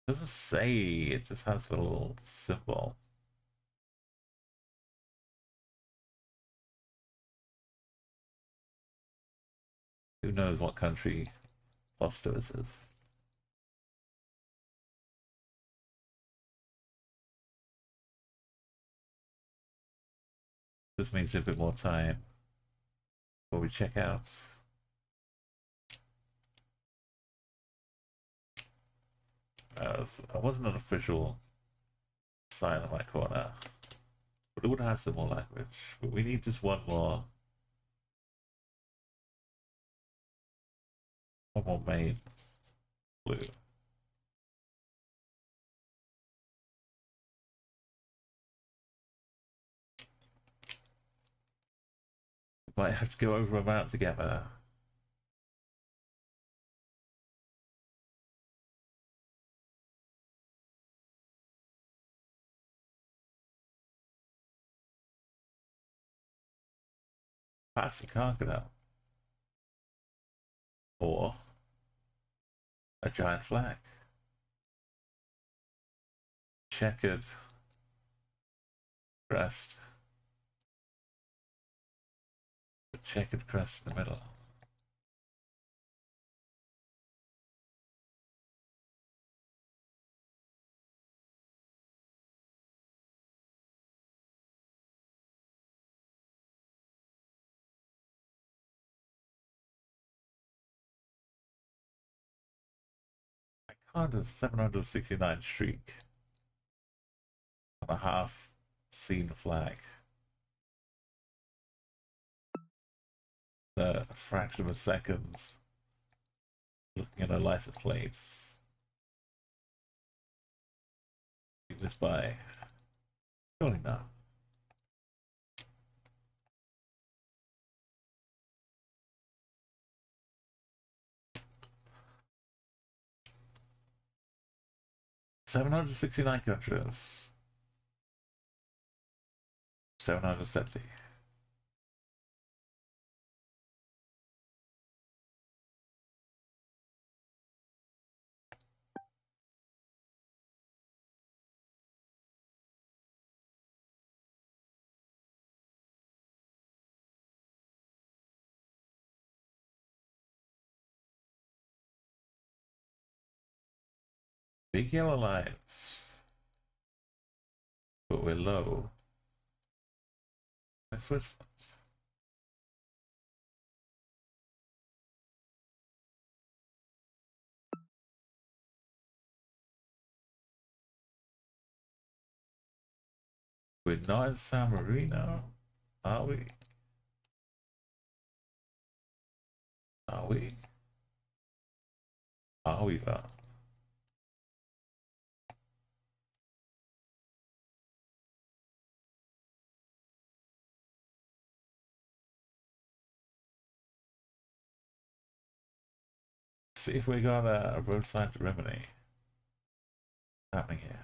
It doesn't say, it just has a little symbol. Who knows what country Foster this is? This means a bit more time before we check out. I wasn't an official sign on my corner, but it would have some more language. But we need just one more main blue. We might have to go over a map together. Pass the crocodile. Or a giant flag. Checkered crest. The checkered crest in the middle. I can't have 769 streak on a half seen flag. A fraction of a second looking at a license plates. Do this by surely not. $769 countries. 770. Big yellow lines. But we're low. Let's switch. We're not in San Marino, are we? Are we? Are we though? see if we got a roadside remedy happening here.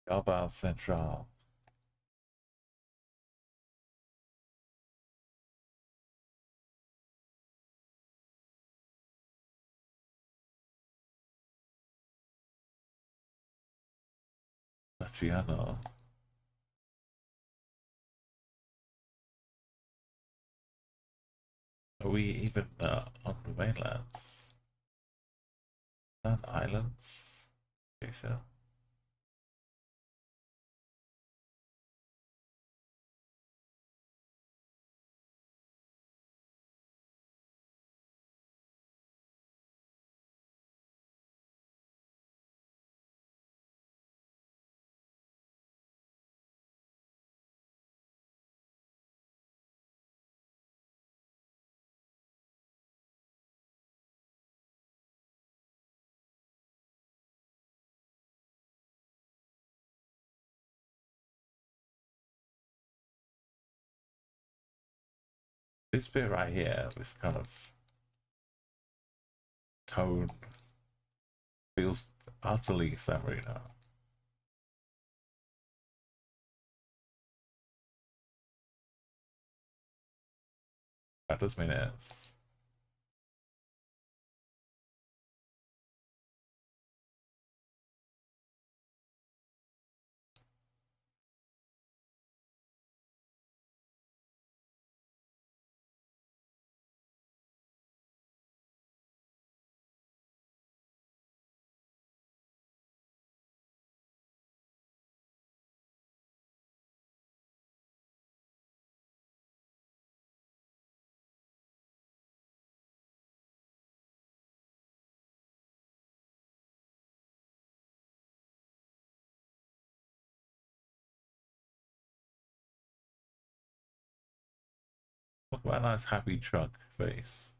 Global Central. Luciano. Are we even on the mainlands? Land Islands? Okay, sure. This bit right here, this kind of tone feels utterly San Marino. That does mean it's look at that nice happy truck face.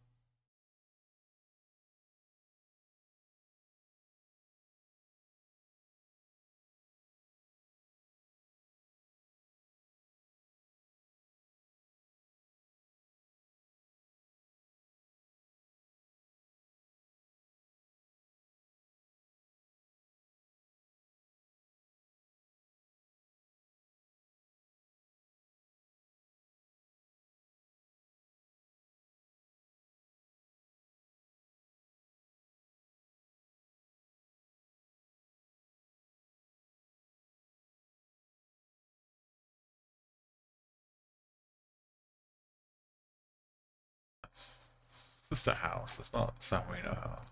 It's just a house. It's not San Marino house.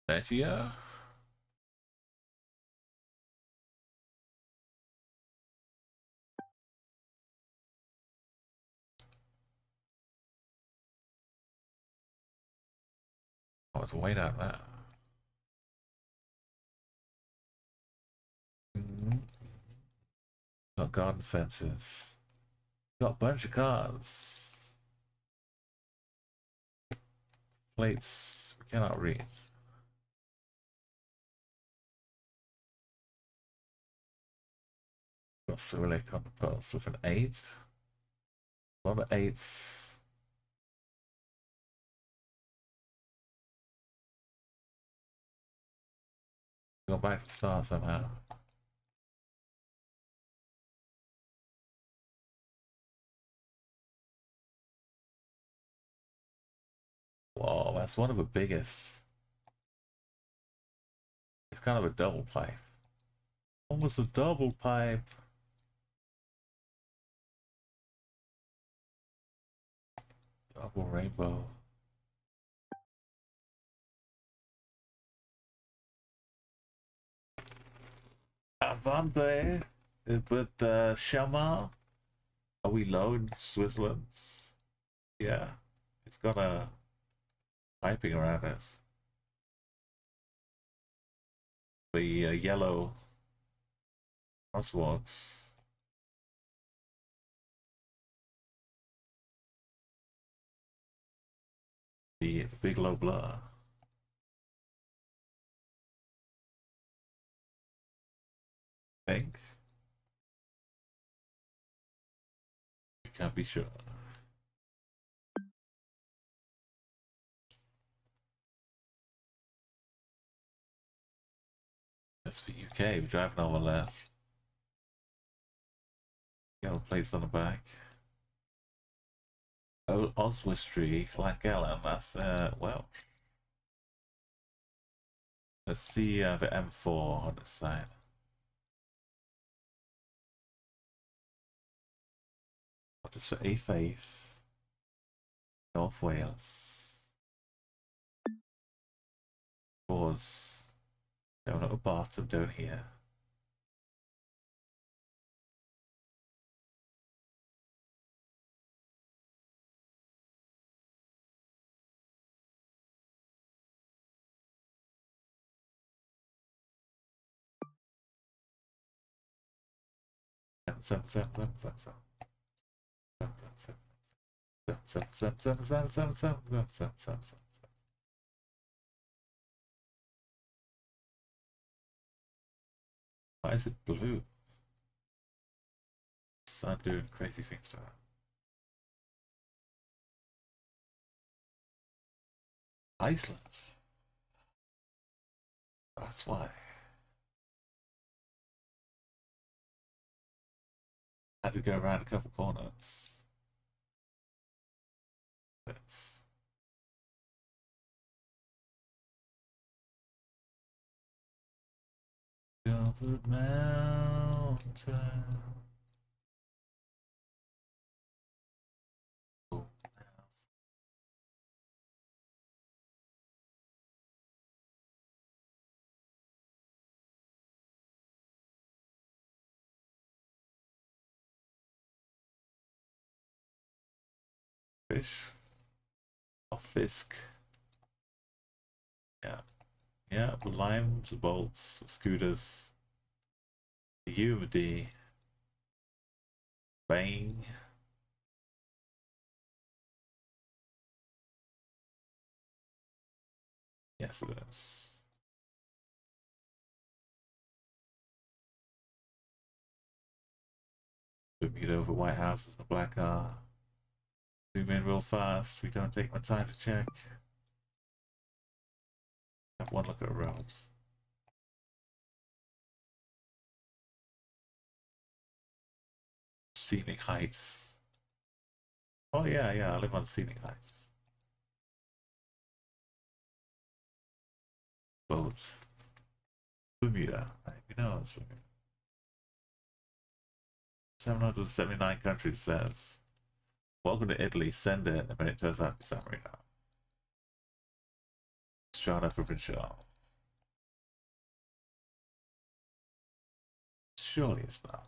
Negia? Oh, it's way down there. Got garden fences. Got a bunch of cars. Plates we cannot read. Got Cyrillic on the post with an 8. A lot of 8s. Go back to start somehow. Whoa, that's one of the biggest. It's kind of a double pipe. Almost a double pipe. Double rainbow. Avante with Shama. Are we low in Switzerland? Yeah. It's got a piping around it. The yellow crosswalks. The big low blur. Think we can't be sure. That's for UK. We're driving on the left. Got a place on the back. Oh, Oswestry, Llangellen. That's well. Let's see the M4 on the side. What is for A5? North Wales. Fours down at the bottom, down here. Why is it blue? Sun doing crazy things to her. Iceland. That's why. Had to go around a couple corners. Let's covered mountain. Oh, fish. Or fisk. Yeah. Yeah, limes, bolts, scooters. UMD. Bang. Yes, it is. We meet over White House in the black car. Zoom in real fast. We don't take my time to check. Have one look at the roads. Scenic Heights. Oh yeah, yeah, I live on Scenic Heights. Boat. Bermuda. You know it's Bermuda. 779 countries says, welcome to Italy, send it, and then it turns out to be San Marino. Strata Provincial. Surely it's not.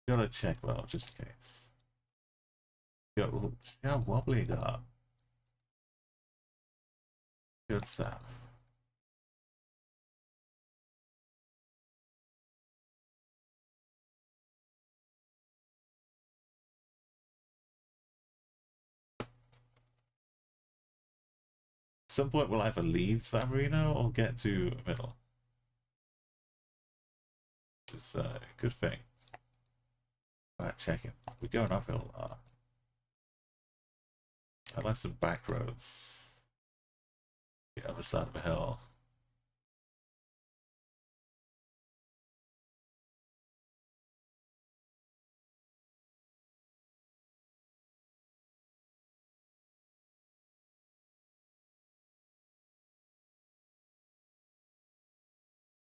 Gotta check though, just in case. Yo, see how wobbly it got. Good stuff. At some point we'll either leave San Marino or get to middle. It's a good thing. Alright, checking. We're going uphill a lot. I like some back roads. The other side of the hill.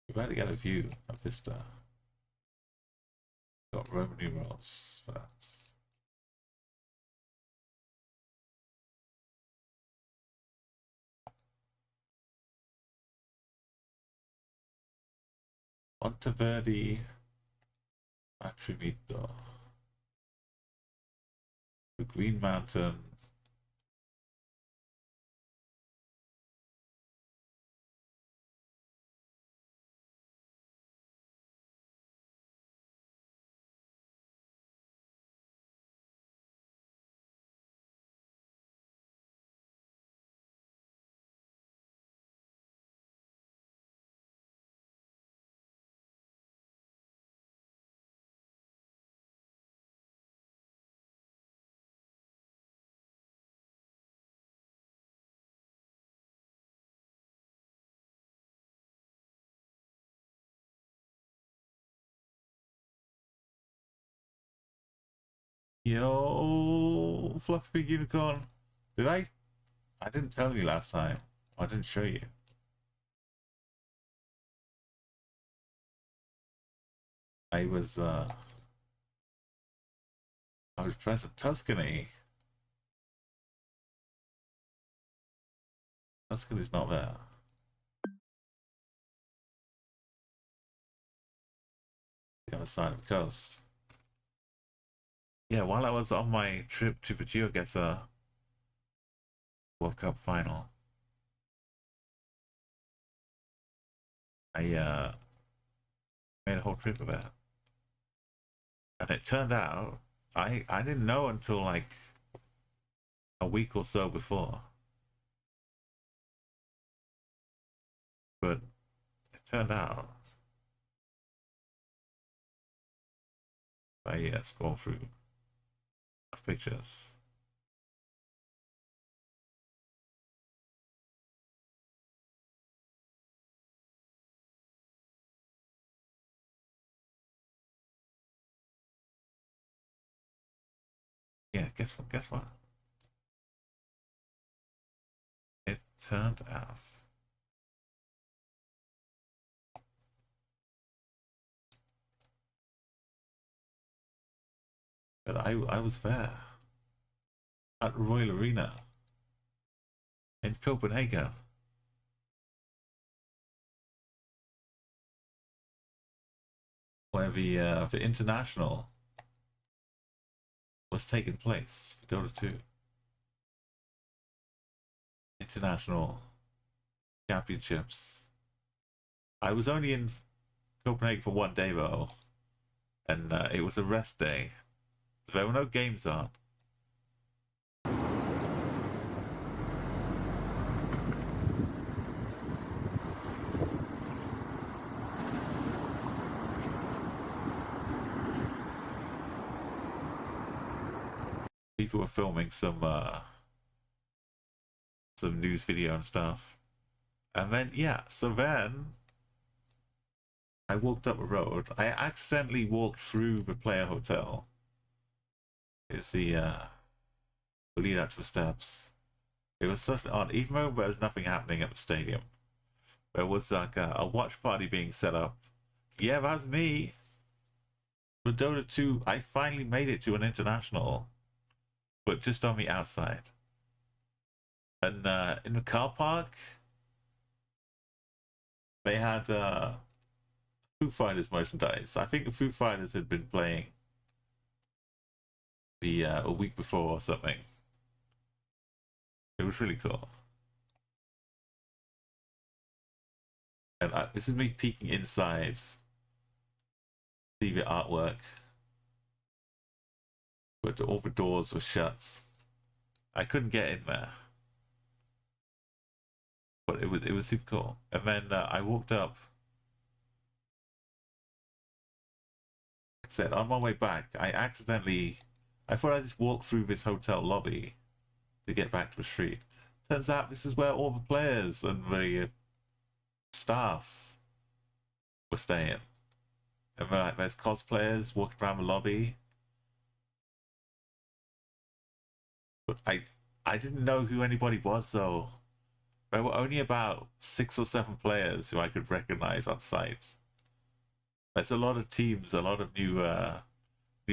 We better get a view of Vista. Got Roman numerals for that. Monteverdi Atrimito. The Green Mountain. Yo, fluffy pig unicorn. Did I? I didn't tell you last time. I didn't show you. I was present. Tuscany. Tuscany's not there. The other side of the coast. Yeah, while I was on my trip to the Geo World Cup final, I made a whole trip of it. And it turned out I didn't know until like a week or so before. But it turned out I scroll through pictures. Yeah, guess what? Guess what? It turned out that I was there at Royal Arena in Copenhagen, where the international was taking place for Dota 2. International Championships. I was only in Copenhagen for one day though, and it was a rest day. There were no games on. People were filming some news video and stuff. And then yeah, so then I walked up a road. I accidentally walked through the player hotel. It's the lead out to the steps. It was such an odd, even though there was nothing happening at the stadium. There was like a watch party being set up. Yeah, that's me. With Dota 2, I finally made it to an international, but just on the outside. And in the car park, they had Foo Fighters merchandise. I think the Foo Fighters had been playing the a week before or something. It was really cool. And this is me peeking inside, see the artwork, but all the doors were shut. I couldn't get in there, but it was super cool. And then I walked up. I said on my way back, I thought I'd just walk through this hotel lobby to get back to the street. Turns out this is where all the players and the staff were staying. And like, there's cosplayers walking around the lobby. But I didn't know who anybody was though. There were only about 6 or 7 players who I could recognize on site. There's a lot of teams, a lot of new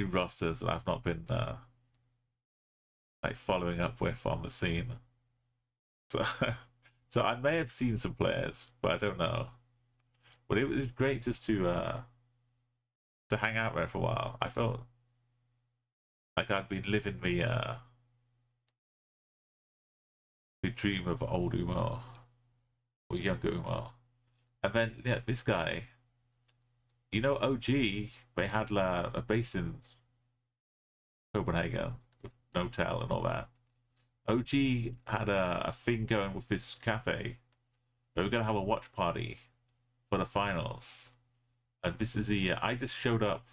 rosters that I've not been like following up with on the scene. So so I may have seen some players, but I don't know. But it was great just to hang out there for a while. I felt like I'd been living the dream of old Umar or younger Umar. And then yeah, this guy, you know, OG, they had a base in Copenhagen with an hotel and all that. OG had a thing going with this cafe. They were gonna have a watch party for the finals, and this is the I just showed up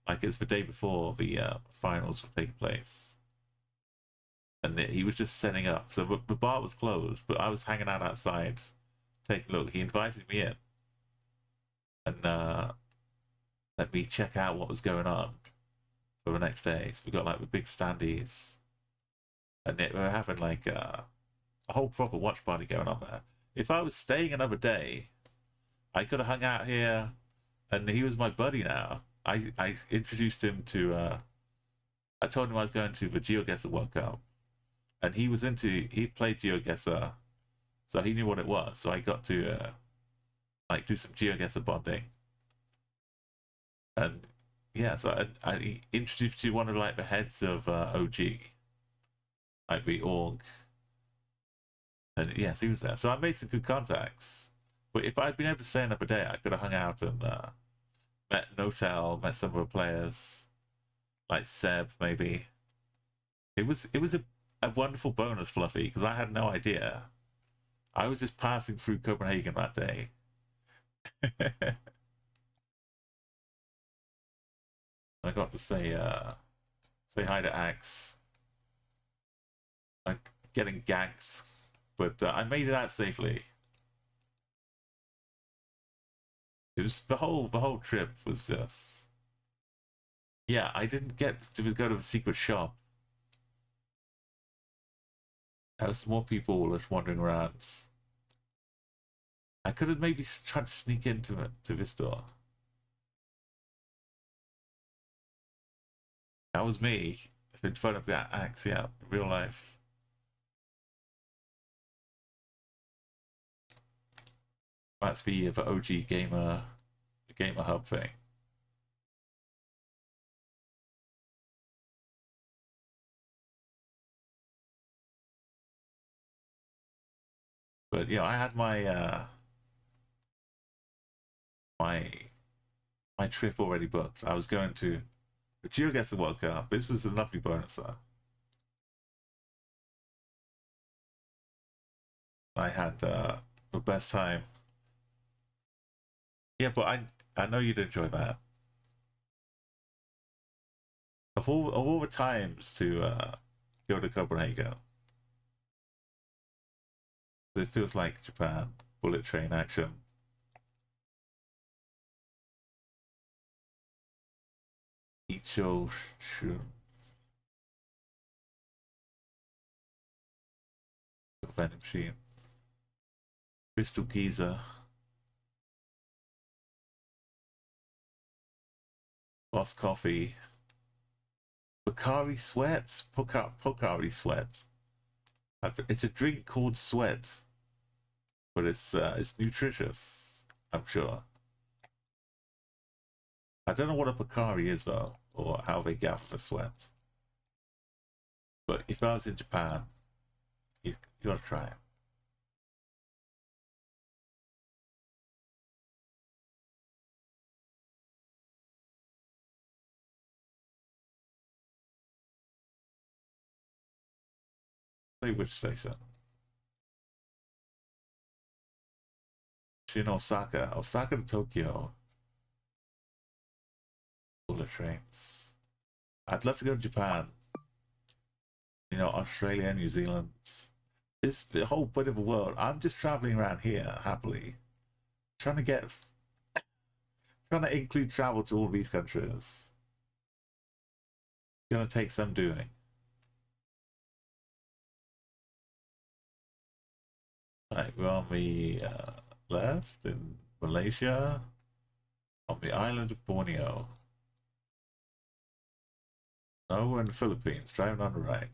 like it's the day before the finals will take place, and he was just setting up. So the bar was closed, but I was hanging out outside, taking a look. He invited me in, and let me check out what was going on. for the next day. So we got like the big standees, and we were having like a whole proper watch party going on there. If I was staying another day, I could have hung out here, and he was my buddy now. I introduced him to. I told him I was going to the GeoGuessr World Cup, and he played GeoGuessr, so he knew what it was. So I got to like do some GeoGuessr bonding, and yeah, so I introduced you to one of like the heads of OG, like the org, and yes, he was there. So I made some good contacts. But if I'd been able to stay another day, I could have hung out and met Notel, met some of the players, like Seb maybe. It was a wonderful bonus, Fluffy, because I had no idea. I was just passing through Copenhagen that day. I got to say hi to Axe. Like getting ganked, but I made it out safely. It was the whole trip was just yeah. I didn't get to go to the secret shop. There was more people just wandering around. I could have maybe tried to sneak into it to this door. That was me in front of that axe. Yeah, real life. That's the OG gamer hub thing. But yeah, I had my my trip already booked. I was going to the GeoGuessr World Cup. This was a lovely bonus. I had the best time. Yeah, but I know you'd enjoy that. Of all the times to go to Copenhagen, it feels like Japan. Bullet train action. Icho Shun. Vending machine. Crystal Giza. Boss Coffee. Pocari Sweat. Pocari Sweat. It's a drink called Sweat, but it's nutritious, I'm sure. I don't know what a Pocari is though, or how they gather the sweat. But if I was in Japan, you gotta try it. Say which station. Shin Osaka. Osaka to Tokyo. Bullet trains. I'd love to go to Japan. You know, Australia, New Zealand. It's the whole bit of the world. I'm just traveling around here happily. Trying to get trying to include travel to all these countries. It's gonna take some doing. Right, we're on the left in Malaysia, on the island of Borneo. No, we're in the Philippines, driving on the right.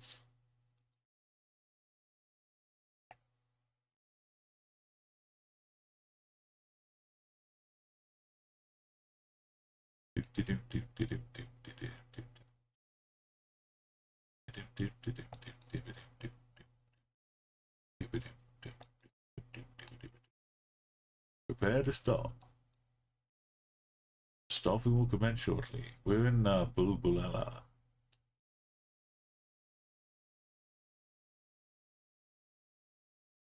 Prepare to stop. Stopping will commence shortly. We're in Bulbulella.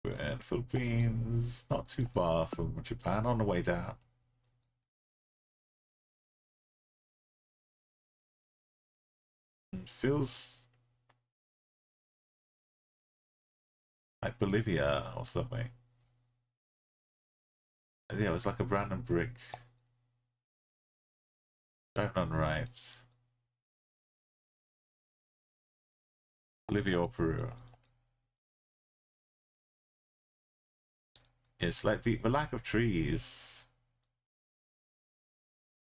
We're in Philippines, not too far from Japan on the way down. It feels like Bolivia or something. Yeah, it was like a random brick. Driving on the right. Bolivia or Peru. It's like the lack of trees.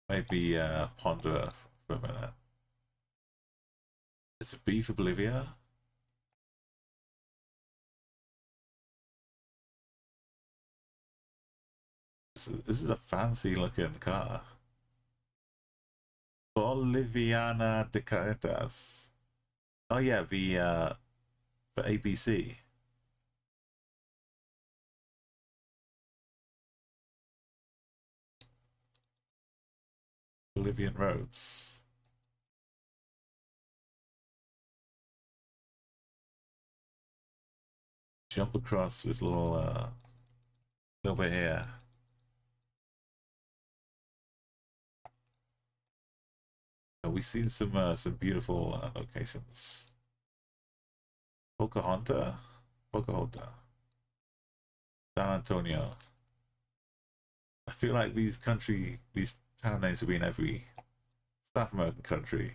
Maybe ponder for a minute. Is it B for Bolivia? This is a fancy looking car. Boliviana de Carretas. Oh yeah, the for ABC. Bolivian roads. Jump across this little bit here. We've seen some beautiful locations. Pocahontas, San Antonio. I feel like these town names have been every South American country.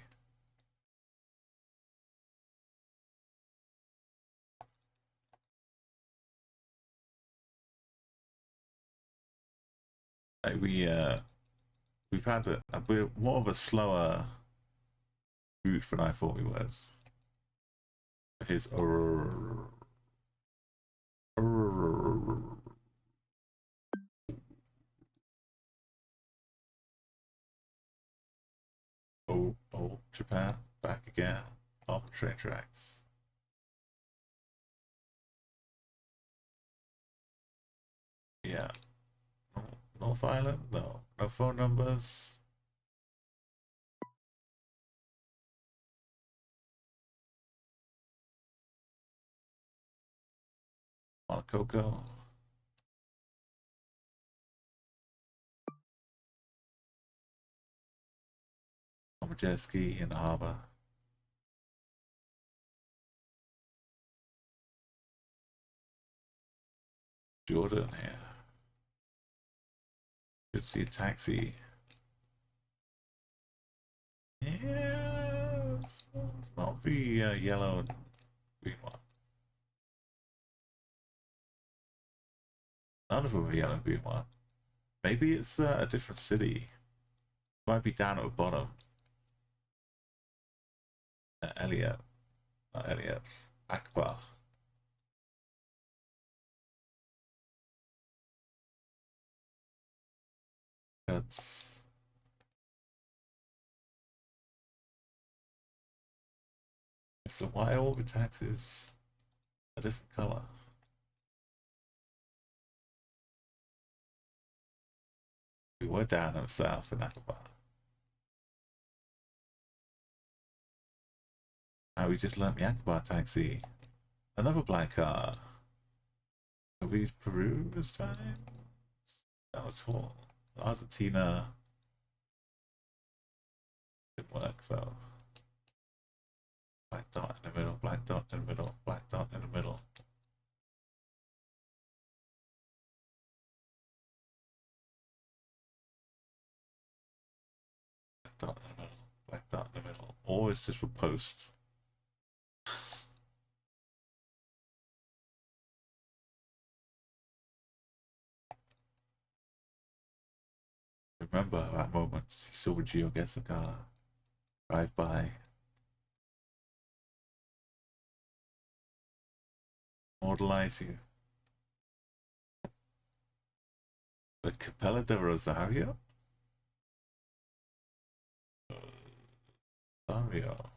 Like we've had we're more of a slower route than I thought we was. Here's oh, Japan, back again. On train tracks. Yeah. North Island? No. No phone numbers. Monacoco. On a jet ski in the harbor. Jordan here. Should see a taxi. Yeah, it's not the yellow and green one. None of them are yellow and green one. Maybe it's a different city. Might be down at the bottom. Elliot. Not Elliot. Akbar. That's... So why are all the taxis a different color? We were down in the south in Akbar. Now we just learnt the Akbar taxi. Another black car. Are we Peru this time? That was cool. Argentina didn't work though. Black dot in the middle, black dot in the middle, black dot in the middle. Black dot in the middle, black dot in the middle. Always just for posts. Remember that moment you saw Geo gets a car, drive by. Mortalize you. The Capella de Rosario? Rosario.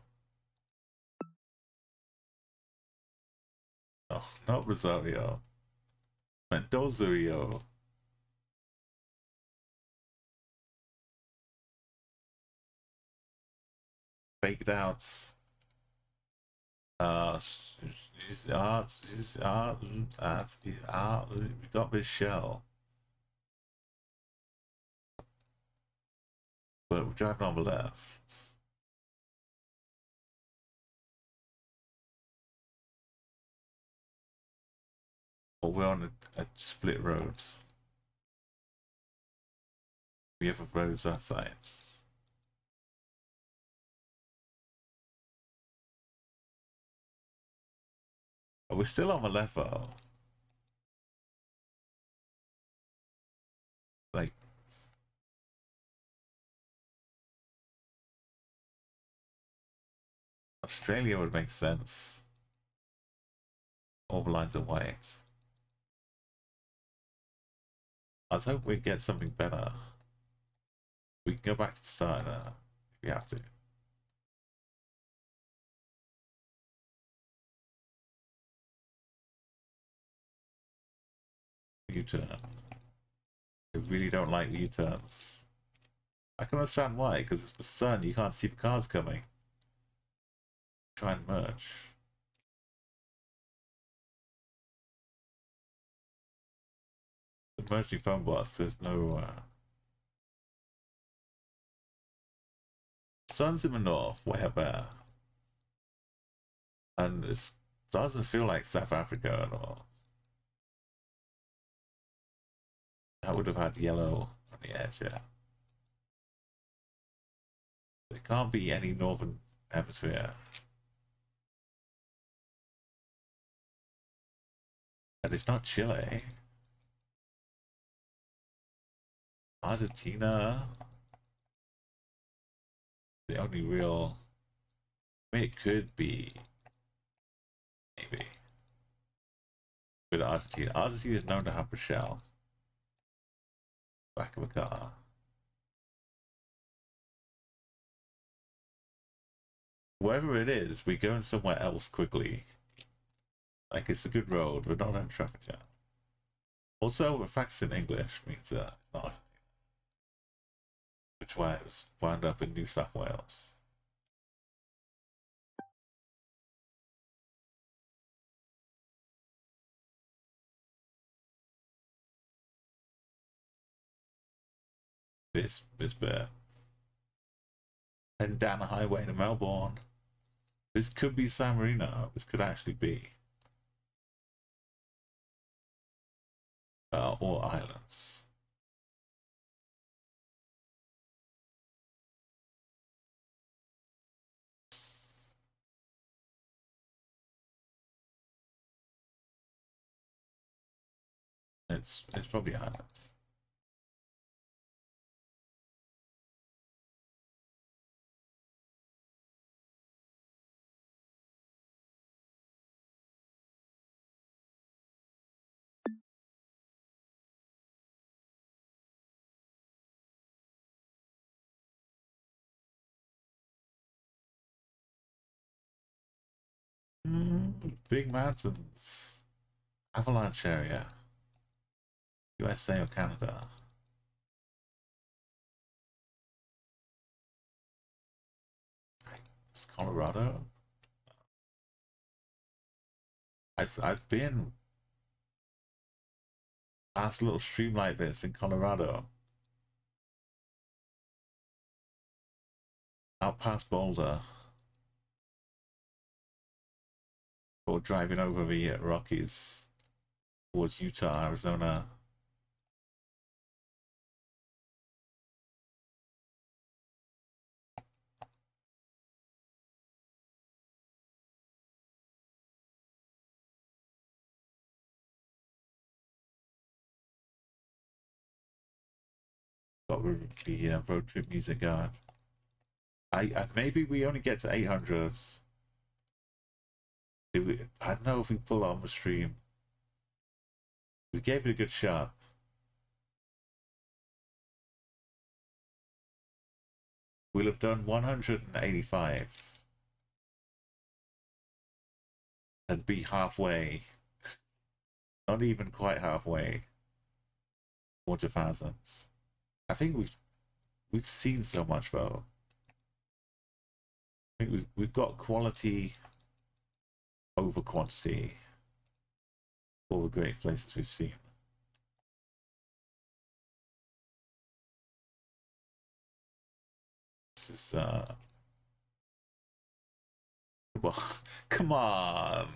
No, not Rosario. Mendozario. Faked out. We got this shell. But we're driving on the left. Or we're on a split road. We have a roads our sides. We're still on the level. Like, Australia would make sense. All the lines are white. I was hoping we'd get something better. We can go back to the start if we have to. U-turn. I really don't like the U-turns. I can understand why, because it's the sun, you can't see the cars coming. Try and merge. The merging phone box, there's no sun's in the north, way up there. And it doesn't feel like South Africa at all. I would have had yellow on the edge, yeah. There can't be any northern hemisphere. And it's not Chile. Argentina. The only real... I mean, it could be... Maybe. With Argentina. Argentina is known to have the shell. Back of a car. Wherever it is, we're going somewhere else quickly. Like, it's a good road, we're not on traffic jam. Also, the fact it's in English means it's not. Which way it was wound up in New South Wales. This bit. Heading down the highway to Melbourne. This could be San Marino. This could actually be. Or islands. It's probably islands. Big mountains. Avalanche area. USA or Canada. It's Colorado. I've been past a little stream like this in Colorado. Out past Boulder. Or driving over the Rockies towards Utah, Arizona. Got the road trip music going. I maybe we only get to 800. I don't know if we pull on the stream. We gave it a good shot. We'll have done 185 and be halfway. Not even quite halfway towards 1,000. I think we've seen so much though. I think we've got quality over quantity. All the great places we've seen. This is come on.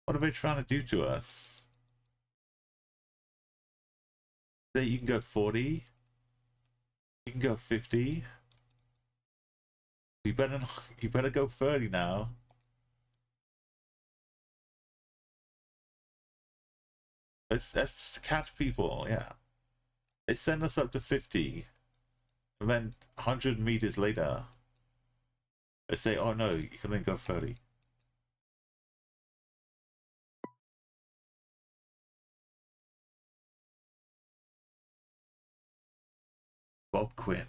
What are they trying to do to us? Say you can go 40. You can go 50. You better go 30 now. It's just to catch people, yeah. They send us up to 50, and then 100 meters later, they say, oh no, you can only go 30. Bob Quinn.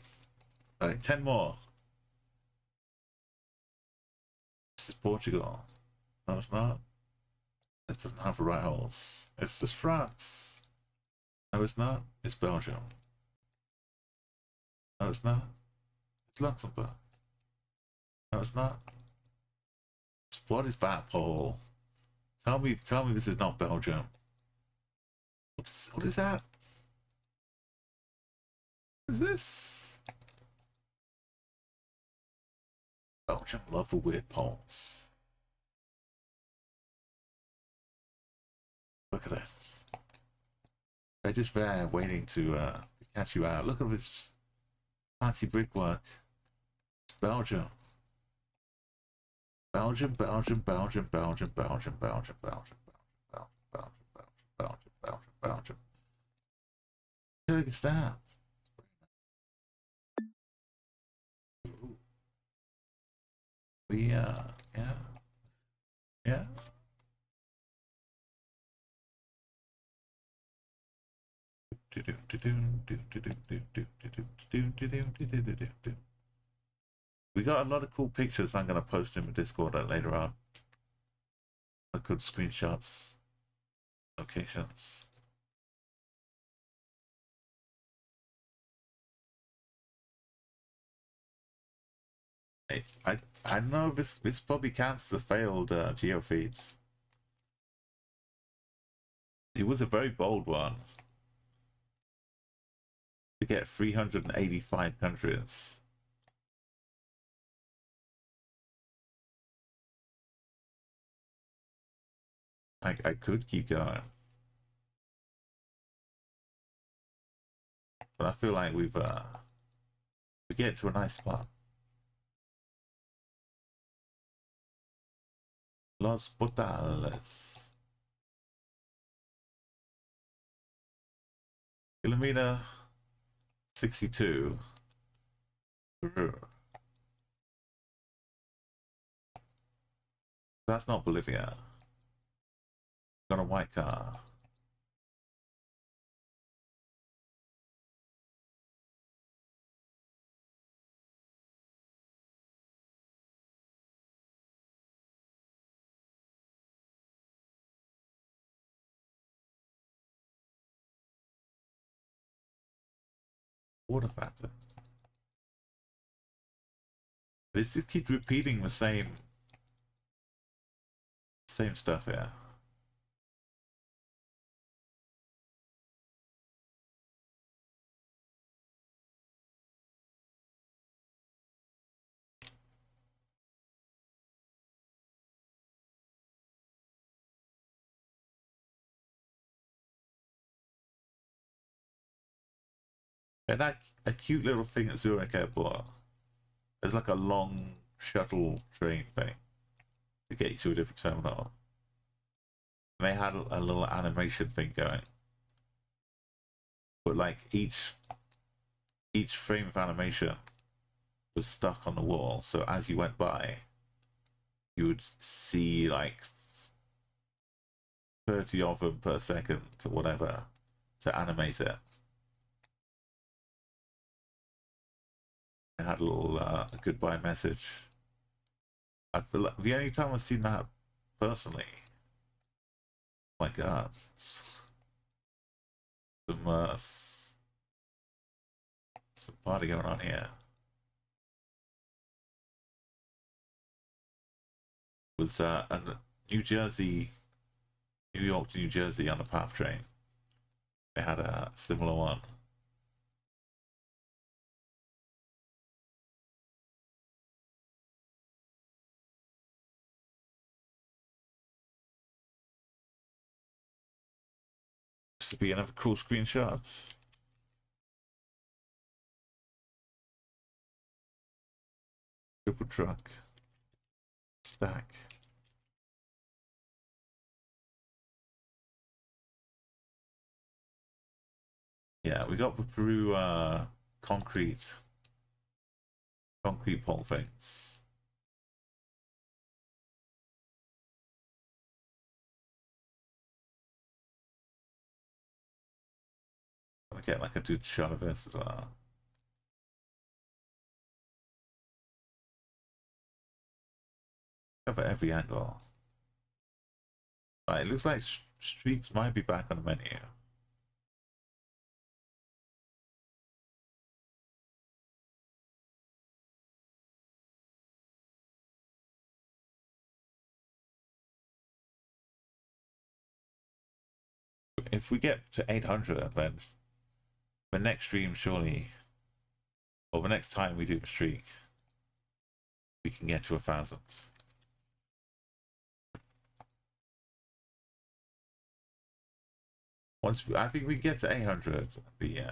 Alright, 10 more. This is Portugal. No, it's not. It doesn't have the right holes. It's just France. No, it's not. It's Belgium. No, it's not. It's Luxembourg. No, it's not. What is that pole? Tell me this is not Belgium. What is that? What is this? Belgium love for weird poles. Look at it. They're just there waiting to catch you out. Look at this fancy brickwork. It's Belgium. Belgium, Belgium, Belgium, Belgium, Belgium, Belgium, Belgium, Belgium, Belgium, Belgium, Belgium, Belgium, Belgium. Kyrgyzstan. Yeah, yeah. We got a lot of cool pictures I'm going to post in the Discord later on. Good screenshots, locations. I know this probably counts as a failed Geo Feats. It was a very bold one to get 385 countries. I could keep going, but I feel like we get to a nice spot. Los Portales. Kilometer 62. That's not Bolivia. Got a white car. Water factor. This just keeps repeating the same stuff here. And that a cute little thing at Zurich Airport. There's like a long shuttle train thing to get you to a different terminal. And they had a little animation thing going, but like each frame of animation was stuck on the wall. So as you went by, you would see like 30 of them per second or whatever to animate it. It had a little goodbye message. I feel like the only time I've seen that personally, oh my god, some party going on here. Was a New York to New Jersey on a PATH train. They had a similar one. This would be another cool screenshot. Triple truck. Stack. Yeah, we got through concrete pole things. Gonna get like a good shot of this as well. Cover every angle. Right, it looks like streaks might be back on the menu. If we get to 800, then the next stream surely, or the next time we do the streak, we can get to 1,000. I think we get to 800, but yeah.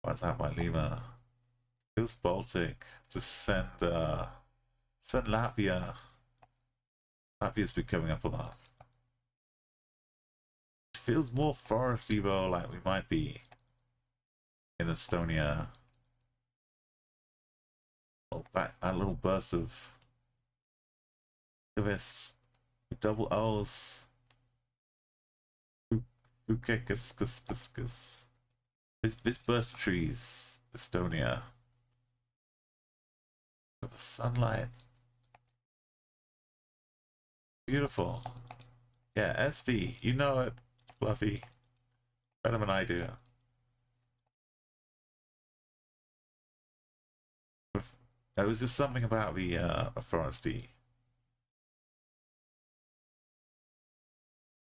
What's that by Lima? Feels Baltic to send Latvia. Latvia's been coming up a lot. It feels more foresty though, like we might be in Estonia. Oh, that little burst of this double O's. This burst of trees, Estonia. The sunlight. Beautiful. Yeah, SD, you know it, Fluffy. Better than I do. There was just something about the foresty.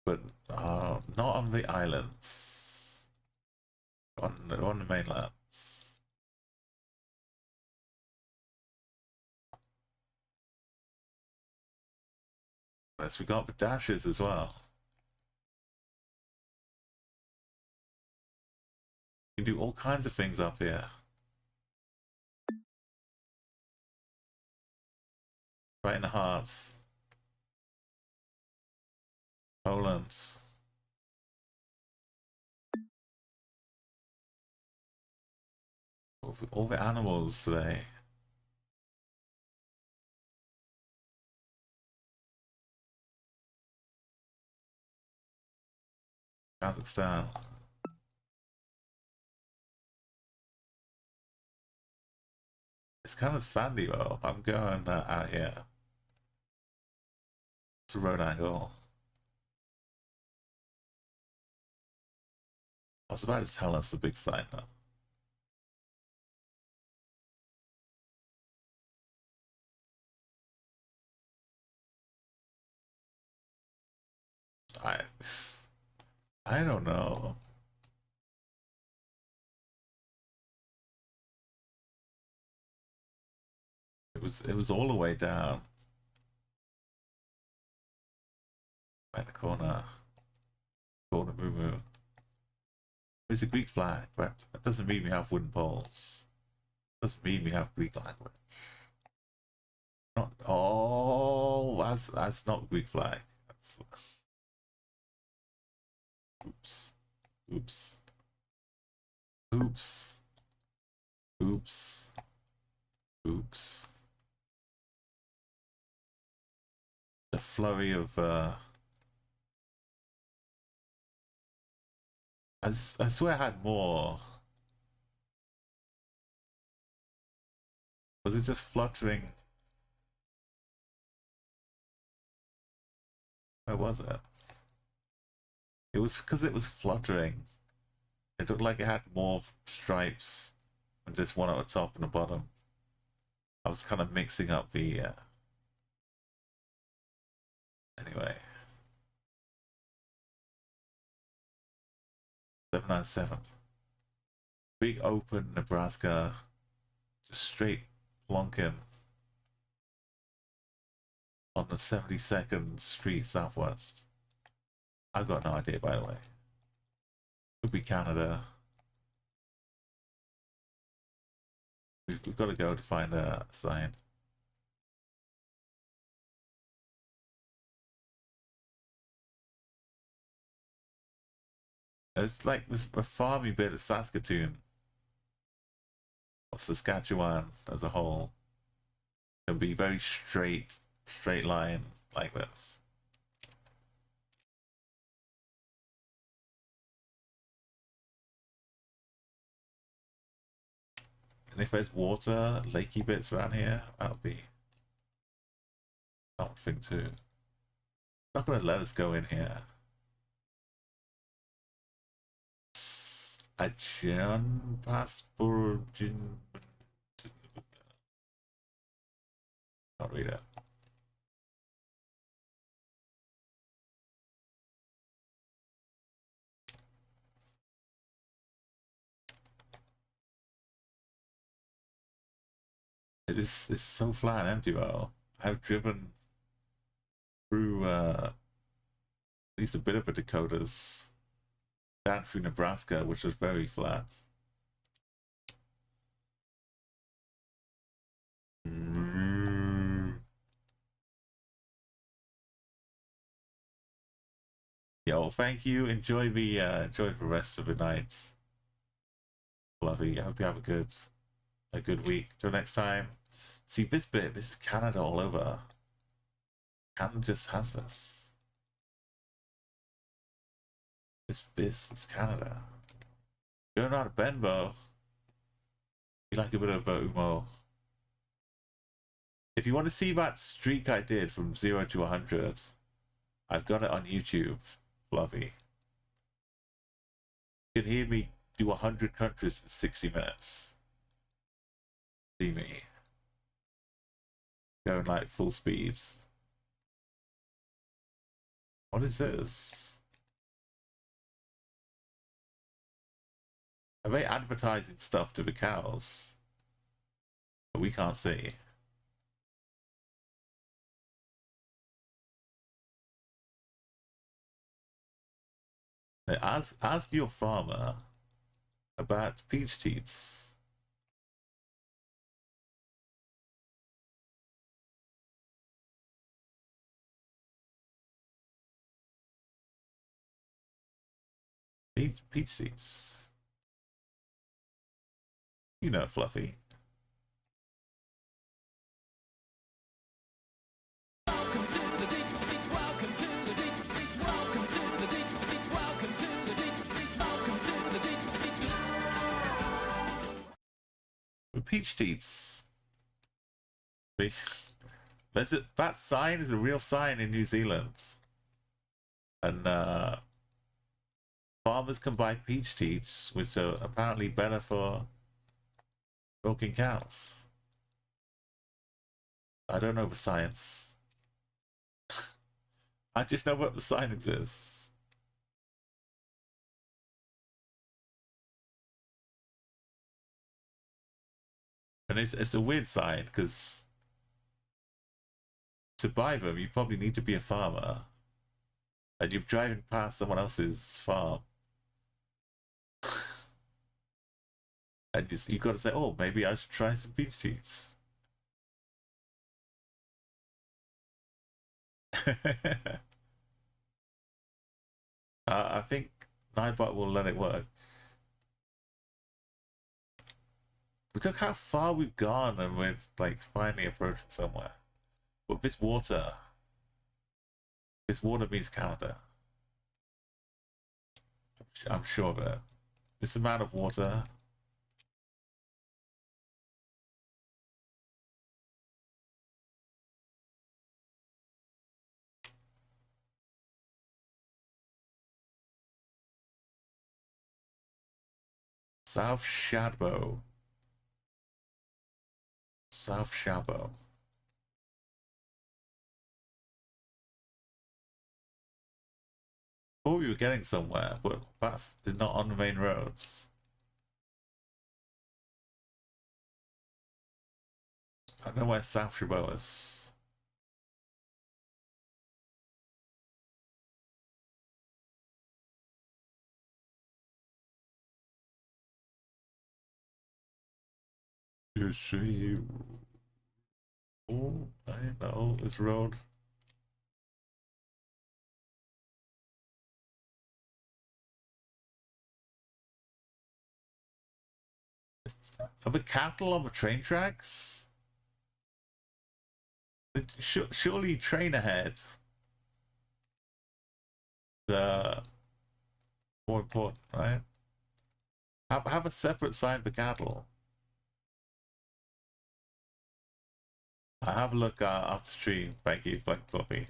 But not on the islands. On the mainland. Yes, we got the dashes as well. You can do all kinds of things up here. Right in the heart. Poland. All the animals today. Kazakhstan. It's kind of sandy though. I'm going out here. It's a road angle. I was about to tell us the big sign now. I I don't know. It was all the way down. Right in the corner. Corner moo moo. It's a Greek flag, but that doesn't mean we have wooden poles. Doesn't mean we have Greek language. Not oh that's not Greek flag. That's oops. Oops. Oops. Oops. Oops. The flurry of I swear I had more. Was it just fluttering? Where was it? It was because it was fluttering. It looked like it had more stripes than just one at the top and the bottom. I was kind of mixing up the. Anyway. 797. Big open Nebraska. Just straight plonking on the 72nd Street Southwest. I've got no idea, by the way. Could be Canada. We've got to go to find a sign. It's like this a farmy bit of Saskatoon or Saskatchewan as a whole can be very straight line like this. And if there's water, lakey bits around here, that would be something too. Not gonna let us go in here. Ajan passport. I'll read it. It's so flat and empty though. I've driven through at least a bit of the Dakotas down through Nebraska, which was very flat. Yeah, well, thank you. Enjoy the rest of the night, Fluffy. I hope you have a good week. Till next time. See this bit. This is Canada all over. Canada just has this. This is Canada. Going out of Benbow. You like a bit of Umo. If you want to see that streak I did from 0 to 100, I've got it on YouTube, Fluffy. You can hear me do 100 countries in 60 minutes. See me. Going like full speed. What is this? Are they advertising stuff to the cows that we can't see? Ask your farmer about peach teats. Peach teats. You know, Fluffy. The peach teats. That sign is a real sign in New Zealand. And farmers can buy peach teats, which are apparently better for milking cows. I don't know the science. I just know what the sign exists. And it's a weird sign because to buy them, you probably need to be a farmer. And you're driving past someone else's farm. And you've got to say, oh, maybe I should try some peach teats. I think Nightbot will let it work. Look how far we've gone and we're like finally approaching somewhere. But this water means Canada. I'm sure of it. This amount of water. South Shabo. South Shabo. Thought we were getting somewhere, but that is not on the main roads. I don't know where South Shabo is. You see, oh, I know this road. Are the cattle on the train tracks? Surely train ahead. The more important, right? Have a separate sign for cattle. I have a look after stream. Thank you, Black Floppy.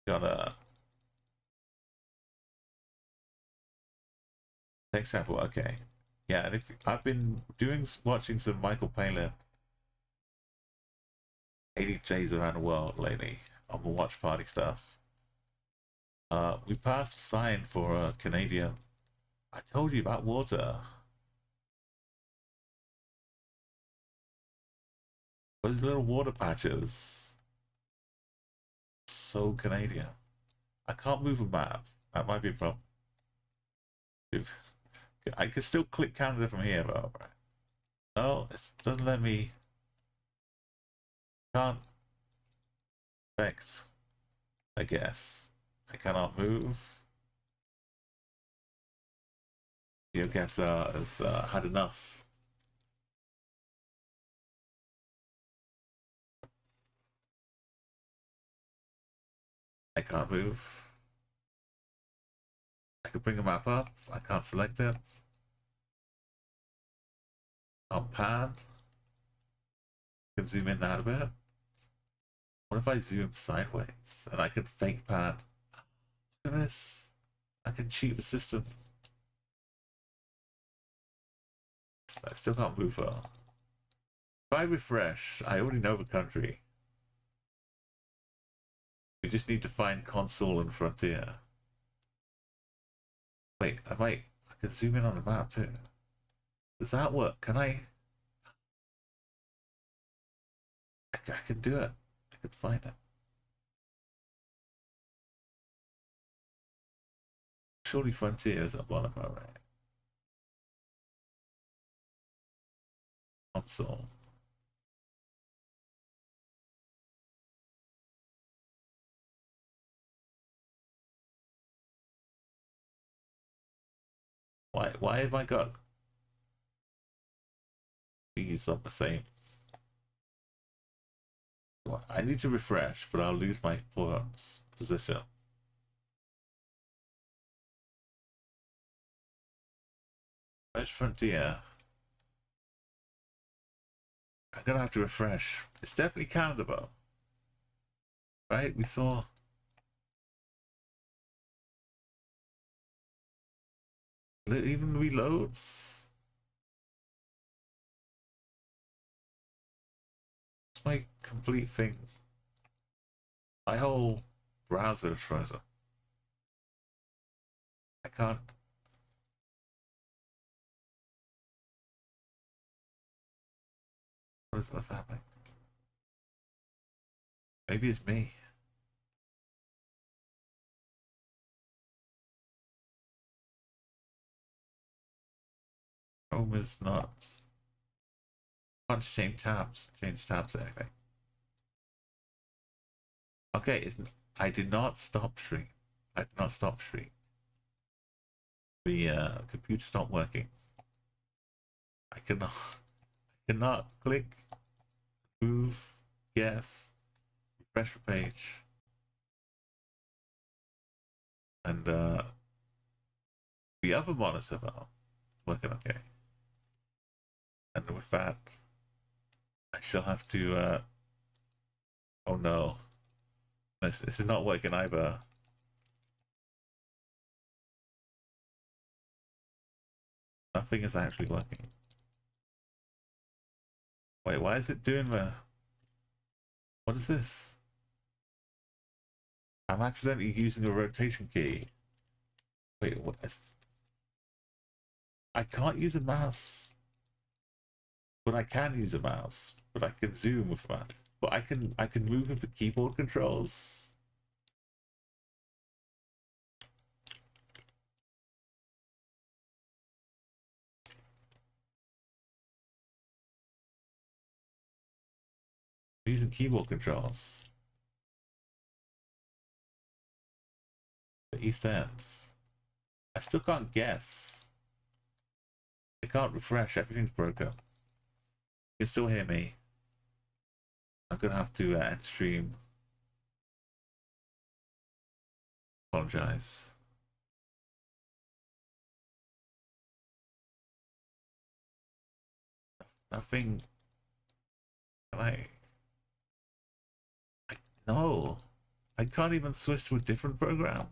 Got a text travel. Okay, yeah. And if I've been watching some Michael Palin 80 days around the world lately on the watch party stuff. We passed a sign for a Canadian. I told you about water. Those little water patches. So Canadian. I can't move a map. That might be a problem. I can still click Canada from here, though. Right? No, it doesn't let me. Can't affect. I guess I cannot move. You guess has had enough. I can't move. I can bring a map up. I can't select it. Can't pan. Can zoom in that a bit. What if I zoom sideways and I can fake pan? Look at this. I can cheat the system. I still can't move her. If I refresh, I already know the country. We just need to find console and frontier. Wait, I can zoom in on the map too. Does that work? Can I can do it. I can find it. Surely frontier is at bottom, right? Console. Why have I got these on the same? I need to refresh, but I'll lose my position. Where's frontier? I'm gonna have to refresh. It's definitely Canada, though. Right? We saw. It even reloads. It's my complete thing. My whole browser is frozen. I can't. What's happening? Maybe it's me. Chrome is not. Can't change tabs. Change tabs or anything. Okay, I did not stop stream. I did not stop stream. The computer stopped working. I cannot click, move, guess, refresh the page, and the other monitor though working okay. And with that, I shall have to. Oh no, this is not working either. Nothing is actually working. Wait, why is it doing the? What is this? I'm accidentally using a rotation key. Wait, what? I can't use a mouse. But I can use a mouse. But I can zoom with that. But I can move with the keyboard controls. I'm using keyboard controls. The East End. I still can't guess. I can't refresh. Everything's broken. You can still hear me. I'm gonna have to end stream. Apologize. Nothing. I no. I can't even switch to a different program.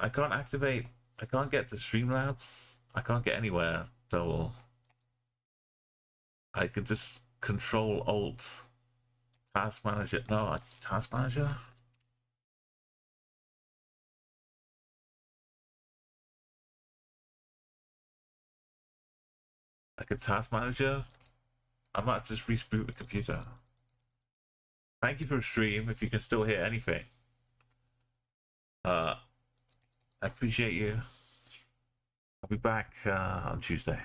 I can't activate. I can't get to Streamlabs. I can't get anywhere. So I can just Control Alt Task Manager. No, Task Manager. Like a Task Manager. I might just reboot the computer. Thank you for the stream. If you can still hear anything, I appreciate you. I'll be back on Tuesday.